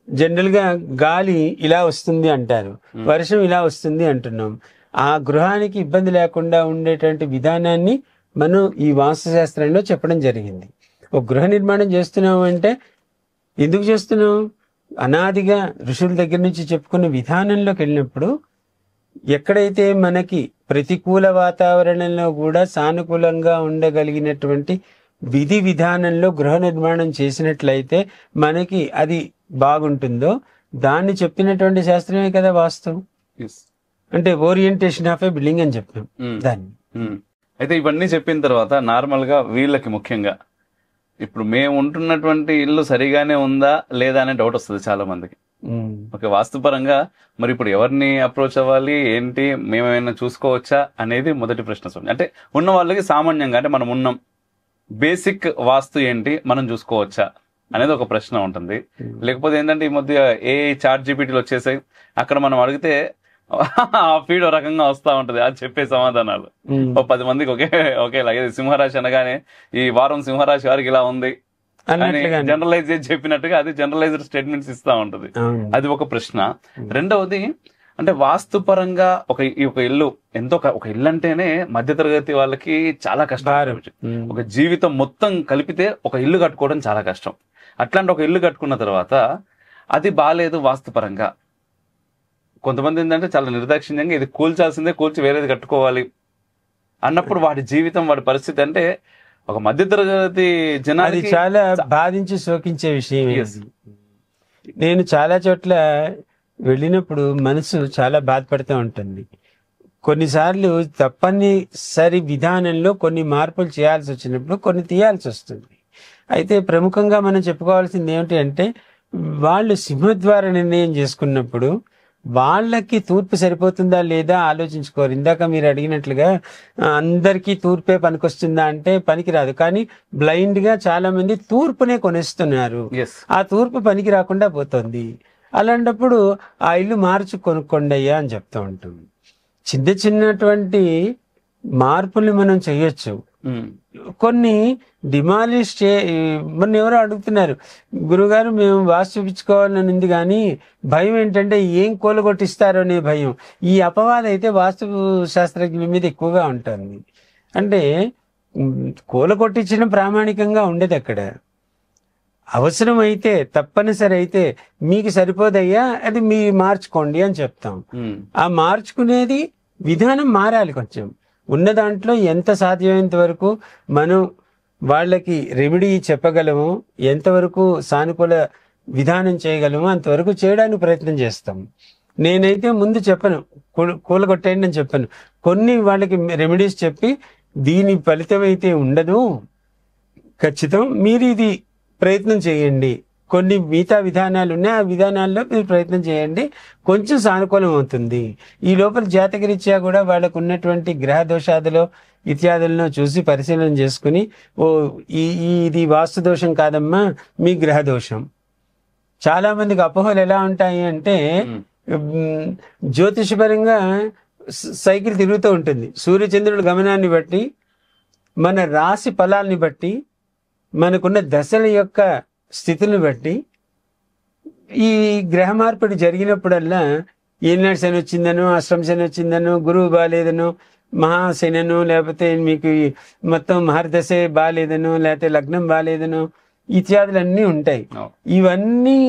జనరల్గా గాలి ఇలా వస్తుంది అంటారు, వర్షం ఇలా వస్తుంది అంటున్నాం. ఆ గృహానికి ఇబ్బంది లేకుండా ఉండేటువంటి విధానాన్ని మనం ఈ వాస్తుశాస్త్రంలో చెప్పడం జరిగింది. ఒక గృహ నిర్మాణం చేస్తున్నాం అంటే ఎందుకు చేస్తున్నాం? అనాదిగా ఋషుల దగ్గర నుంచి చెప్పుకున్న విధానంలోకి వెళ్ళినప్పుడు ఎక్కడైతే మనకి ప్రతికూల వాతావరణంలో కూడా సానుకూలంగా ఉండగలిగినటువంటి విధి విధానంలో గృహ నిర్మాణం చేసినట్లయితే మనకి అది బాగుంటుందో దాన్ని చెప్పినటువంటి శాస్త్రమే కదా వాస్తవం. అంటే ఓరియంటేషన్ ఆఫ్ ఏ బిల్డింగ్ అని చెప్పాం దాన్ని. అయితే ఇవన్నీ చెప్పిన తర్వాత నార్మల్ గా వీళ్ళకి ముఖ్యంగా ఇప్పుడు మేము ఉంటున్నటువంటి ఇల్లు సరిగానే ఉందా లేదా అనే డౌట్ వస్తుంది చాలా మందికి. ఓకే, వాస్తుపరంగా మరి ఇప్పుడు ఎవరిని అప్రోచ్ అవ్వాలి, ఏంటి, మేమేమైనా చూసుకోవచ్చా అనేది మొదటి ప్రశ్న. అంటే ఉన్న వాళ్ళకి సామాన్యంగా అంటే మనం ఉన్నాం, బేసిక్ వాస్తు ఏంటి మనం చూసుకోవచ్చా అనేది ఒక ప్రశ్న ఉంటుంది. లేకపోతే ఏంటంటే ఈ మధ్య చాట్ జీపీటీలు వచ్చేసాయి, అక్కడ మనం అడిగితే ఆ ఫీడ్ రకంగా వస్తా ఉంటది, అది చెప్పే సమాధానాలు 10 మందికి ఒకేలాగే. సింహరాశి అనగానే ఈ వారం సింహరాశి వారికి ఇలా ఉంది అని జనరలైజ్ చేసి చెప్పినట్టుగా అది జనరలైజ్డ్ స్టేట్మెంట్స్ ఇస్తా ఉంటది. అది ఒక ప్రశ్న. రెండవది అంటే వాస్తు పరంగా ఒక ఇల్లు ఎంతో, ఒక ఇల్లు అంటేనే మధ్యతరగతి వాళ్ళకి చాలా కష్టం. ఒక జీవితం మొత్తం కలిపితే ఒక ఇల్లు కట్టుకోవడం చాలా కష్టం. అట్లాంటి ఒక ఇల్లు కట్టుకున్న తర్వాత అది బాగాలేదు వాస్తుపరంగా, కొంతమంది ఏంటంటే చాలా నిర్దాక్షిణ్యంగా ఇది కూల్చాల్సిందే, కూల్చి వేరేది కట్టుకోవాలి అన్నప్పుడు వాడి జీవితం, వాడి పరిస్థితి అంటే ఒక మధ్యతరగతి జనానికి చాలా బాధించి శోకించే విషయం. నేను చాలా చోట్ల వెళ్ళినప్పుడు మనసు చాలా బాధపడుతూ ఉంటుంది. కొన్నిసార్లు తప్పనిసరి విధానంలో కొన్ని మార్పులు చేయాల్సి వచ్చినప్పుడు కొన్ని తీయాల్సి వస్తుంది. అయితే ప్రముఖంగా మనం చెప్పుకోవాల్సింది ఏమిటి అంటే, వాళ్ళు సింహద్వార నిర్ణయం చేసుకున్నప్పుడు వాళ్ళకి తూర్పు సరిపోతుందా లేదా ఆలోచించుకోరు. ఇందాక మీరు అడిగినట్లుగా అందరికీ తూర్పే పనికొస్తుందా అంటే పనికిరాదు. కానీ బ్లైండ్ గా చాలా మంది తూర్పునే కొనేస్తున్నారు. ఎస్. ఆ తూర్పు పనికి రాకుండా పోతుంది. అలాంటప్పుడు ఆ ఇల్లు మార్చి కొనుక్కోండి అయ్యా అని చెప్తూ ఉంటాం. చిన్న చిన్నటువంటి మార్పులు మనం చేయొచ్చు. కొన్ని డిమాలిష్ మొన్న ఎవరో అడుగుతున్నారు, గురుగారు మేము వాస్తు చూపించుకోవాలని ఉంది కానీ భయం ఏంటంటే ఏం కూలగొట్టిస్తారో అనే భయం. ఈ అపవాదం అయితే వాస్తు శాస్త్రజ్ఞుల మీద ఎక్కువగా ఉంటుంది. అంటే కూలగొట్టించడం ప్రామాణికంగా ఉండేది అక్కడ. అవసరమైతే తప్పనిసరి అయితే మీకు సరిపోదయ్యా అది మీరు మార్చుకోండి అని చెప్తాం. ఆ మార్చుకునేది విధానం మారాలి. కొంచెం ఉన్న దాంట్లో ఎంత సాధ్యమైనంత వరకు మనం వాళ్ళకి రెమెడీ చెప్పగలము, ఎంతవరకు సానుకూల విధానం చేయగలము అంతవరకు చేయడానికి ప్రయత్నం చేస్తాం. నేనైతే ముందు చెప్పను కూలగొట్టేయండి అని చెప్పను. కొన్ని వాళ్ళకి రెమెడీస్ చెప్పి దీని ఫలితం అయితే ఉండదు, ఖచ్చితం మీరు ఇది ప్రయత్నం చేయండి, కొన్ని మిగతా విధానాలు ఉన్నాయి ఆ విధానాల్లో మీరు ప్రయత్నం చేయండి, కొంచెం సానుకూలం అవుతుంది. ఈ లోపల జాతకరీత్యా కూడా వాళ్ళకు ఉన్నటువంటి గ్రహ దోషాదులో ఇత్యాదులను చూసి పరిశీలన చేసుకుని ఓ ఇది వాస్తు దోషం కాదమ్మా మీ గ్రహ దోషం. చాలా మందికి అపోహలు ఎలా ఉంటాయి అంటే జ్యోతిషపరంగా సైకిల్ తిరుగుతూ ఉంటుంది. సూర్యచంద్రుల గమనాన్ని బట్టి, మన రాశి ఫలాల్ని బట్టి, మనకున్న దశల యొక్క స్థితులను బట్టి ఈ గ్రహ మార్పిడి జరిగినప్పుడల్లా ఏలినాటి శని వచ్చిందనో, అష్టమ శని వచ్చిందనో, గురువు బాగాలేదనో, మహాశనను, లేకపోతే మీకు మొత్తం మహర్దశే బాగాలేదనో, లేకపోతే లగ్నం బాగాలేదనో ఇత్యాదులన్నీ ఉంటాయి. ఇవన్నీ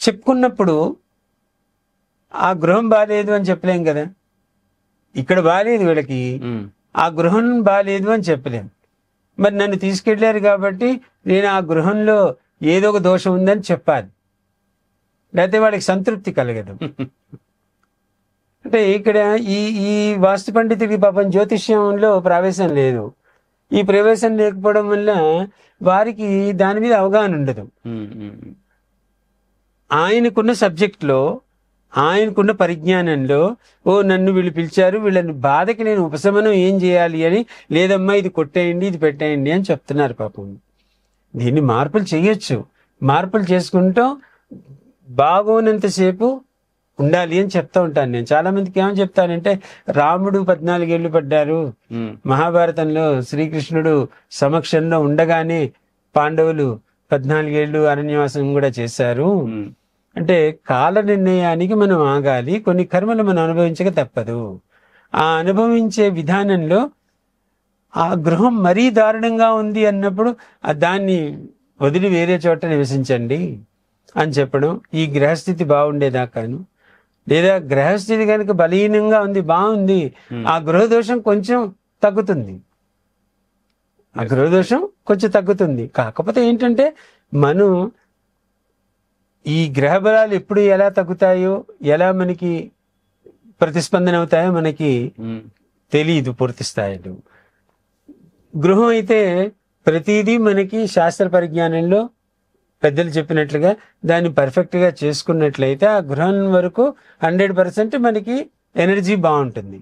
చెప్పుకున్నప్పుడు ఆ గృహం బాగాలేదు అని చెప్పలేం కదా. ఇక్కడ బాగాలేదు వీళ్ళకి, ఆ గృహం బాగాలేదు అని చెప్పలేం. మరి నన్ను తీసుకెళ్లారు కాబట్టి నేను ఆ గృహంలో ఏదో ఒక దోషం ఉందని చెప్పాలి, లేకపోతే వాడికి సంతృప్తి కలగదు. అంటే ఇక్కడ ఈ వాస్తు పండితుడికి పాపం జ్యోతిష్యంలో ప్రవేశం లేదు. ఈ ప్రవేశం లేకపోవడం వల్ల వారికి దాని మీద అవగాహన ఉండదు. ఆయనకున్న సబ్జెక్ట్లో, ఆయనకున్న పరిజ్ఞానంలో నన్ను వీళ్ళు పిలిచారు, వీళ్ళని బాధకి నేను ఉపశమనం ఏం చేయాలి అని, లేదమ్మా ఇది కొట్టేయండి ఇది పెట్టేయండి అని చెప్తున్నారు పాపం. దీన్ని మార్పులు చేయొచ్చు, మార్పులు చేసుకుంటూ బాగోనంతసేపు ఉండాలి అని చెప్తా ఉంటాను నేను. చాలా మందికి ఏమని చెప్తానంటే, రాముడు 14 ఏళ్ళు పడ్డారు, మహాభారతంలో శ్రీకృష్ణుడు సమక్షంలో ఉండగానే పాండవులు 14 ఏళ్ళు అరణ్యవాసం కూడా చేశారు. అంటే కాల నిర్ణయానికి మనం ఆగాలి, కొన్ని కర్మలు మనం అనుభవించక తప్పదు. ఆ అనుభవించే విధానంలో ఆ గృహం మరీ దారుణంగా ఉంది అన్నప్పుడు దాన్ని వదిలి వేరే చోట నివసించండి అని చెప్పడం. ఈ గ్రహస్థితి బాగుండేదాకాను, లేదా గ్రహస్థితి కనుక బలహీనంగా ఉంది, బాగుంది, ఆ గృహదోషం కొంచెం తగ్గుతుంది, ఆ గృహదోషం కొంచెం తగ్గుతుంది. కాకపోతే ఏంటంటే మనం ఈ గ్రహ బలాలు ఎప్పుడు ఎలా తగ్గుతాయో, ఎలా మనకి ప్రతిస్పందన అవుతాయో మనకి తెలియదు పూర్తి స్థాయిలో. గృహం అయితే ప్రతిదీ మనకి శాస్త్ర పరిజ్ఞానంలో పెద్దలు చెప్పినట్లుగా దాన్ని పర్ఫెక్ట్గా చేసుకున్నట్లయితే ఆ గృహం వరకు 100% మనకి ఎనర్జీ బాగుంటుంది.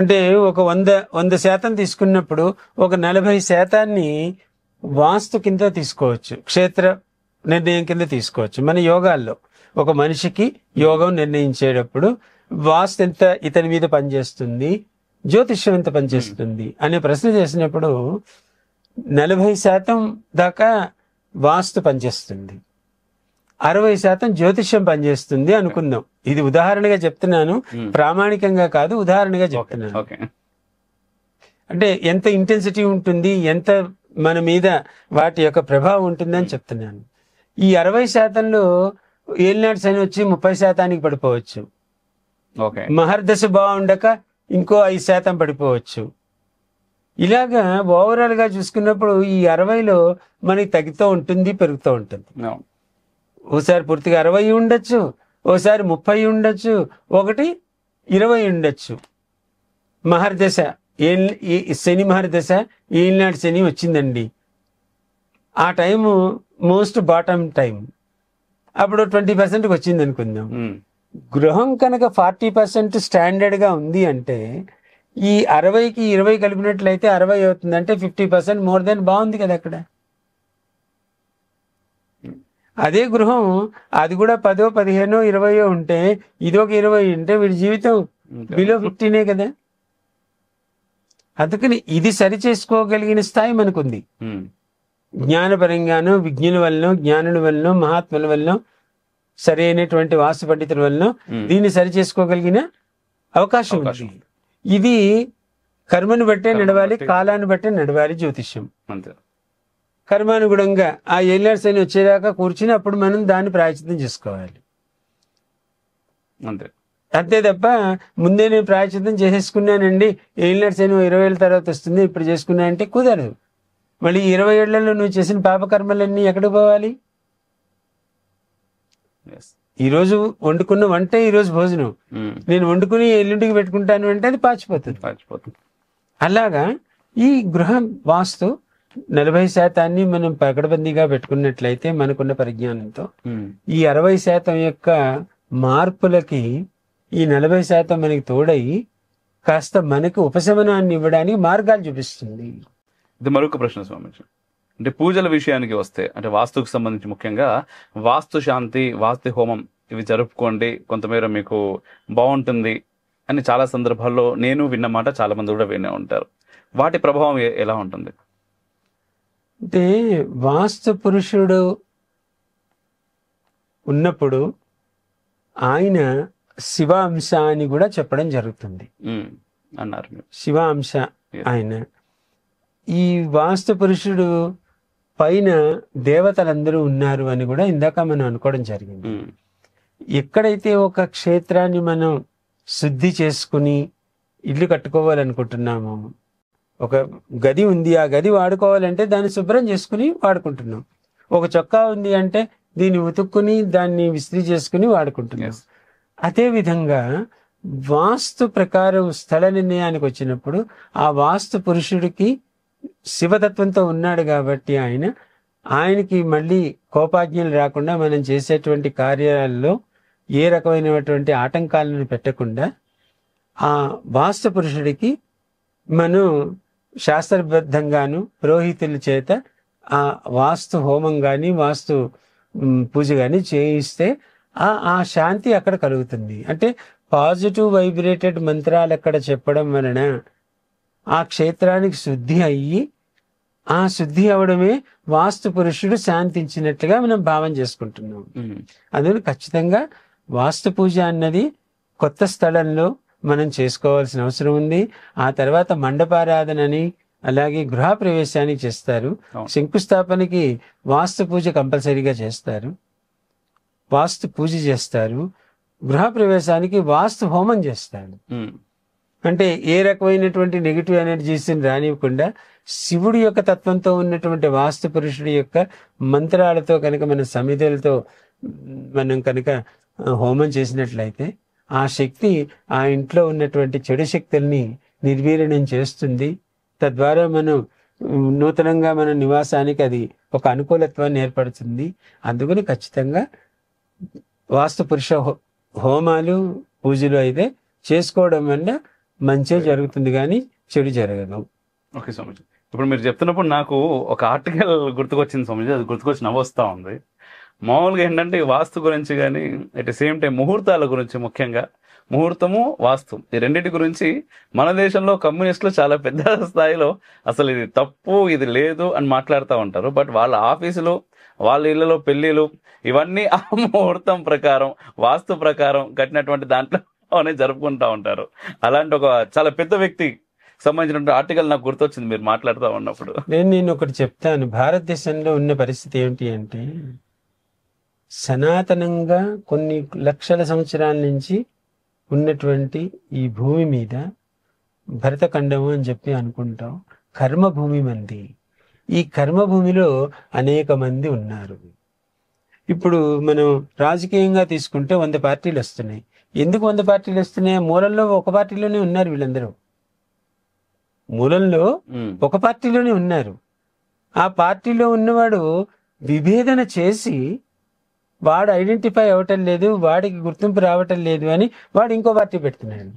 అంటే ఒక 100% తీసుకున్నప్పుడు ఒక 40% వాస్తు కింద తీసుకోవచ్చు, క్షేత్ర నిర్ణయం కింద తీసుకోవచ్చు. మన యోగాల్లో ఒక మనిషికి యోగం నిర్ణయించేటప్పుడు వాస్తు ఎంత ఇతని మీద పనిచేస్తుంది, జ్యోతిష్యం ఎంత పనిచేస్తుంది అనే ప్రశ్న చేసినప్పుడు 40% దాకా వాస్తు పనిచేస్తుంది, 60% జ్యోతిష్యం పనిచేస్తుంది అనుకుందాం. ఇది ఉదాహరణగా చెప్తున్నాను, ప్రామాణికంగా కాదు, ఉదాహరణగా చెప్తున్నాను. అంటే ఎంత ఇంటెన్సిటీ ఉంటుంది, ఎంత మన మీద వాటి యొక్క ప్రభావం ఉంటుందని చెప్తున్నాను. ఈ 60%లో ఏలినాటి శని వచ్చి 30% పడిపోవచ్చు, మహర్దశ బాగుండక ఇంకో 5% పడిపోవచ్చు. ఇలాగా ఓవరాల్ గా చూసుకున్నప్పుడు ఈ 60లో మనకి తగ్గుతూ ఉంటుంది, పెరుగుతూ ఉంటుంది. ఓసారి పూర్తిగా 60 ఉండొచ్చు, ఓసారి 30 ఉండొచ్చు, ఒకటి 20 ఉండొచ్చు. మహర్దశ శని మహర్దశ ఏలినాటి శని వచ్చిందండి. ఆ టైము మోస్ట్ బాటమ్ టైం. అప్పుడు 20%కి వచ్చింది అనుకుందాం. గృహం కనుక 40% స్టాండర్డ్గా ఉంది అంటే ఈ 60కి 20 కలిపినట్లయితే 60 అవుతుంది. అంటే 50% మోర్ దెన్ బాగుంది కదా అక్కడ. అదే గృహం అది కూడా 10, 15, 20 ఉంటే ఇదొక 20 ఉంటే వీడి జీవితం బిలో 15 కదా. అందుకని ఇది సరి చేసుకోగలిగిన స్థాయి మనకుంది. జ్ఞానపరంగానో విజ్ఞుల వలన జ్ఞానుల వలన మహాత్ముల వలన సరైనటువంటి వాస్తు పండితుల వలన దీన్ని సరి చేసుకోగలిగిన అవకాశం ఉంది. ఇది కర్మను బట్టే నడవాలి, కాలాన్ని బట్టే నడవాలి జ్యోతిష్యం. కర్మానుగుణంగా ఆ ఏలినాటి శని వచ్చేదాకా కూర్చుని అప్పుడు మనం దాన్ని ప్రాయశ్చిత్తం చేసుకోవాలి. అంతే తప్ప ముందే నేను ప్రాయశ్చిత్తం చేసేసుకున్నానండి, ఏలినాటి శని 20 ఏళ్ళ తర్వాత వస్తుంది ఇప్పుడు చేసుకున్నా అంటే కుదరదు. మళ్ళీ 20 ఏళ్లలో నువ్వు చేసిన పాపకర్మలన్నీ ఎక్కడికి పోవాలి? ఈరోజు వండుకున్న వంటే ఈరోజు భోజనం, నేను వండుకుని ఎల్లుండికి పెట్టుకుంటాను అంటే అది పాచిపోతుంది. అలాగా ఈ గృహం వాస్తు 40% మనం పకడ్బందీగా పెట్టుకున్నట్లయితే మనకున్న పరిజ్ఞానంతో ఈ 60% యొక్క మార్పులకి ఈ 40% మనకి తోడై కాస్త మనకు ఉపశమనాన్ని ఇవ్వడానికి మార్గాలు చూపిస్తుంది. ఇది మరొక ప్రశ్న స్వామీజీ. అంటే పూజల విషయానికి వస్తే, అంటే వాస్తుకు సంబంధించి ముఖ్యంగా వాస్తు శాంతి, వాస్తు హోమం ఇవి జరుపుకోండి, కొంతమేర మీకు బాగుంటుంది అని చాలా సందర్భాల్లో నేను విన్న మాట చాలా మంది కూడా వినే ఉంటారు. వాటి ప్రభావం ఎలా ఉంటుంది? అంటే వాస్తు పురుషుడు ఉన్నప్పుడు ఆయన శివ అంశ అని కూడా చెప్పడం జరుగుతుంది అన్నారు. శివ అంశ ఆయన. ఈ వాస్తు పురుషుడు పైన దేవతలందరూ ఉన్నారు అని కూడా ఇందాక మనం అనుకోవడం జరిగింది. ఎక్కడైతే ఒక క్షేత్రాన్ని మనం శుద్ధి చేసుకుని ఇల్లు కట్టుకోవాలనుకుంటున్నామో, ఒక గది ఉంది, ఆ గది వాడుకోవాలంటే దాన్ని శుభ్రం చేసుకుని వాడుకుంటున్నాం. ఒక చొక్కా ఉంది అంటే దీన్ని ఉతుక్కుని దాన్ని విస్త్రీ చేసుకుని వాడుకుంటున్నాం. అదేవిధంగా వాస్తు ప్రకారం స్థల నిర్ణయానికి వచ్చినప్పుడు ఆ వాస్తు పురుషుడికి శివతత్వంతో ఉన్నాడు కాబట్టి ఆయనకి మళ్ళీ కోపాజ్ఞలు రాకుండా మనం చేసేటువంటి కార్యాలలో ఏ రకమైనటువంటి ఆటంకాలను పెట్టకుండా ఆ వాస్తు పురుషుడికి మనం శాస్త్రబద్ధంగాను పురోహితుల చేత ఆ వాస్తు హోమం కానీ వాస్తు పూజ కానీ చేయిస్తే ఆ శాంతి అక్కడ కలుగుతుంది. అంటే పాజిటివ్ వైబ్రేటెడ్ మంత్రాలు అక్కడ చెప్పడం వలన ఆ క్షేత్రానికి శుద్ధి అయ్యి ఆ శుద్ధి అవడమే వాస్తు పురుషుడు శాంతించినట్లుగా మనం భావం చేసుకుంటున్నాం. అందుకని ఖచ్చితంగా వాస్తు పూజ అన్నది కొత్త స్థలంలో మనం చేసుకోవాల్సిన అవసరం ఉంది. ఆ తర్వాత మండపారాధనని అలాగే గృహప్రవేశానికి చేస్తారు. శంకుస్థాపనకి వాస్తు పూజ కంపల్సరీగా చేస్తారు, వాస్తు పూజ చేస్తారు. గృహప్రవేశానికి వాస్తు హోమం చేస్తారు. అంటే ఏ రకమైనటువంటి నెగిటివ్ ఎనర్జీస్ని రానివ్వకుండా శివుడి యొక్క తత్వంతో ఉన్నటువంటి వాస్తు పురుషుడి యొక్క మంత్రాలతో కనుక మన సమిధులతో మనం కనుక హోమం చేసినట్లయితే ఆ శక్తి ఆ ఇంట్లో ఉన్నటువంటి చెడు శక్తుల్ని నిర్వీర్యం చేస్తుంది. తద్వారా మనం నూతనంగా మన నివాసానికి అది ఒక అనుకూలత్వాన్ని ఏర్పడుతుంది. అందుకని ఖచ్చితంగా వాస్తు పురుష హోమాలు పూజలు అయితే చేసుకోవడం వల్ల మంచి జరుగుతుంది కానీ చెడు జరగదు. ఓకే స్వామిజీ, ఇప్పుడు మీరు చెప్తున్నప్పుడు నాకు ఒక ఆర్టికల్ గుర్తుకొచ్చింది స్వామిజీ. అది గుర్తుకొచ్చి నవ్వొస్తా ఉంది. మామూలుగా ఏంటంటే వాస్తు గురించి కానీ అట్ ది సేమ్ టైం ముహూర్తాల గురించి, ముఖ్యంగా ముహూర్తము వాస్తు ఈ రెండింటి గురించి మన దేశంలో కమ్యూనిస్టులు చాలా పెద్ద స్థాయిలో అసలు ఇది తప్పు ఇది లేదు అని మాట్లాడుతూ ఉంటారు. బట్ వాళ్ళ ఆఫీసులు వాళ్ళ ఇళ్లలో పెళ్లిలు ఇవన్నీ ఆ ముహూర్తం ప్రకారం వాస్తు ప్రకారం కట్టినటువంటి దాంట్లోనే జరుపుకుంటా ఉంటారు. అలాంటి ఒక చాలా పెద్ద వ్యక్తి సంబంధించిన ఆర్టికల్ నాకు గుర్తొచ్చింది మీరు మాట్లాడుతూ ఉన్నప్పుడు. నేను ఒకటి చెప్తాను. భారతదేశంలో ఉన్న పరిస్థితి ఏమిటి అంటే సనాతనంగా కొన్ని లక్షల సంవత్సరాల నుంచి ఉన్నటువంటి ఈ భూమి మీద భరతఖండము అని చెప్పి అనుకుంటాం. కర్మభూమి మంది. ఈ కర్మభూమిలో అనేక మంది ఉన్నారు. ఇప్పుడు మనం రాజకీయంగా తీసుకుంటే 100 పార్టీలు వస్తున్నాయి. ఎందుకు 100 పార్టీలు వస్తున్నాయి? మూలంలో ఒక పార్టీలోనే ఉన్నారు వీళ్ళందరూ. మూలంలో ఒక పార్టీలోనే ఉన్నారు. ఆ పార్టీలో ఉన్నవాడు విభేదన చేసి వాడు ఐడెంటిఫై అవ్వటం లేదు, వాడికి గుర్తింపు రావటం లేదు అని వాడు ఇంకో పార్టీ పెడుతున్నాడు.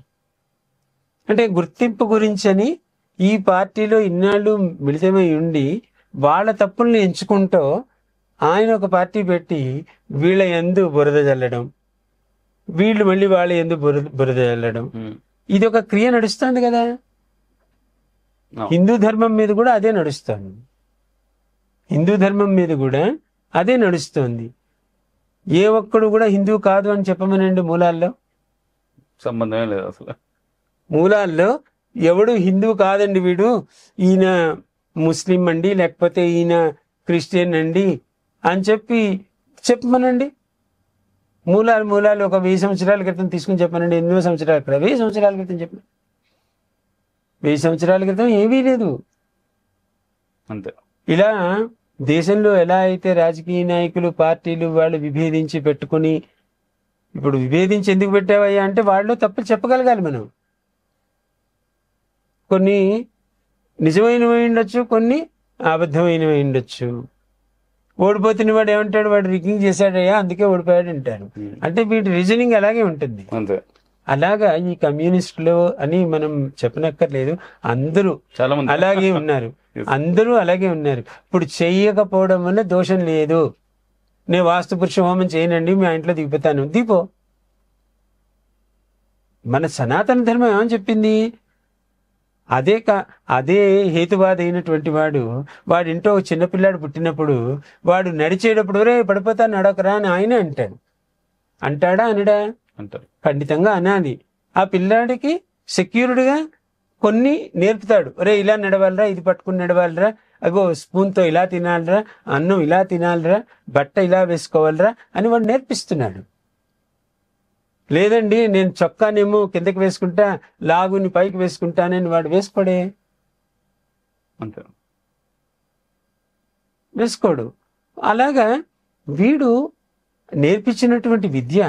అంటే గుర్తింపు గురించని ఈ పార్టీలో ఇన్నాళ్ళు మిళితమై ఉండి వాళ్ళ తప్పుల్ని ఎంచుకుంటూ ఆయన ఒక పార్టీ పెట్టి వీళ్ళ యందు బురద చల్లడం, వీళ్ళు మళ్ళీ వాళ్ళ యందు బురద చల్లడం, ఇది ఒక క్రియ నడుస్తుంది కదా. హిందూ ధర్మం మీద కూడా అదే నడుస్తుంది. హిందూ ధర్మం మీద కూడా అదే నడుస్తుంది. ఏ ఒక్కడు కూడా హిందూ కాదు అని చెప్పమనండి. మూలాల్లో సంబంధమే లేదు అసలు. మూలాల్లో ఎవడు హిందూ కాదండి, వీడు ఈయన ముస్లిం అండి, లేకపోతే ఈయన క్రిస్టియన్ అండి అని చెప్పమనండి. మూలాలు ఒక 1000 సంవత్సరాల క్రితం తీసుకుని చెప్పనండి. ఎన్నో సంవత్సరాల క్రితం, 1000 సంవత్సరాల క్రితం చెప్పండి. 1000 సంవత్సరాల క్రితం ఏమీ లేదు. అంతే. ఇలా దేశంలో ఎలా అయితే రాజకీయ నాయకులు పార్టీలు వాళ్ళు విభేదించి పెట్టుకుని, ఇప్పుడు విభేదించి ఎందుకు పెట్టావయ్యా అంటే వాళ్ళు తప్పులు చెప్పగలగాలి. మనం కొన్ని నిజమైనవి ఉండొచ్చు, కొన్ని అబద్ధమైనవి ఉండొచ్చు. ఓడిపోతున్న వాడు ఏమంటాడు, వాడు రిగ్గింగ్ చేశాడయ్యా అందుకే ఓడిపోయాడు అంటాడు. అంటే వీటి రీజనింగ్ అలాగే ఉంటుంది. అలాగా ఈ కమ్యూనిస్టులు అని మనం చెప్పనక్కర్లేదు, అందరూ చాలా మంది అలాగే ఉన్నారు. అందరూ అలాగే ఉన్నారు. ఇప్పుడు చెయ్యకపోవడం వల్ల దోషం లేదు. నేను వాస్తు పురుష హోమం చేయనండి, మా ఇంట్లో దిగిపోతాను, దీపో. మన సనాతన ధర్మం ఏమని చెప్పింది? అదే హేతువాది అయినటువంటి వాడి ఇంట్లో ఒక చిన్నపిల్లాడు పుట్టినప్పుడు వాడు నడిచేటప్పుడు రే పడిపోతాను నడకరా అని ఆయనే అంటాడు. అంటాడా అనడా? అంటారు. ఖండితంగా అనాలి. ఆ పిల్లాడికి సెక్యూర్డ్గా కొన్ని నేర్పుతాడు. ఒరే ఇలా నడవాలరా, ఇది పట్టుకుని నడవాలరా, అగో స్పూన్తో ఇలా తినాలిరా, అన్నం ఇలా తినాలిరా, బట్ట ఇలా వేసుకోవాలిరా అని వాడు నేర్పిస్తున్నాడు. లేదండి నేను చొక్కానేమో కిందకి వేసుకుంటా, లాగుని పైకి వేసుకుంటానని వాడు వేసుకోడు. అలాగా వీడు నేర్పించినటువంటి విద్య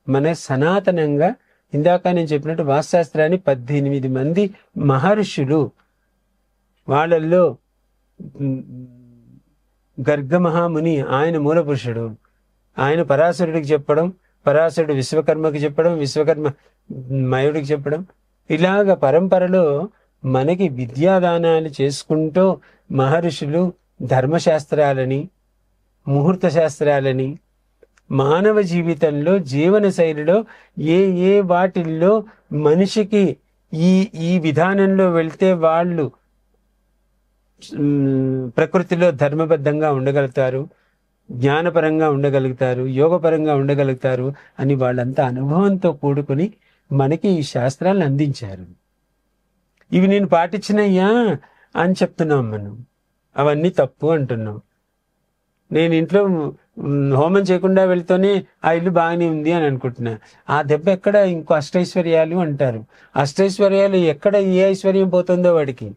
మన సనాతనంగా, ఇందాక నేను చెప్పినట్టు వాస్తుశాస్త్రాన్ని 18 మంది మహర్షులు, వాళ్ళల్లో గర్గ మహాముని ఆయన మూల పురుషుడు. ఆయన పరాశరుడికి చెప్పడం, పరాశరుడు విశ్వకర్మకి చెప్పడం, విశ్వకర్మ మయుడికి చెప్పడం, ఇలాగ పరంపరలో మనకి విద్యాదానాలు చేసుకుంటూ మహర్షులు ధర్మశాస్త్రాలని, ముహూర్త శాస్త్రాలని, మానవ జీవితంలో జీవన శైలిలో ఏ వాటిల్లో మనిషికి ఈ విధానంలో వెళ్తే వాళ్ళు ప్రకృతిలో ధర్మబద్ధంగా ఉండగలుగుతారు, జ్ఞానపరంగా ఉండగలుగుతారు, యోగపరంగా ఉండగలుగుతారు అని వాళ్ళంతా అనుభవంతో కూడుకుని మనకి ఈ శాస్త్రాలను అందించారు. ఇవి నేను పాటించినయ్యా అని చెప్తున్నాం మనం, అవన్నీ తప్పు అంటున్నాం. నేను ఇంట్లో హోమం చేయకుండా వెళ్తూనే ఆ ఇల్లు బాగానే ఉంది అని అనుకుంటున్నా. ఆ దెబ్బ ఎక్కడ ఇంకో అష్టైశ్వర్యాలు అంటారు. అష్టైశ్వర్యాలు ఎక్కడ ఏ ఐశ్వర్యం పోతుందో వాడికి,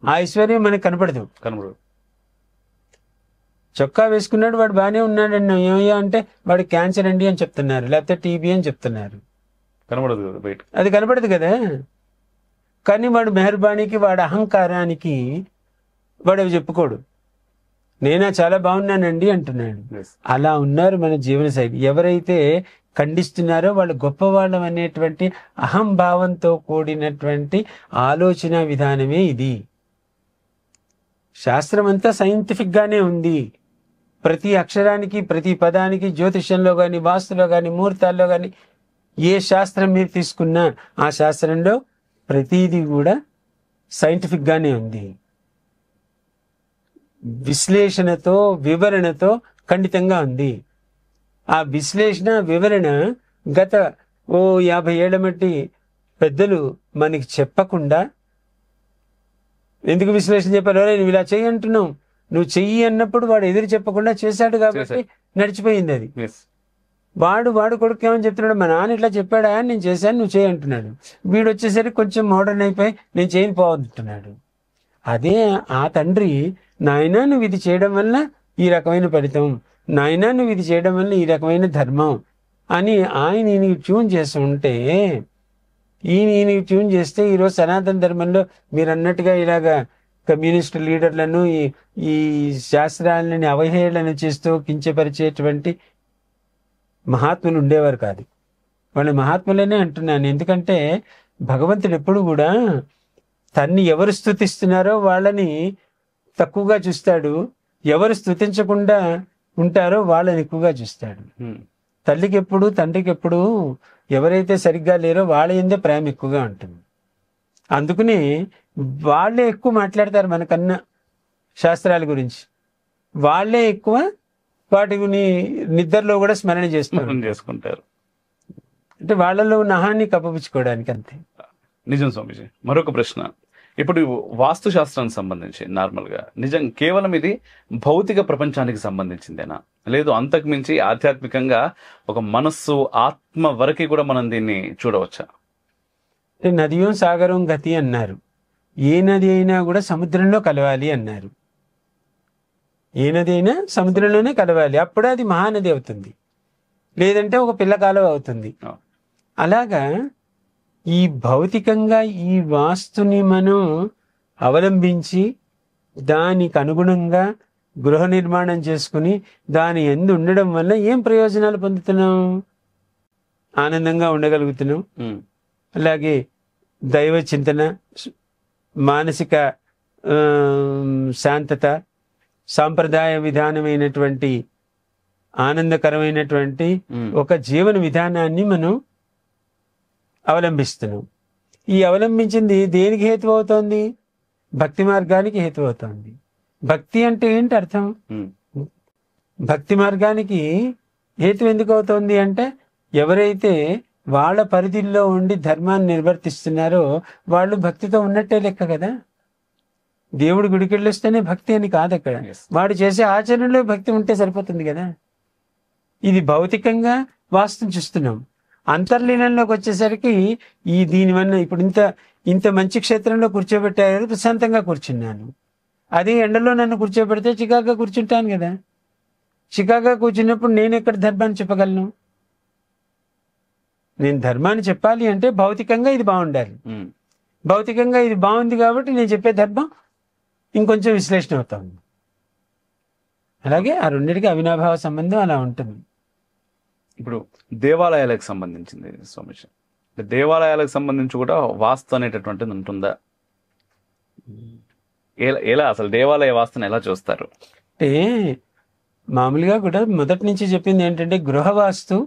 ఆ ఐశ్వర్యం మనకు కనపడదు. చొక్కా వేసుకున్నాడు, వాడు బాగానే ఉన్నాడు ఏమయ్యా అంటే వాడు క్యాన్సర్ అండి అని చెప్తున్నారు, లేకపోతే టీబీ అని చెప్తున్నారు. అది కనపడదు కదా. కానీ వాడు మెహర్బానీకి, వాడు అహంకారానికి వాడు అవి చెప్పుకోడు. నేనా చాలా బాగున్నానండి అంటున్నాడు. అలా ఉన్నారు మన జీవన శైలి. ఎవరైతే ఖండిస్తున్నారో వాళ్ళు గొప్పవాళ్ళం అనేటువంటి అహంభావంతో కూడినటువంటి ఆలోచన విధానమే ఇది. శాస్త్రం అంతా సైంటిఫిక్ గానే ఉంది. ప్రతి అక్షరానికి, ప్రతి పదానికి, జ్యోతిష్యంలో కానీ, వాస్తులో కానీ, ముహూర్తాల్లో కానీ, ఏ శాస్త్రం మీరు తీసుకున్నా ఆ శాస్త్రంలో ప్రతిదీ కూడా సైంటిఫిక్ గానే ఉంది. విశ్లేషణతో, వివరణతో ఖండితంగా ఉంది. ఆ విశ్లేషణ, వివరణ గత 50 ఏళ్ల మట్టి పెద్దలు మనకి చెప్పకుండా ఎందుకు విశ్లేషణ చెప్పారు? నువ్వు ఇలా చెయ్యి అంటున్నావు, నువ్వు చెయ్యి అన్నప్పుడు వాడు ఎదురు చెప్పకుండా చేశాడు కాబట్టి నడిచిపోయింది అది. వాడు కొడుకు ఏమని చెప్తున్నాడు, మా నాన్న ఇట్లా చెప్పాడా, నేను చేశాను, నువ్వు చేయి అంటున్నాడు. వీడు వచ్చేసరికి కొంచెం మోడర్న్ అయిపోయి నేను చేయని పోవద్దంటున్నాడు. అదే ఆ తండ్రి, నాయనా నువ్వు ఇది చేయడం వల్ల ఈ రకమైన ఫలితం, నాయనా నువ్వు ఇది చేయడం వల్ల ఈ రకమైన ధర్మం, అని ఆయన ఈయనకి ట్యూన్ చేసి ఉంటే, ఈయనకి ట్యూన్ చేస్తే ఈరోజు సనాతన ధర్మంలో మీరు అన్నట్టుగా ఇలాగా కమ్యూనిస్ట్ లీడర్లను ఈ శాస్త్రాలని అవహేళన చేస్తూ కించపరిచేటువంటి మహాత్ములు ఉండేవారు కాదు. వాళ్ళ మహాత్ములనే అంటున్నాను. ఎందుకంటే భగవంతుడు ఎప్పుడు కూడా తన్ని ఎవరు స్తుతిస్తున్నారో వాళ్ళని తక్కువగా చూస్తాడు, ఎవరు స్తుతించకుండా ఉంటారో వాళ్ళని ఎక్కువగా చూస్తాడు. తల్లికి ఎప్పుడు, తండ్రికి ఎప్పుడు ఎవరైతే సరిగ్గా లేరో వాళ్ళ ఎందే ప్రేమ ఎక్కువగా ఉంటుంది. అందుకని వాళ్ళే ఎక్కువ మాట్లాడతారు మనకన్నా శాస్త్రాల గురించి. వాళ్ళే ఎక్కువ వాటిని నిద్రలో కూడా స్మరణ చేసుకుంటారు. అంటే వాళ్ళలో ఉన్న అహాన్ని కప్పపుచ్చుకోవడానికి అంతే. నిజం స్వామీజీ. మరొక ప్రశ్న, ఇప్పుడు వాస్తు శాస్త్రానికి సంబంధించి నార్మల్గా నిజం కేవలం ఇది భౌతిక ప్రపంచానికి సంబంధించిందేనా, లేదు అంతకు మించి ఆధ్యాత్మికంగా ఒక మనస్సు ఆత్మ వరకు కూడా మనం దీన్ని చూడవచ్చా? నదియం సాగరం గతి అన్నారు. ఏ నది అయినా కూడా సముద్రంలో కలవాలి అన్నారు. ఏ నది అయినా సముద్రంలోనే కలవాలి, అప్పుడే అది మహానది అవుతుంది, లేదంటే ఒక పిల్ల కాలువ అవుతుంది. అలాగా ఈ భౌతికంగా ఈ వాస్తుని మనం అవలంబించి దానికి అనుగుణంగా గృహ నిర్మాణం చేసుకుని దాని యందు ఉండడం వల్ల ఏం ప్రయోజనాలు పొందుతున్నాం? ఆనందంగా ఉండగలుగుతున్నాం. అలాగే దైవ చింతన, మానసిక శాంతత, సాంప్రదాయ విధానమైనటువంటి ఆనందకరమైనటువంటి ఒక జీవన విధానాన్ని మనం అవలంబిస్తున్నాం. ఈ అవలంబించింది దేనికి హేతు అవుతోంది? భక్తి మార్గానికి హేతు అవుతోంది. భక్తి అంటే ఏంటి అర్థం? భక్తి మార్గానికి హేతు ఎందుకు అవుతోంది అంటే, ఎవరైతే వాళ్ళ పరిధిలో ఉండి ధర్మాన్ని నిర్వర్తిస్తున్నారో వాళ్ళు భక్తితో ఉన్నట్టే లెక్క కదా. దేవుడు గుడికి వెళ్ళొస్తేనే భక్తి అని కాదు అక్కడ. వాడు చేసే ఆచరణలో భక్తి ఉంటే సరిపోతుంది కదా. ఇది భౌతికంగా వాస్తుని చూస్తున్నాం. అంతర్లీనంలోకి వచ్చేసరికి దీనివల్ల ఇప్పుడు ఇంత మంచి క్షేత్రంలో కూర్చోబెట్టారు, ప్రశాంతంగా కూర్చున్నాను. అదే ఎండలో నన్ను కూర్చోబెడితే చికాగా కూర్చుంటాను కదా. చికాగా కూర్చున్నప్పుడు నేను ఎక్కడ ధర్మాన్ని చెప్పగలను? నేను ధర్మాన్ని చెప్పాలి అంటే భౌతికంగా ఇది బాగుండాలి. భౌతికంగా ఇది బాగుంది కాబట్టి నేను చెప్పే ధర్మం ఇంకొంచెం విశ్లేషణ అవుతుంది. అలాగే ఆ రెండింటికి అవినాభావ సంబంధం అలా ఉంటుంది. ఇప్పుడు దేవాలయాలకు సంబంధించింది స్వామిజీ, దేవాలయాలకు సంబంధించి కూడా వాస్తు అనేటటువంటిది ఉంటుందా? ఎలా అసలు దేవాలయ వాస్తుని ఎలా చూస్తారు? అంటే మామూలుగా కూడా మొదటి నుంచి చెప్పింది ఏంటంటే గృహవాస్తు,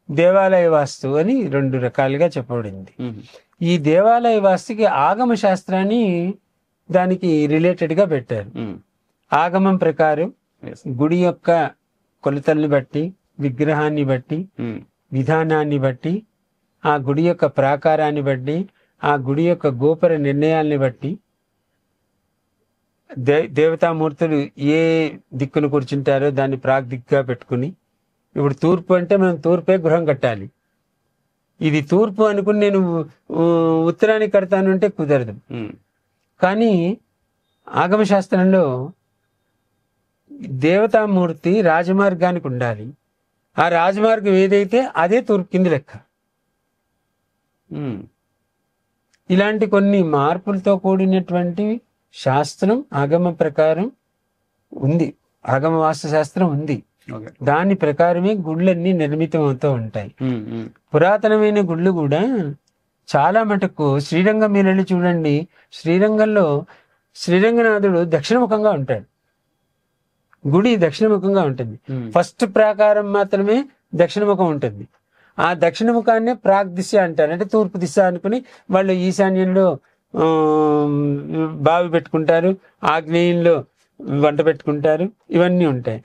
దేవాలయ వాస్తు అని రెండు రకాలుగా చెప్పబడింది. ఈ దేవాలయ వాస్తుకి ఆగమ శాస్త్రాన్ని దానికి రిలేటెడ్గా పెట్టారు. ఆగమం ప్రకారం గుడి యొక్క కొలతల్ని బట్టి, విగ్రహాన్ని బట్టి, విధానాన్ని బట్టి, ఆ గుడి యొక్క ప్రాకారాన్ని బట్టి, ఆ గుడి యొక్క గోపుర నిర్ణయాల్ని బట్టి దేవతామూర్తులు ఏ దిక్కును కూర్చుంటారో దాన్ని ప్రాగ్దిక్గా పెట్టుకుని, ఇప్పుడు తూర్పు అంటే మనం తూర్పే గృహం కట్టాలి. ఇది తూర్పు అనుకుని నేను ఉత్తరానికి కడతాను అంటే కుదరదు. కానీ ఆగమశాస్త్రంలో దేవతామూర్తి రాజమార్గానికి ఉండాలి. ఆ రాజమార్గం ఏదైతే అదే తూర్పు కింది లెక్క. ఇలాంటి కొన్ని మార్పులతో కూడినటువంటి శాస్త్రం ఆగమ ప్రకారం ఉంది, ఆగమ వాస్తు శాస్త్రం ఉంది. దాని ప్రకారమే గుళ్ళన్నీ నిర్మితం అవుతూ ఉంటాయి. పురాతనమైన గుళ్ళు కూడా చాలా మటుకు శ్రీరంగం మీరు వెళ్ళి చూడండి. శ్రీరంగంలో శ్రీరంగనాథుడు దక్షిణముఖంగా ఉంటాడు. గుడి దక్షిణముఖంగా ఉంటుంది. ఫస్ట్ ప్రాకారం మాత్రమే దక్షిణముఖం ఉంటుంది. ఆ దక్షిణముఖాన్నే ప్రాగ్ దిశ అంటారు. అంటే తూర్పు దిశ అనుకుని వాళ్ళు ఈశాన్యంలో బావి పెట్టుకుంటారు, ఆగ్నేయంలో వంట పెట్టుకుంటారు, ఇవన్నీ ఉంటాయి.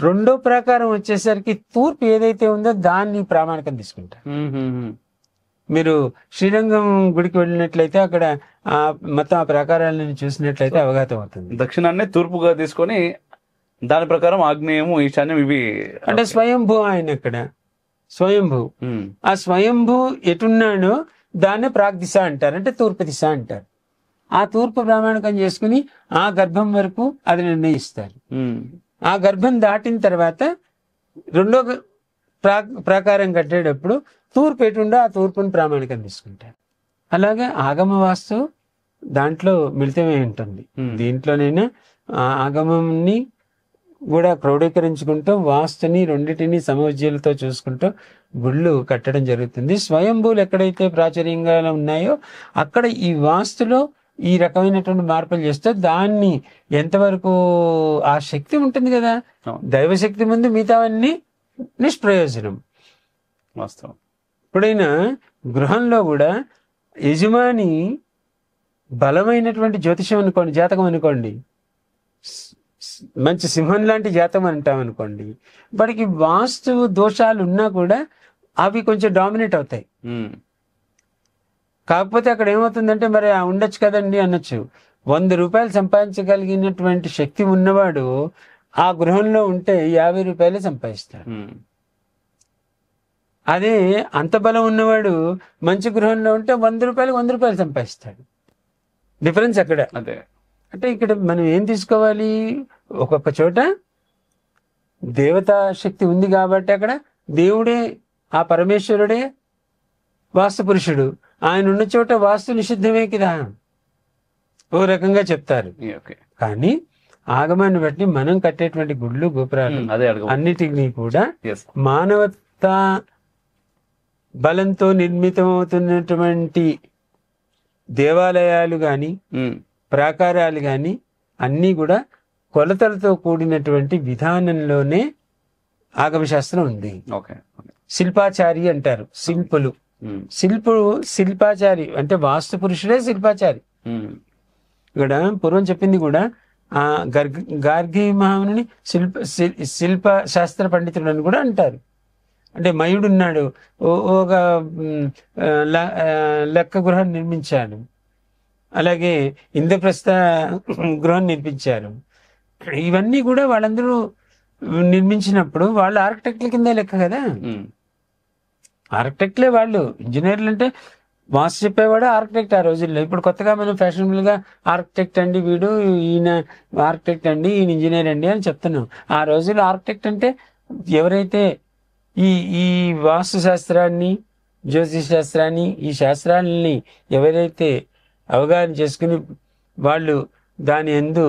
రెండో ప్రాకారం వచ్చేసరికి తూర్పు ఏదైతే ఉందో దాన్ని ప్రామాణికం తీసుకుంటారు. మీరు శ్రీరంగం గుడికి వెళ్ళినట్లయితే అక్కడ మొత్తం ఆ ప్రాకారాలను చూసినట్లయితే అవగాహం అవుతుంది. దక్షిణాన్ని తూర్పుగా తీసుకొని దాని ప్రకారం ఆగ్నేయము, ఈశాన్యం ఇవి అంటే స్వయంభూ. ఆయన అక్కడ స్వయంభూ. ఆ స్వయంభూ ఎటున్నాడో దాన్నే ప్రాగ్ దిశ అంటారు, అంటే తూర్పు దిశ అంటారు. ఆ తూర్పు ప్రామాణికం చేసుకుని ఆ గర్భం వరకు అది నిర్ణయిస్తారు. ఆ గర్భం దాటిన తర్వాత రెండో ప్రాకారం కట్టేటప్పుడు తూర్పు ఎటుండో ఆ తూర్పుని ప్రామాణికం తీసుకుంటారు. అలాగే ఆగమ వాస్తు దాంట్లో మిళితమై ఉంటుంది. దీంట్లోనైనా ఆగమంని కూడా క్రోడీకరించుకుంటూ వాస్తుని రెండింటిని సమవిజ్యాలతో చూసుకుంటూ గుళ్ళు కట్టడం జరుగుతుంది. స్వయంభూలు ఎక్కడైతే ప్రాచుర్యంగా ఉన్నాయో అక్కడ ఈ వాస్తులో ఈ రకమైనటువంటి మార్పులు చేస్తే దాన్ని ఎంతవరకు ఆ శక్తి ఉంటుంది కదా, దైవశక్తి ముందు మిగతావన్నీ నిష్ప్రయోజనం. వాస్తవం. ఎప్పుడైనా గృహంలో కూడా యజమాని బలమైనటువంటి జ్యోతిషం అనుకోండి, జాతకం అనుకోండి, మంచి సింహం లాంటి జాతకం అంటాం అనుకోండి, వాడికి వాస్తు దోషాలు ఉన్నా కూడా అవి కొంచెం డామినేట్ అవుతాయి. కాకపోతే అక్కడ ఏమవుతుందంటే మరి ఉండొచ్చు కదండి అనొచ్చు. 100 రూపాయలు సంపాదించగలిగినటువంటి శక్తి ఉన్నవాడు ఆ గృహంలో ఉంటే 50 రూపాయలే సంపాదిస్తాడు. అదే అంత బలం ఉన్నవాడు మంచి గృహంలో ఉంటే 100 రూపాయలు 100 రూపాయలు సంపాదిస్తాడు. డిఫరెన్స్ అక్కడ. అదే అంటే ఇక్కడ మనం ఏం తీసుకోవాలి, ఒక్కొక్క చోట దేవతా శక్తి ఉంది కాబట్టి అక్కడ దేవుడే, ఆ పరమేశ్వరుడే వాస్తు పురుషుడు. ఆయన ఉన్న చోట వాస్తు నిషిద్ధమే కదా ఓ రకంగా చెప్తారు. కానీ ఆగమాన్ని బట్టి మనం కట్టేటువంటి గుళ్ళు గోపురాలు అన్నిటినీ కూడా మానవతా బలంతో నిర్మితమవుతున్నటువంటి దేవాలయాలు గాని ప్రాకారాలు గాని అన్నీ కూడా కొలతలతో కూడినటువంటి విధానంలోనే ఆగమశాస్త్రం ఉంది. శిల్పాచారి అంటారు, శిల్పులు. శిల్పాచారి అంటే వాస్తు పురుషుడే శిల్పాచారి. ఇక్కడ పూర్వం చెప్పింది కూడా ఆ గార్గి మహాముని శిల్ప శాస్త్ర పండితుడు అని కూడా అంటారు. అంటే మయుడు ఉన్నాడు, ఒక లెక్క గృహాన్ని నిర్మించాడు, అలాగే ఇంద్రప్రస్థ గృహం నిర్మించారు. ఇవన్నీ కూడా వాళ్ళందరూ నిర్మించినప్పుడు వాళ్ళు ఆర్కిటెక్ట్ల కింద లెక్క కదా. ఆర్కిటెక్ట్లే వాళ్ళు. ఇంజనీర్లు అంటే వాస్తు చెప్పేవాడు ఆర్కిటెక్ట్ ఆ రోజుల్లో. ఇప్పుడు కొత్తగా మనం ఫ్యాషనబుల్ గా ఆర్కిటెక్ట్ అండి వీడు, ఈయన ఆర్కిటెక్ట్ అండి, ఈయన ఇంజనీర్ అండి అని చెప్తున్నాం. ఆ రోజుల్లో ఆర్కిటెక్ట్ అంటే ఎవరైతే ఈ వాస్తు శాస్త్రాన్ని, జ్యోతిష్ శాస్త్రాన్ని, ఈ శాస్త్రాలని ఎవరైతే అవగాహన చేసుకుని వాళ్ళు దాని యందు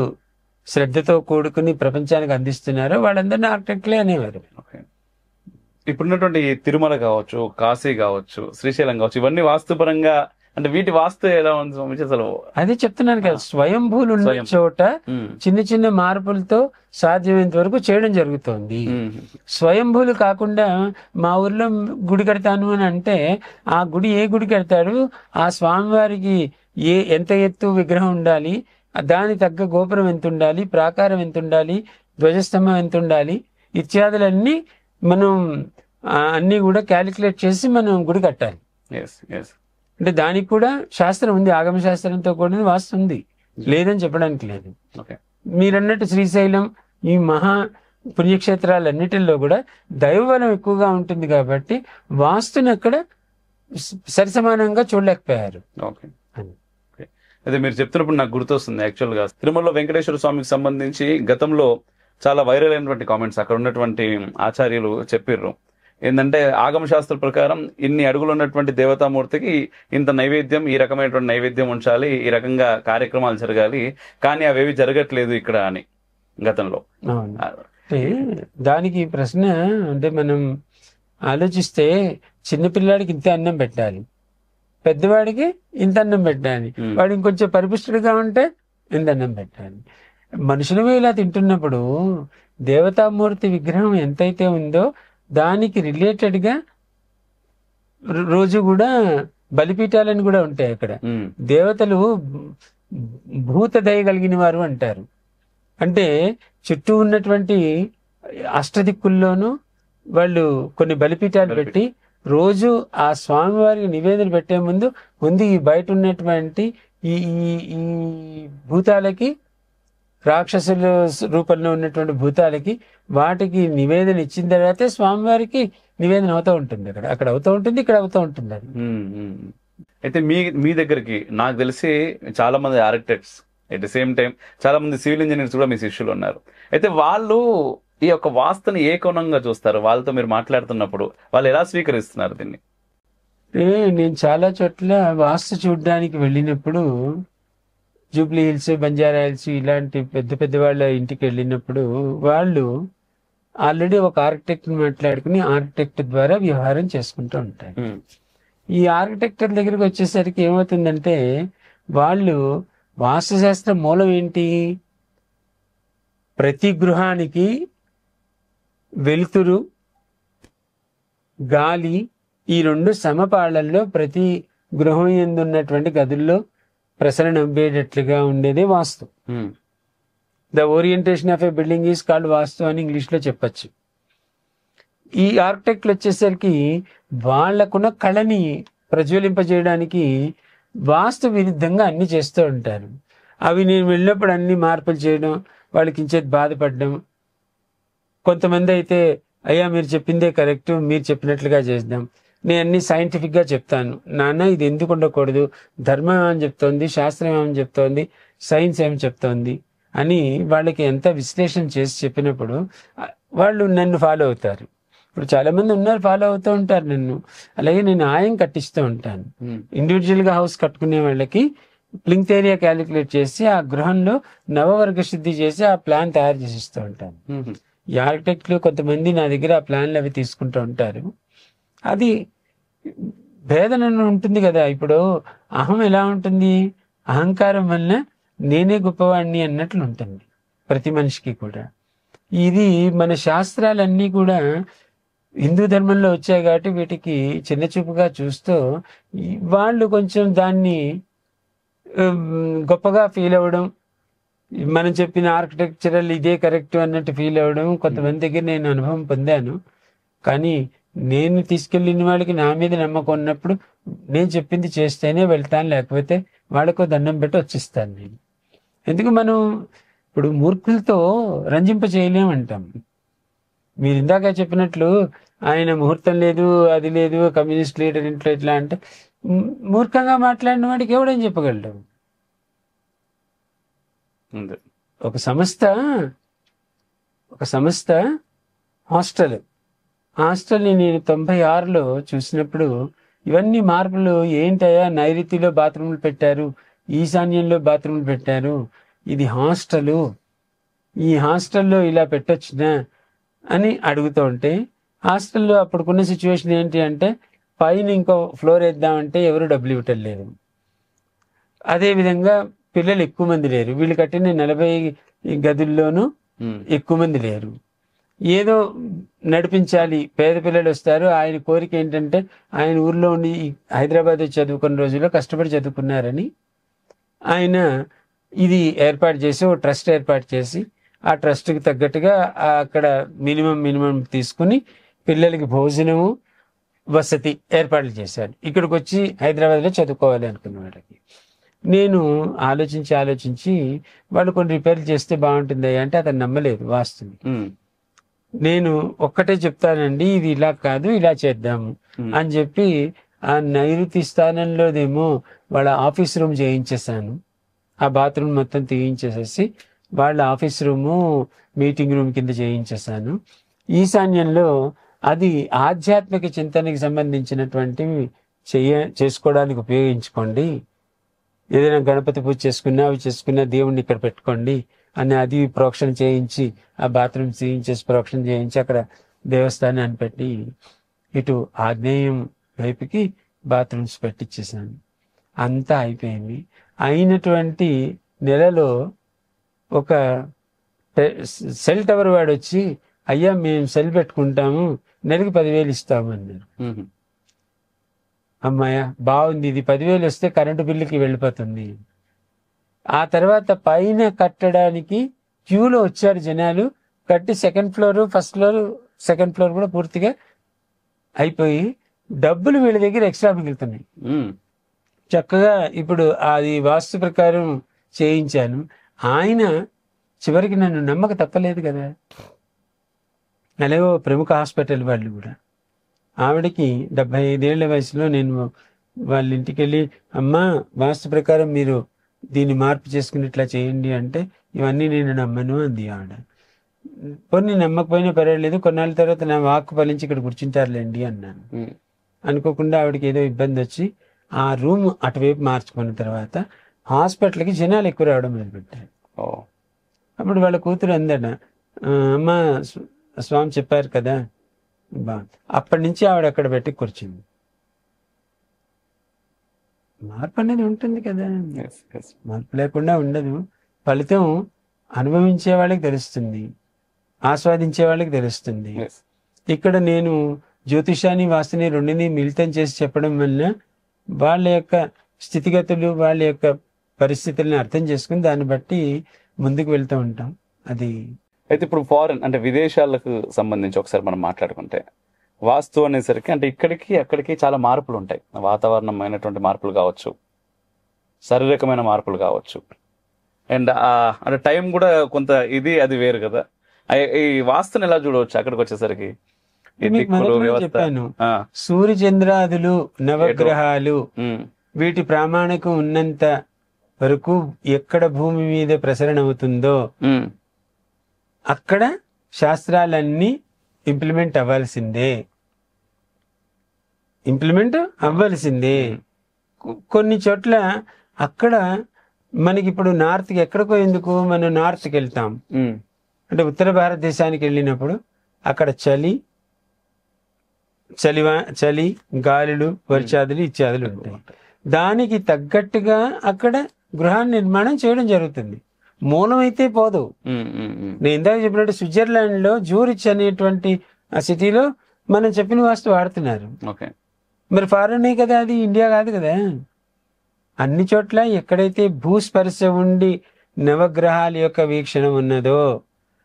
శ్రద్ధతో కూడుకుని ప్రపంచానికి అందిస్తున్నారో వాళ్ళందరినీ ఆర్కిటెక్ట్లే అనేవారు. ఇప్పుడున్నటువంటి తిరుమల కావచ్చు, కాశీ కావచ్చు, శ్రీశైలం కావచ్చు, ఇవన్నీ వాస్తుపరంగా అంటే వీటి వాస్తు ఎలా ఉంది అసలు? అదే చెప్తున్నాను కదా, స్వయంభూలు ఉన్న చోట చిన్న చిన్న మార్పులతో సాధ్యమైనంత వరకు చేయడం జరుగుతోంది. స్వయంభూలు కాకుండా మా ఊర్లో గుడి కడతాను అని అంటే ఆ గుడి ఏ గుడి కడతాడు, ఆ స్వామివారికి ఎంత ఎత్తు విగ్రహం ఉండాలి, దాని తగ్గ గోపురం ఎంత ఉండాలి, ప్రాకారం ఎంత ఉండాలి, ధ్వజస్తంభం ఎంత ఉండాలి ఇత్యాదులన్నీ మనం అన్ని కూడా క్యాలిక్యులేట్ చేసి మనం గుడి కట్టాలి. అంటే దానికి కూడా శాస్త్రం ఉంది, ఆగమ శాస్త్రంతో కూడిన వాస్తు ఉంది, లేదని చెప్పడానికి లేదు. మీరన్నట్టు శ్రీశైలం ఈ మహా పుణ్యక్షేత్రాలన్నిటిల్లో కూడా దైవబలం ఎక్కువగా ఉంటుంది కాబట్టి వాస్తుని అక్కడ సరిసమానంగా చూడలేకపోయారు. అదే మీరు చెప్తున్నప్పుడు నాకు గుర్తొస్తుంది, యాక్చువల్ గా తిరుమలలో వెంకటేశ్వర స్వామికి సంబంధించి గతంలో చాలా వైరల్ అయినటువంటి కామెంట్స్ అక్కడ ఉన్నటువంటి ఆచార్యులు చెప్పిర్రు. ఏంటంటే ఆగమ శాస్త్ర ప్రకారం ఇన్ని అడుగులు ఉన్నటువంటి దేవతామూర్తికి ఇంత నైవేద్యం, ఈ రకమైనటువంటి నైవేద్యం ఉంచాలి, ఈ రకంగా కార్యక్రమాలు జరగాలి, కానీ అవేవి జరగట్లేదు ఇక్కడ అని గతంలో. దానికి ప్రశ్న అంటే మనం ఆలోచిస్తే చిన్నపిల్లాడికి ఇంత అన్నం పెట్టాలి, పెద్దవాడికి ఇంత అన్నం పెట్టాలి, వాడు ఇంకొంచెం పరిపుష్టుడిగా ఉంటే ఇంత అన్నం పెట్టాలి. మనుషులమే ఇలా తింటున్నప్పుడు దేవతామూర్తి విగ్రహం ఎంతైతే ఉందో దానికి రిలేటెడ్ గా రోజు కూడా బలిపీఠాలని కూడా ఉంటాయి. అక్కడ దేవతలు భూత దయ కలిగిన వారు అంటారు. అంటే చుట్టూ ఉన్నటువంటి అష్టదిక్కుల్లోనూ వాళ్ళు కొన్ని బలిపీఠాలు పెట్టి రోజు ఆ స్వామివారికి నివేదన పెట్టే ముందు ఈ బయట ఉన్నటువంటి ఈ ఈ భూతాలకి, రాక్షసుల రూపంలో ఉన్నటువంటి భూతాలకి వాటికి నివేదన ఇచ్చిన తర్వాతే స్వామివారికి నివేదన అవుతూ ఉంటుంది. అక్కడ అవుతూ ఉంటుంది, ఇక్కడ అవుతూ ఉంటుంది. అది అయితే మీ దగ్గరికి నాకు తెలిసి చాలా మంది architects, at the same time చాలా మంది సివిల్ ఇంజనీర్స్ కూడా మీ శిష్యులు ఉన్నారు. అయితే వాళ్ళు ఈ యొక్క వాస్తుని ఏ కోణంగా చూస్తారు? వాళ్ళతో మీరు మాట్లాడుతున్నప్పుడు వాళ్ళు ఎలా స్వీకరిస్తున్నారు దీన్ని? నేను చాలా చోట్ల వాస్తు చూడడానికి వెళ్ళినప్పుడు జూబ్లీ హిల్స్, బంజారా హిల్స్ ఇలాంటి పెద్ద పెద్ద వాళ్ళ ఇంటికి వెళ్ళినప్పుడు వాళ్ళు ఆల్రెడీ ఒక ఆర్కిటెక్ట్ మాట్లాడుకుని ఆర్కిటెక్ట్ ద్వారా వ్యవహారం చేసుకుంటూ ఉంటారు. ఈ ఆర్కిటెక్టర్ దగ్గరికి వచ్చేసరికి ఏమవుతుందంటే వాళ్ళు వాస్తుశాస్త్ర మూలం ఏంటి? ప్రతి గృహానికి వెలుతురు, గాలి ఈ రెండు సమపాళ్లలో ప్రతి గృహం యందు ఉన్నటువంటి గదుల్లో ప్రసరణ అవ్వేటట్లుగా ఉండేదే vastu. The orientation of a building is called vastu అని ఇంగ్లీష్లో చెప్పచ్చు. ఈ ఆర్కిటెక్ట్లు వచ్చేసరికి వాళ్లకున్న కళని ప్రజ్వలింపజేయడానికి వాస్తు విరుద్ధంగా అన్ని చేస్తూ ఉంటారు. అవి నేను వెళ్ళినప్పుడు అన్ని మార్పులు చేయడం, వాళ్ళకి ఇంచేది బాధపడడం. కొంతమంది అయితే అయ్యా మీరు చెప్పిందే కరెక్ట్, మీరు చెప్పినట్లుగా చేద్దాం, నేను అన్ని సైంటిఫిక్గా చెప్తాను, నాన్న ఇది ఎందుకు ఉండకూడదు, ధర్మం ఏమని చెప్తోంది, శాస్త్రం ఏమని చెప్తోంది, సైన్స్ ఏమని చెప్తోంది అని వాళ్ళకి ఎంత విశ్లేషణ చేసి చెప్పినప్పుడు వాళ్ళు నన్ను ఫాలో అవుతారు. ఇప్పుడు చాలా మంది ఉన్నారు ఫాలో అవుతూ ఉంటారు నన్ను. అలాగే నేను ఆయం కట్టిస్తూ ఉంటాను. ఇండివిజువల్గా హౌస్ కట్టుకునే వాళ్ళకి ప్లింత్ ఏరియా క్యాలిక్యులేట్ చేసి ఆ గృహంలో నవవర్గ శుద్ధి చేసి ఆ ప్లాన్ తయారు చేసి ఇస్తూ ఉంటాను. ఈ ఆర్కిటెక్ట్లు కొంతమంది నా దగ్గర ఆ ప్లాన్లు అవి తీసుకుంటూ ఉంటారు. అది భేదన ఉంటుంది కదా. ఇప్పుడు అహం ఎలా ఉంటుంది? అహంకారం వల్ల నేనే గొప్పవాడిని అన్నట్లు ఉంటుంది ప్రతి మనిషికి కూడా. ఇది మన శాస్త్రాలన్నీ కూడా హిందూ ధర్మంలో వచ్చాయి కాబట్టి వీటికి చిన్న చూపుగా చూస్తూ వాళ్ళు కొంచెం దాన్ని గొప్పగా ఫీల్ అవ్వడం, మనం చెప్పిన ఆర్కిటెక్చరల్ ఇదే కరెక్ట్ అన్నట్టు ఫీల్ అవ్వడం కొంతమంది దగ్గర నేను అనుభవం పొందాను. కానీ నేను తీసుకెళ్ళిన వాళ్ళకి నా మీద నమ్మకం ఉన్నప్పుడు నేను చెప్పింది చేస్తేనే వెళ్తాను, లేకపోతే వాళ్ళకు దండం పెట్టి వచ్చేస్తాను నేను. ఎందుకు మనం ఇప్పుడు మూర్ఖులతో రంజింప చేయలేమంటాం. మీరు ఇందాక చెప్పినట్లు ఆయన ముహూర్తం లేదు, అది లేదు, కమ్యూనిస్ట్ లీడర్ ఇంట్లో ఇట్లా అంటే మూర్ఖంగా మాట్లాడిన వాడికి ఎవడేం చెప్పగలడు? ఒక సంస్థ హాస్టల్ని నేను 96లో చూసినప్పుడు ఇవన్నీ మార్పులు ఏంటయ్యా, నైరుతిలో బాత్రూములు పెట్టారు, ఈశాన్యంలో బాత్రూములు పెట్టారు, ఇది హాస్టలు, ఈ హాస్టల్లో ఇలా పెట్టొచ్చునా అని అడుగుతూ ఉంటే, హాస్టల్లో అప్పుడుకున్న సిచ్యువేషన్ ఏంటి అంటే పైన ఇంకో ఫ్లోర్ వేద్దామంటే ఎవరు డబ్బులు ఇవ్వటం లేదు. అదేవిధంగా పిల్లలు ఎక్కువ మంది లేరు, వీళ్ళు కట్టిన 40 గదుల్లోనూ ఎక్కువ మంది లేరు. ఏదో నడిపించాలి, పేద పిల్లలు వస్తారు. ఆయన కోరిక ఏంటంటే ఆయన ఊర్లో ఉండి హైదరాబాద్ చదువుకున్న రోజుల్లో కష్టపడి చదువుకున్నారని ఆయన ఇది ఏర్పాటు చేసి ఓ ట్రస్ట్ ఏర్పాటు చేసి ఆ ట్రస్ట్కి తగ్గట్టుగా అక్కడ మినిమం తీసుకుని పిల్లలకి భోజనము, వసతి ఏర్పాట్లు చేశాడు. ఇక్కడికి వచ్చి హైదరాబాద్లో చదువుకోవాలి అనుకున్న వాళ్ళకి నేను ఆలోచించి వాళ్ళు కొన్ని రిపేర్లు చేస్తే బాగుంటుంది అంటే అతను నమ్మలేదు వాస్తుని. నేను ఒక్కటే చెప్తానండి, ఇది ఇలా కాదు ఇలా చేద్దాము అని చెప్పి ఆ నైరుతి స్థానంలోదేమో వాళ్ళ ఆఫీస్ రూమ్ చేయించేసాను. ఆ బాత్రూమ్ మొత్తం తీయించేసేసి వాళ్ళ ఆఫీస్ రూము మీటింగ్ రూమ్ కింద చేయించేసాను. ఈశాన్యంలో అది ఆధ్యాత్మిక చింతనకి సంబంధించినటువంటివి చేసుకోవడానికి ఉపయోగించుకోండి, ఏదైనా గణపతి పూజ చేసుకున్నా అవి చేసుకున్నా దేవుణ్ణి ఇక్కడ పెట్టుకోండి అని అది ప్రోక్షణ చేయించి ఆ బాత్రూమ్ చేయించేసి ప్రోక్షణ చేయించి అక్కడ దేవస్థానాన్ని పెట్టి ఇటు ఆగ్నేయం వైపుకి బాత్రూమ్స్ పెట్టించేసాను. అంతా అయిపోయింది. అయినటువంటి నెలలో ఒక సెల్ టవర్ వాడు వచ్చి అయ్యా మేము సెల్ పెట్టుకుంటాము, నెలకి 10,000 ఇస్తాము అన్నారు. అమ్మాయ బాగుంది, ఇది 10,000 వస్తే కరెంటు బిల్లుకి వెళ్ళిపోతుంది. ఆ తర్వాత పైన కట్టడానికి క్యూలో వచ్చారు జనాలు, కట్టి second floor first floor second floor కూడా పూర్తిగా అయిపోయి డబ్బులు వీళ్ళ దగ్గర ఎక్స్ట్రా మిగులుతున్నాయి. చక్కగా ఇప్పుడు అది వాస్తు ప్రకారం చేయించాను. ఆయన చివరికి నన్ను నమ్మక తప్పలేదు కదా. అలాగే ప్రముఖ హాస్పిటల్ వాళ్ళు కూడా ఆవిడకి 75 ఏళ్ల వయసులో నేను వాళ్ళ ఇంటికి వెళ్ళి అమ్మా వాస్తు ప్రకారం మీరు దీన్ని మార్పు చేసుకుని ఇట్లా చేయండి అంటే ఇవన్నీ నేను నమ్మను అంది ఆవిడ. కొన్ని నమ్మకపోయినా పర్వాలేదు, కొన్నాళ్ళ తర్వాత నా వాక్కు ఫలించి ఇక్కడ కూర్చుంటారులేండి అన్నాను. అనుకోకుండా ఆవిడకి ఏదో ఇబ్బంది వచ్చి ఆ రూమ్ అటువైపు మార్చుకున్న తర్వాత హాస్పిటల్కి జనాలు ఎక్కువ రావడం మొదలుపెట్టారు. అప్పుడు వాళ్ళ కూతురు అందట, అమ్మ స్వామి చెప్పారు కదా బాగుంది. అప్పటి నుంచి ఆవిడ అక్కడ పెట్టి కూర్చుంది. మార్పు అనేది ఉంటుంది కదా, మార్పు లేకుండా ఉండదు. ఫలితం అనుభవించే వాళ్ళకి తెలుస్తుంది, ఆస్వాదించే వాళ్ళకి తెలుస్తుంది. ఇక్కడ నేను జ్యోతిషాన్ని వాస్తుని రెండుని మిళితం చేసి చెప్పడం వల్ల వాళ్ళ యొక్క స్థితిగతులు, వాళ్ళ యొక్క పరిస్థితులను అర్థం చేసుకుని దాన్ని బట్టి ముందుకు వెళ్తూ ఉంటాం. అది అయితే ఇప్పుడు ఫారెన్ అంటే విదేశాలకు సంబంధించి ఒకసారి మనం మాట్లాడుకుంటే వాస్తు అనేసరికి అంటే ఇక్కడికి అక్కడికి చాలా మార్పులు ఉంటాయి. వాతావరణమైనటువంటి మార్పులు కావచ్చు, శారీరకమైన మార్పులు కావచ్చు, అండ్ అంటే టైం కూడా కొంత ఇది అది వేరు కదా. ఈ వాస్తుని ఎలా చూడవచ్చు అక్కడికి వచ్చేసరికి? చెప్పాను, సూర్య చంద్రాదులు నవగ్రహాలు వీటి ప్రామాణికం ఉన్నంత వరకు ఎక్కడ భూమి మీద ప్రసరణ అవుతుందో అక్కడ శాస్త్రాలన్నీ ఇంప్లిమెంట్ అవ్వాల్సిందే. కొన్ని చోట్ల అక్కడ మనకి ఇప్పుడు నార్త్కి ఎక్కడికో ఎందుకు మనం నార్త్కి వెళ్తాం అంటే ఉత్తర భారతదేశానికి వెళ్ళినప్పుడు అక్కడ చలి గాలులు వర్షాదులు ఇత్యాదులు ఉంటాయి. దానికి తగ్గట్టుగా అక్కడ గృహాన్ని నిర్మాణం చేయడం జరుగుతుంది. మూలం అయితే పోదు. నేను ఇందాక చెప్పినట్టు స్విట్జర్లాండ్ లో జూరిచ్ అనేటువంటి ఆ సిటీలో మనం చెప్పిన వాస్తు వాడుతున్నారు. మరి ఫారెన్ కదా, అది ఇండియా కాదు కదా. అన్ని చోట్ల ఎక్కడైతే భూస్పర్శ ఉండి నవగ్రహాల యొక్క వీక్షణ ఉన్నదో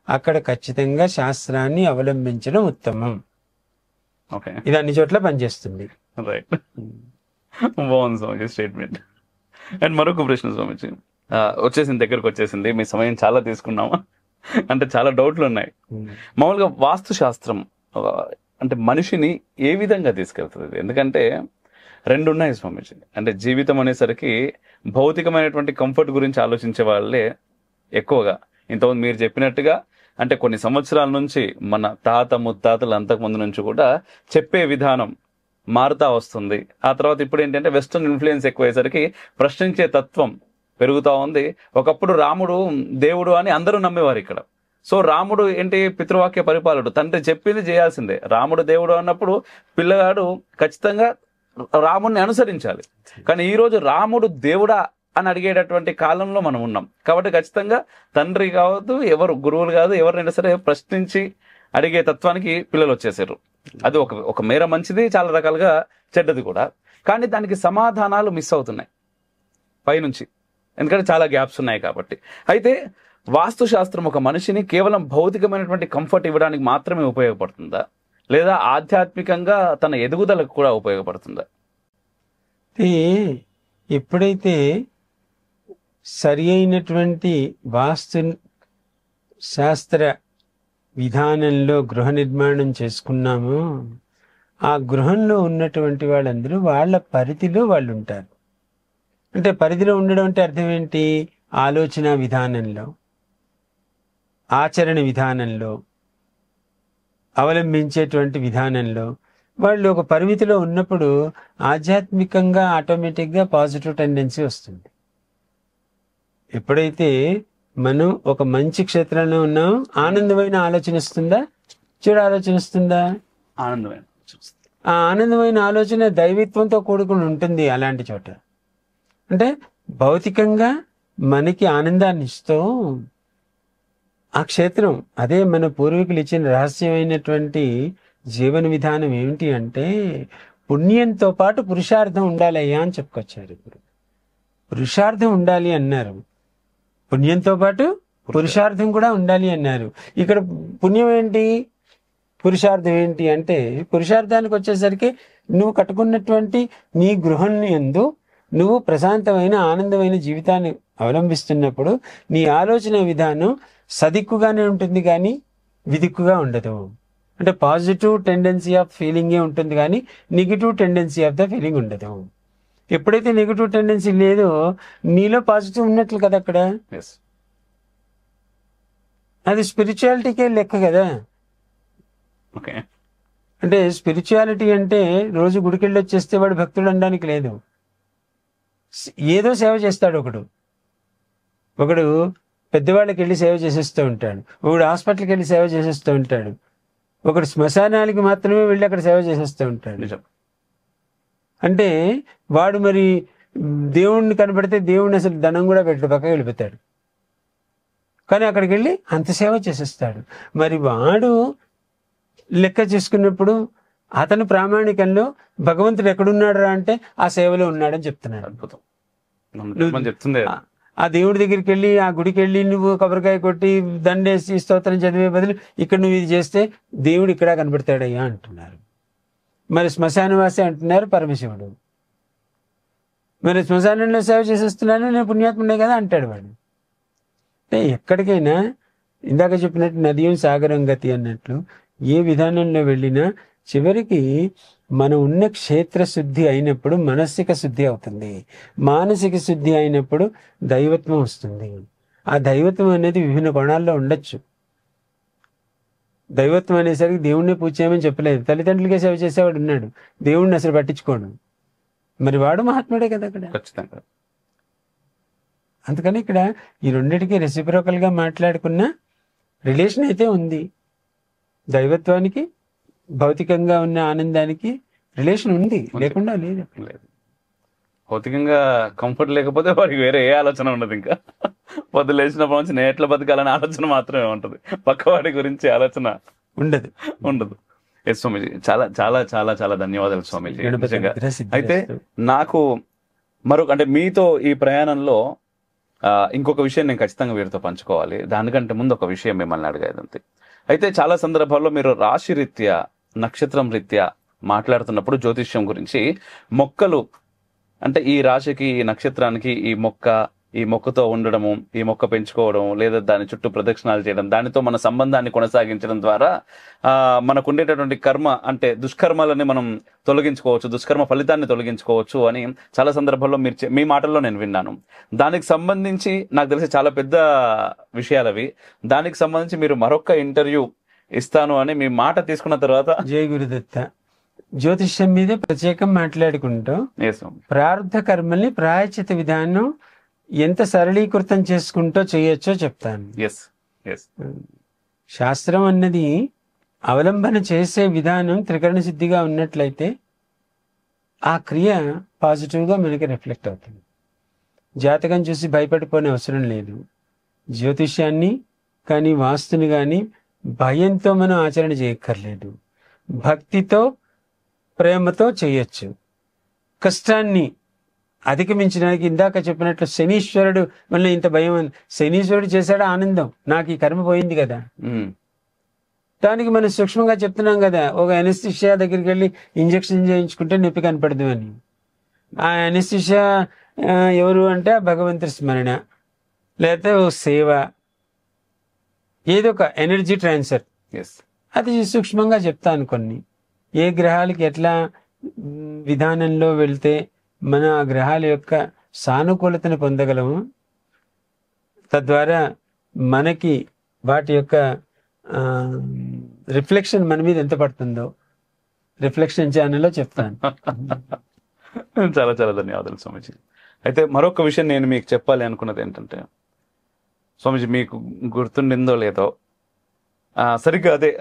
అక్కడ ఖచ్చితంగా శాస్త్రాన్ని అవలంబించడం ఉత్తమం. ఇది అన్ని చోట్ల పనిచేస్తుంది. రైట్, బాగుంది స్వామి స్టేట్మెంట్. అండ్ మరొక ప్రశ్న స్వామిజీ, వచ్చేసింది, దగ్గరకు వచ్చేసింది. మీ సమయం చాలా తీసుకున్నామా అంటే చాలా డౌట్లు ఉన్నాయి. మామూలుగా వాస్తు శాస్త్రం అంటే మనిషిని ఏ విధంగా తీసుకెళ్తుంది? ఎందుకంటే రెండు ఉన్నాయి స్వామిజీ. అంటే జీవితం అనేసరికి భౌతికమైనటువంటి కంఫర్ట్ గురించి ఆలోచించే వాళ్ళే ఎక్కువగా. ఇంతకుముందు మీరు చెప్పినట్టుగా అంటే కొన్ని సంవత్సరాల నుంచి మన తాత ముత్తాతలు అంతకుముందు నుంచి కూడా చెప్పే విధానం మారుతా వస్తుంది. ఆ తర్వాత ఇప్పుడు ఏంటంటే వెస్టర్న్ ఇన్ఫ్లుయెన్స్ ఎక్కువయ్యేసరికి ప్రశ్నించే తత్వం పెరుగుతూ ఉంది. ఒకప్పుడు రాముడు దేవుడు అని అందరూ నమ్మేవారు ఇక్కడ. సో రాముడు ఏంటి, పితృవాక్య పరిపాలకుడు, తండ్రి చెప్పింది చేయాల్సిందే. రాముడు దేవుడు అన్నప్పుడు పిల్లగాడు ఖచ్చితంగా రాముడిని అనుసరించాలి. కానీ ఈరోజు రాముడు దేవుడా అని అడిగేటటువంటి కాలంలో మనం ఉన్నాం. కాబట్టి ఖచ్చితంగా తండ్రి కావద్దు, ఎవరు గురువులు కాదు, ఎవరినైనా సరే ప్రశ్నించి అడిగే తత్వానికి పిల్లలు వచ్చేసారు. అది ఒక మేర మంచిది, చాలా రకాలుగా చెడ్డది కూడా. కానీ దానికి సమాధానాలు మిస్ అవుతున్నాయి పైనుంచి, ఎందుకంటే చాలా గ్యాప్స్ ఉన్నాయి కాబట్టి. అయితే వాస్తు శాస్త్రం ఒక మనిషిని కేవలం భౌతికమైనటువంటి కంఫర్ట్ ఇవ్వడానికి మాత్రమే ఉపయోగపడుతుందా, లేదా ఆధ్యాత్మికంగా తన ఎదుగుదలకు కూడా ఉపయోగపడుతుందా? ఎప్పుడైతే సరి అయినటువంటి వాస్తు శాస్త్ర విధానంలో గృహ నిర్మాణం చేసుకున్నామో ఆ గృహంలో ఉన్నటువంటి వాళ్ళందరూ వాళ్ళ పరిధిలో వాళ్ళు ఉంటారు. అంటే పరిధిలో ఉండడం అంటే అర్థం ఏంటి? ఆలోచన విధానంలో, ఆచరణ విధానంలో, అవలంబించేటువంటి విధానంలో వాళ్ళు ఒక పరిమితిలో ఉన్నప్పుడు ఆధ్యాత్మికంగా ఆటోమేటిక్గా పాజిటివ్ టెండెన్సీ వస్తుంది. ఎప్పుడైతే మనం ఒక మంచి క్షేత్రంలో ఉన్నాం, ఆనందమైన ఆలోచన వస్తుందా, చెడు ఆలోచన వస్తుందా? ఆనందమైన. ఆ ఆనందమైన ఆలోచన దైవత్వంతో కూడుకుని ఉంటుంది అలాంటి చోట. అంటే భౌతికంగా మనకి ఆనందాన్ని ఇస్తూ ఆ క్షేత్రం, అదే మన పూర్వీకులు ఇచ్చిన రహస్యమైనటువంటి జీవన విధానం ఏమిటి అంటే పుణ్యంతో పాటు పురుషార్థం ఉండాలయ్యా అని చెప్పుకొచ్చారు. ఇప్పుడు పురుషార్థం ఉండాలి అన్నారు, పుణ్యంతో పాటు పురుషార్థం కూడా ఉండాలి అన్నారు. ఇక్కడ పుణ్యం ఏంటి, పురుషార్థం ఏంటి అంటే పురుషార్థానికి వచ్చేసరికి నువ్వు కట్టుకున్నటువంటి నీ గృహాన్ని యందు నువ్వు ప్రశాంతమైన ఆనందమైన జీవితాన్ని అవలంబిస్తున్నప్పుడు నీ ఆలోచన విధానం సదిక్కుగానే ఉంటుంది కానీ విదిక్కుగా ఉండదు. అంటే పాజిటివ్ టెండెన్సీ ఆఫ్ ఫీలింగే ఉంటుంది కానీ negative tendency of the feeling ఉండదు. ఎప్పుడైతే నెగిటివ్ టెండెన్సీ లేదో నీలో పాజిటివ్ ఉన్నట్లు కదా అక్కడ. అది స్పిరిచువాలిటీకే లెక్క కదా. ఓకే. అంటే స్పిరిచువాలిటీ అంటే రోజు గుడికెళ్ళి వచ్చేస్తే వాడు భక్తుడు అనడానికి లేదు. ఏదో సేవ చేస్తాడు. ఒకడు పెద్దవాళ్ళకి వెళ్ళి సేవ చేసేస్తూ ఉంటాడు, ఒకడు హాస్పిటల్కి వెళ్ళి సేవ చేసేస్తూ ఉంటాడు, ఒకడు శ్మశానానికి మాత్రమే వెళ్ళి అక్కడ సేవ చేసేస్తూ ఉంటాడు. నిజం. అంటే వాడు మరి దేవుణ్ణి కనబడితే దేవుణ్ణి అసలు ధనం కూడా పెట్టడు, పక్కకి వెళ్ళిపోతాడు. కానీ అక్కడికి వెళ్ళి అంత సేవ చేసేస్తాడు. మరి వాడు లెక్క చేసుకున్నప్పుడు అతను ప్రామాణికంలో భగవంతుడు ఎక్కడున్నాడు రా అంటే ఆ సేవలో ఉన్నాడని చెప్తున్నాడు. అద్భుతం. చెప్తుంది ఆ దేవుడి దగ్గరికి వెళ్ళి ఆ గుడికి వెళ్ళి నువ్వు కొబ్బరికాయ కొట్టి దండేసి స్తోత్రం చదివే బదులు ఇక్కడ నువ్వు ఇది చేస్తే దేవుడు ఇక్కడ కనబడతాడయ్యా అంటున్నారు. మరి శ్మశానవాసి అంటున్నారు పరమశివుడు. మరి శ్మశానంలో సేవ చేసేస్తున్నాను నేను పుణ్యాత్ముడే కదా అంటాడు వాడు. అంటే ఎక్కడికైనా ఇందాక చెప్పినట్టు నదియం సాగరం గతి అన్నట్లు ఏ విధానంలో వెళ్ళినా చివరికి మనం ఉన్న క్షేత్ర శుద్ధి అయినప్పుడు మనసిక శుద్ధి అవుతుంది, మానసిక శుద్ధి అయినప్పుడు దైవత్వం వస్తుంది. ఆ దైవత్వం అనేది విభిన్న కోణాల్లో ఉండొచ్చు. దైవత్వం అనేసరికి దేవుణ్ణి పూజ చేయమని చెప్పలేదు, తల్లిదండ్రులకే సేవ చేసేవాడు ఉన్నాడు, దేవుణ్ణి అసలు పట్టించుకోడు, మరి వాడు మహాత్ముడే కదా అక్కడ. ఖచ్చితంగా. అందుకని ఇక్కడ ఈ రెండింటికి రెసిప్రోకల్గా మాట్లాడుకున్న రిలేషన్ అయితే ఉంది. దైవత్వానికి భౌతికంగా ఉన్న ఆనందానికి రిలేషన్ ఉంది, లేకుండా లేదు. భౌతికంగా కంఫర్ట్ లేకపోతే వాడికి వేరే ఏ ఆలోచన ఉండదు. ఇంకా పొద్దు లేచినప్పటి నుంచి నేను ఎట్లా బతకాలనే ఆలోచన మాత్రమే ఉంటుంది, పక్కవాడి గురించి ఆలోచన ఉండదు. ఎస్ స్వామీజీ, చాలా చాలా చాలా చాలా ధన్యవాదాలు స్వామీజీ. అయితే నాకు మరొక అంటే మీతో ఈ ప్రయాణంలో ఇంకొక విషయం నేను ఖచ్చితంగా వీరితో పంచుకోవాలి. దానికంటే ముందు ఒక విషయం మిమ్మల్ని అడిగేది ఉంది. అయితే చాలా సందర్భాల్లో మీరు రాశి రీత్యా నక్షత్రం రీత్యా మాట్లాడుతున్నప్పుడు జ్యోతిష్యం గురించి మొక్కలు అంటే ఈ రాశికి ఈ నక్షత్రానికి ఈ మొక్కతో ఉండడము, ఈ మొక్క పెంచుకోవడం, లేదా దాని చుట్టూ ప్రదక్షిణాలు చేయడం, దానితో మన సంబంధాన్ని కొనసాగించడం ద్వారా మనకు ఉండేటటువంటి కర్మ అంటే దుష్కర్మాలని మనం తొలగించుకోవచ్చు, దుష్కర్మ ఫలితాన్ని తొలగించుకోవచ్చు అని చాలా సందర్భాల్లో మీ మాటల్లో నేను విన్నాను. దానికి సంబంధించి నాకు తెలిసి చాలా పెద్ద విషయాలు అవి. దానికి సంబంధించి మీరు మరొక ఇంటర్వ్యూ ఇస్తాను అని మీ మాట తీసుకున్న తర్వాత జయ గురుదత్త జ్యోతిష్యం మీద ప్రత్యేకం మాట్లాడుకుంటూ ప్రారంభ కర్మల్ని ప్రాయచిత విధానం ఎంత సరళీకృతం చేసుకుంటూ చేయొచ్చో చెప్తాను. శాస్త్రం అన్నది అవలంబన చేసే విధానం త్రికరణ సిద్ధిగా ఉన్నట్లయితే ఆ క్రియ పాజిటివ్గా మనకి రిఫ్లెక్ట్ అవుతుంది. జాతకం చూసి భయపడిపోనే అవసరం లేదు. జ్యోతిష్యాన్ని కానీ వాస్తుని కానీ భయంతో మనం ఆచరణ చేయక్కర్లేదు. భక్తితో ప్రేమతో చేయొచ్చు. కష్టాన్ని అధిగమించడానికి ఇందాక చెప్పినట్లు శనీశ్వరుడు మళ్ళీ ఇంత భయం, శనీశ్వరుడు చేశాడు ఆనందం, నాకు ఈ కర్మ పోయింది కదా. దానికి మనం సూక్ష్మంగా చెప్తున్నాం కదా, ఒక ఎనస్థిషియా దగ్గరికి వెళ్ళి ఇంజక్షన్ చేయించుకుంటే నొప్పి కనపడదు అని. ఆ ఎనస్థిషియా ఎవరు అంటే భగవంతుడి స్మరణ, లేకపోతే ఓ సేవ, ఏదో ఒక ఎనర్జీ ట్రాన్స్ఫర్. అది సూక్ష్మంగా చెప్తాను. కొన్ని ఏ గ్రహాలకి ఎట్లా విధానంలో వెళ్తే మన ఆ గ్రహాల యొక్క సానుకూలతను పొందగలము, తద్వారా మనకి వాటి యొక్క రిఫ్లెక్షన్ మన మీద ఎంత పడుతుందో రిఫ్లెక్షన్ ఛానల్లో చెప్తాను. చాలా చాలా ధన్యవాదాలు స్వామీజీ. అయితే మరొక విషయం నేను మీకు చెప్పాలి అనుకున్నది ఏంటంటే, స్వామీజీ మీకు గుర్తుండిందో లేదో, సరిగ్గా అదే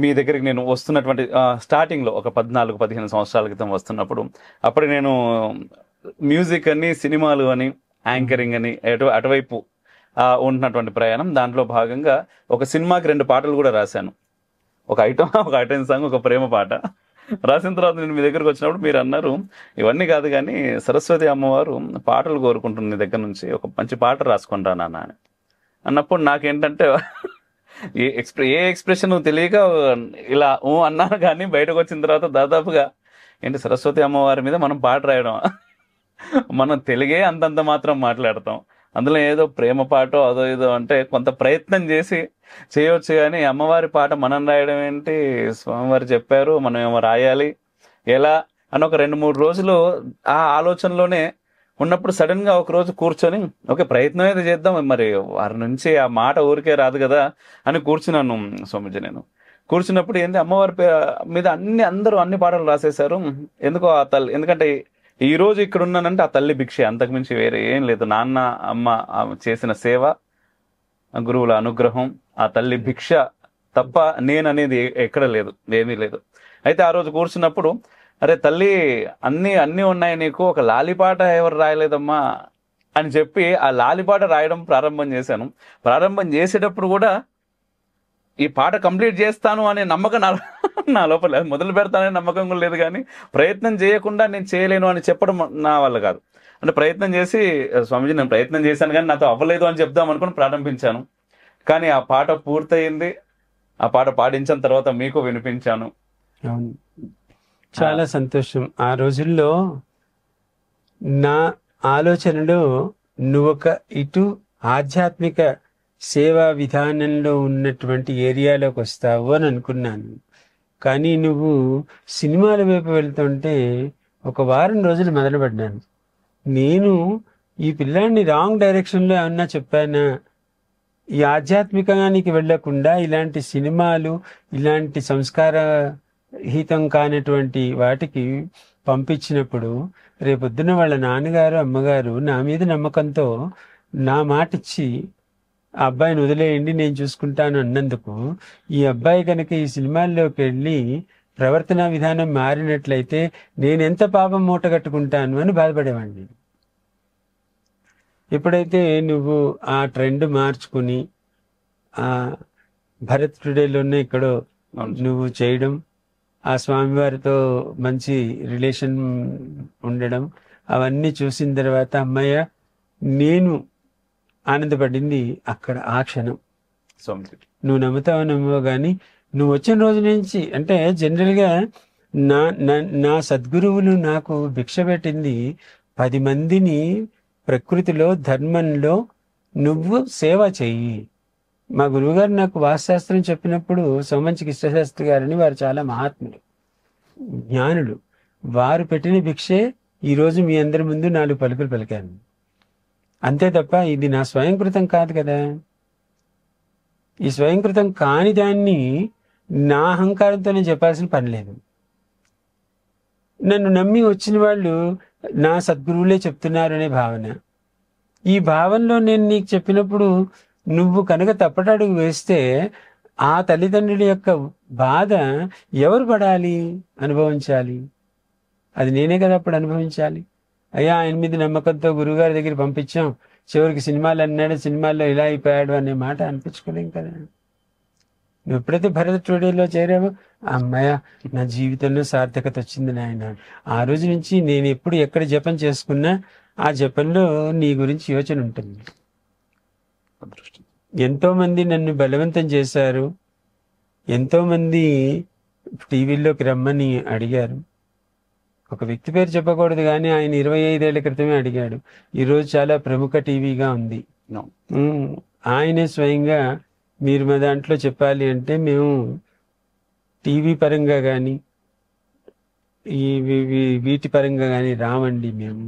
మీ దగ్గరికి నేను వస్తున్నటువంటి స్టార్టింగ్ లో ఒక 14-15 సంవత్సరాల క్రితం వస్తున్నప్పుడు, అప్పుడు నేను మ్యూజిక్ అని, సినిమాలు అని, యాంకరింగ్ అని అటువైపు ఉంటున్నటువంటి ప్రయాణం. దాంట్లో భాగంగా ఒక సినిమాకి 2 పాటలు కూడా రాశాను. ఒక ఐటమ్ సాంగ్, ఒక ప్రేమ పాట రాసిన తర్వాత నేను మీ దగ్గరకు వచ్చినప్పుడు మీరు అన్నారు, ఇవన్నీ కాదు కానీ సరస్వతి అమ్మవారు పాటలు కోరుకుంటుంది నీ దగ్గర నుంచి, ఒక మంచి పాట రాసుకుంటా నాన్న అని అన్నప్పుడు నాకేంటంటే ఏ ఎక్స్ప్రెషన్ తెలియక ఇలా అన్నాను. కానీ బయటకు వచ్చిన తర్వాత దాదాపుగా ఏంటి సరస్వతి అమ్మవారి మీద మనం పాట రాయడం, మనం తెలుగే అంతంత మాత్రం మాట్లాడతాం, అందులో ఏదో ప్రేమ పాటో అదో ఏదో అంటే కొంత ప్రయత్నం చేసి చేయవచ్చు. కానీ అమ్మవారి పాట మనం రాయడం ఏంటి, స్వామివారు చెప్పారు మనం ఏమో రాయాలి ఎలా అని ఒక 2-3 రోజులు ఆ ఆలోచనలోనే ఉన్నప్పుడు సడన్ గా ఒక రోజు కూర్చొని ఓకే ప్రయత్నం అయితే చేద్దాం, మరి వారి నుంచి ఆ మాట ఊరికే రాదు కదా అని కూర్చున్నాను స్వామీజీ. నేను కూర్చున్నప్పుడు ఏంది అమ్మవారి మీద అందరూ అన్ని పాటలు రాసేశారు. ఎందుకో ఆ తల్లి, ఎందుకంటే ఈ రోజు ఇక్కడ ఉన్నానంటే ఆ తల్లి భిక్షే, అంతకుమించి వేరే ఏం లేదు. నాన్న అమ్మ చేసిన సేవ, గురువుల అనుగ్రహం, ఆ తల్లి భిక్ష తప్ప నేననేది ఎక్కడ లేదు, ఏమీ లేదు. అయితే ఆ రోజు కూర్చున్నప్పుడు అరే తల్లి అన్నీ ఉన్నాయి నీకు, ఒక లాలిపాట ఎవరు రాయలేదమ్మా అని చెప్పి ఆ లాలిపాట రాయడం ప్రారంభం చేశాను. ప్రారంభం చేసేటప్పుడు కూడా ఈ పాట కంప్లీట్ చేస్తాను అనే నమ్మకం నా లోపల, మొదలు పెడతాననే నమ్మకం కూడా లేదు. కానీ ప్రయత్నం చేయకుండా నేను చేయలేను అని చెప్పడం నా వల్ల కాదు. అంటే ప్రయత్నం చేసి స్వామీజీ నేను ప్రయత్నం చేశాను కానీ నాతో అవ్వలేదు అని చెప్దాం అనుకుని ప్రారంభించాను. కానీ ఆ పాట పూర్తయింది. ఆ పాట పాడించిన తర్వాత మీకు వినిపించాను. అవును, చాలా సంతోషం. ఆ రోజుల్లో నా ఆలోచనలో నువ్వొక ఇటు ఆధ్యాత్మిక సేవా విధానంలో ఉన్నటువంటి ఏరియాలోకి వస్తావు అని అనుకున్నాను. కానీ నువ్వు సినిమాల వైపు వెళ్తుంటే ఒక వారం రోజులు మొదలుపడ్డాను. నేను ఈ పిల్లాడిని రాంగ్ డైరెక్షన్లో ఏమన్నా చెప్పానా, ఈ ఆధ్యాత్మికానికి వెళ్లకుండా ఇలాంటి సినిమాలు, ఇలాంటి సంస్కారహితం కానటువంటి వాటికి పంపించినప్పుడు రేపొద్దున వాళ్ళ నాన్నగారు అమ్మగారు నా మీద నమ్మకంతో నా మాట ఇచ్చి ఆ అబ్బాయిని వదిలేయండి నేను చూసుకుంటాను అన్నందుకు, ఈ అబ్బాయి కనుక ఈ సినిమాల్లోకి వెళ్ళి ప్రవర్తన విధానం మారినట్లయితే నేను ఎంత పాపం మూట కట్టుకుంటాను అని బాధపడేవాడిని. ఎప్పుడైతే నువ్వు ఆ ట్రెండ్ మార్చుకుని ఆ భరత్ టుడేలోనే ఇక్కడో నువ్వు చేయడం, ఆ స్వామివారితో మంచి రిలేషన్ ఉండడం, అవన్నీ చూసిన తర్వాత అమ్మయ్య నేను ఆనందపడింది అక్కడ ఆ క్షణం. నువ్వు నమ్ముతావో నమ్మవో కానీ నువ్వు వచ్చిన రోజు నుంచి, అంటే జనరల్గా నా సద్గురువులు నాకు భిక్ష పెట్టింది 10 మందిని ప్రకృతిలో ధర్మంలో నువ్వు సేవ చెయ్యి. మా గురువుగారు నాకు వాస్తుశాస్త్రం చెప్పినప్పుడు సోమంచి కృష్ణశాస్త్రి గారని, వారు చాలా మహాత్ములు, జ్ఞానులు, వారు పెట్టిన భిక్షే ఈరోజు మీ అందరి ముందు 4 పలుకులు పలికాను. అంతే తప్ప ఇది నా స్వయంకృతం కాదు కదా. ఈ స్వయంకృతం కాని దాన్ని నా అహంకారంతో నేను చెప్పాల్సిన పని లేదు. నన్ను నమ్మి వచ్చిన వాళ్ళు నా సద్గురువులే చెప్తున్నారు అనే భావన. ఈ భావనలో నేను నీకు చెప్పినప్పుడు నువ్వు కనుక తప్పటడుగు వేస్తే ఆ తల్లిదండ్రుల యొక్క బాధ ఎవరు పడాలి, అనుభవించాలి? అది నేనే కదా అప్పుడు అనుభవించాలి. అయ్యా ఆయన మీద నమ్మకంతో గురువుగారి దగ్గర పంపించాం, చివరికి సినిమాలు అన్నాడు, సినిమాల్లో ఇలా అయిపోయాడు అనే మాట అనిపించుకోలేం కదా. నువ్వు ఎప్పుడైతే భరత్ టుడేలో చేరావో అమ్మాయ నా జీవితంలో సార్థకత వచ్చింది నాయన. ఆ రోజు నుంచి నేను ఎప్పుడు ఎక్కడ జపం చేసుకున్నా ఆ జపంలో నీ గురించి యోచన ఉంటుంది. ఎంతో మంది నన్ను బలవంతం చేశారు, ఎంతో మంది టీవీల్లోకి రమ్మని అడిగారు. ఒక వ్యక్తి పేరు చెప్పకూడదు కానీ ఆయన 25 ఏళ్ల క్రితమే అడిగాడు. ఈరోజు చాలా ప్రముఖ టీవీగా ఉంది. ఆయనే స్వయంగా మీరు మా దాంట్లో చెప్పాలి అంటే మేము టీవీ పరంగా కానీ ఈ వీటి పరంగా కానీ రామండి, మేము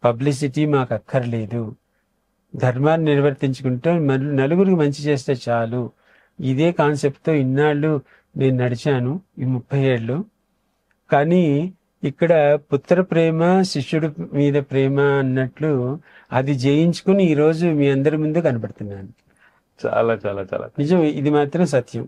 పబ్లిసిటీ మాకు అక్కర్లేదు, ధర్మాన్ని నిర్వర్తించుకుంటూ నలుగురికి మంచి చేస్తే చాలు, ఇదే కాన్సెప్ట్తో ఇన్నాళ్ళు నేను నడిచాను ఈ 30 ఏళ్ళు. కానీ ఇక్కడ పుత్ర ప్రేమ, శిష్యుడు మీద ప్రేమ అన్నట్లు అది జయించుకుని ఈరోజు మీ అందరి ముందు కనబడుతున్నాను. చాలా చాలా చాలా నిజం, ఇది మాత్రం సత్యం.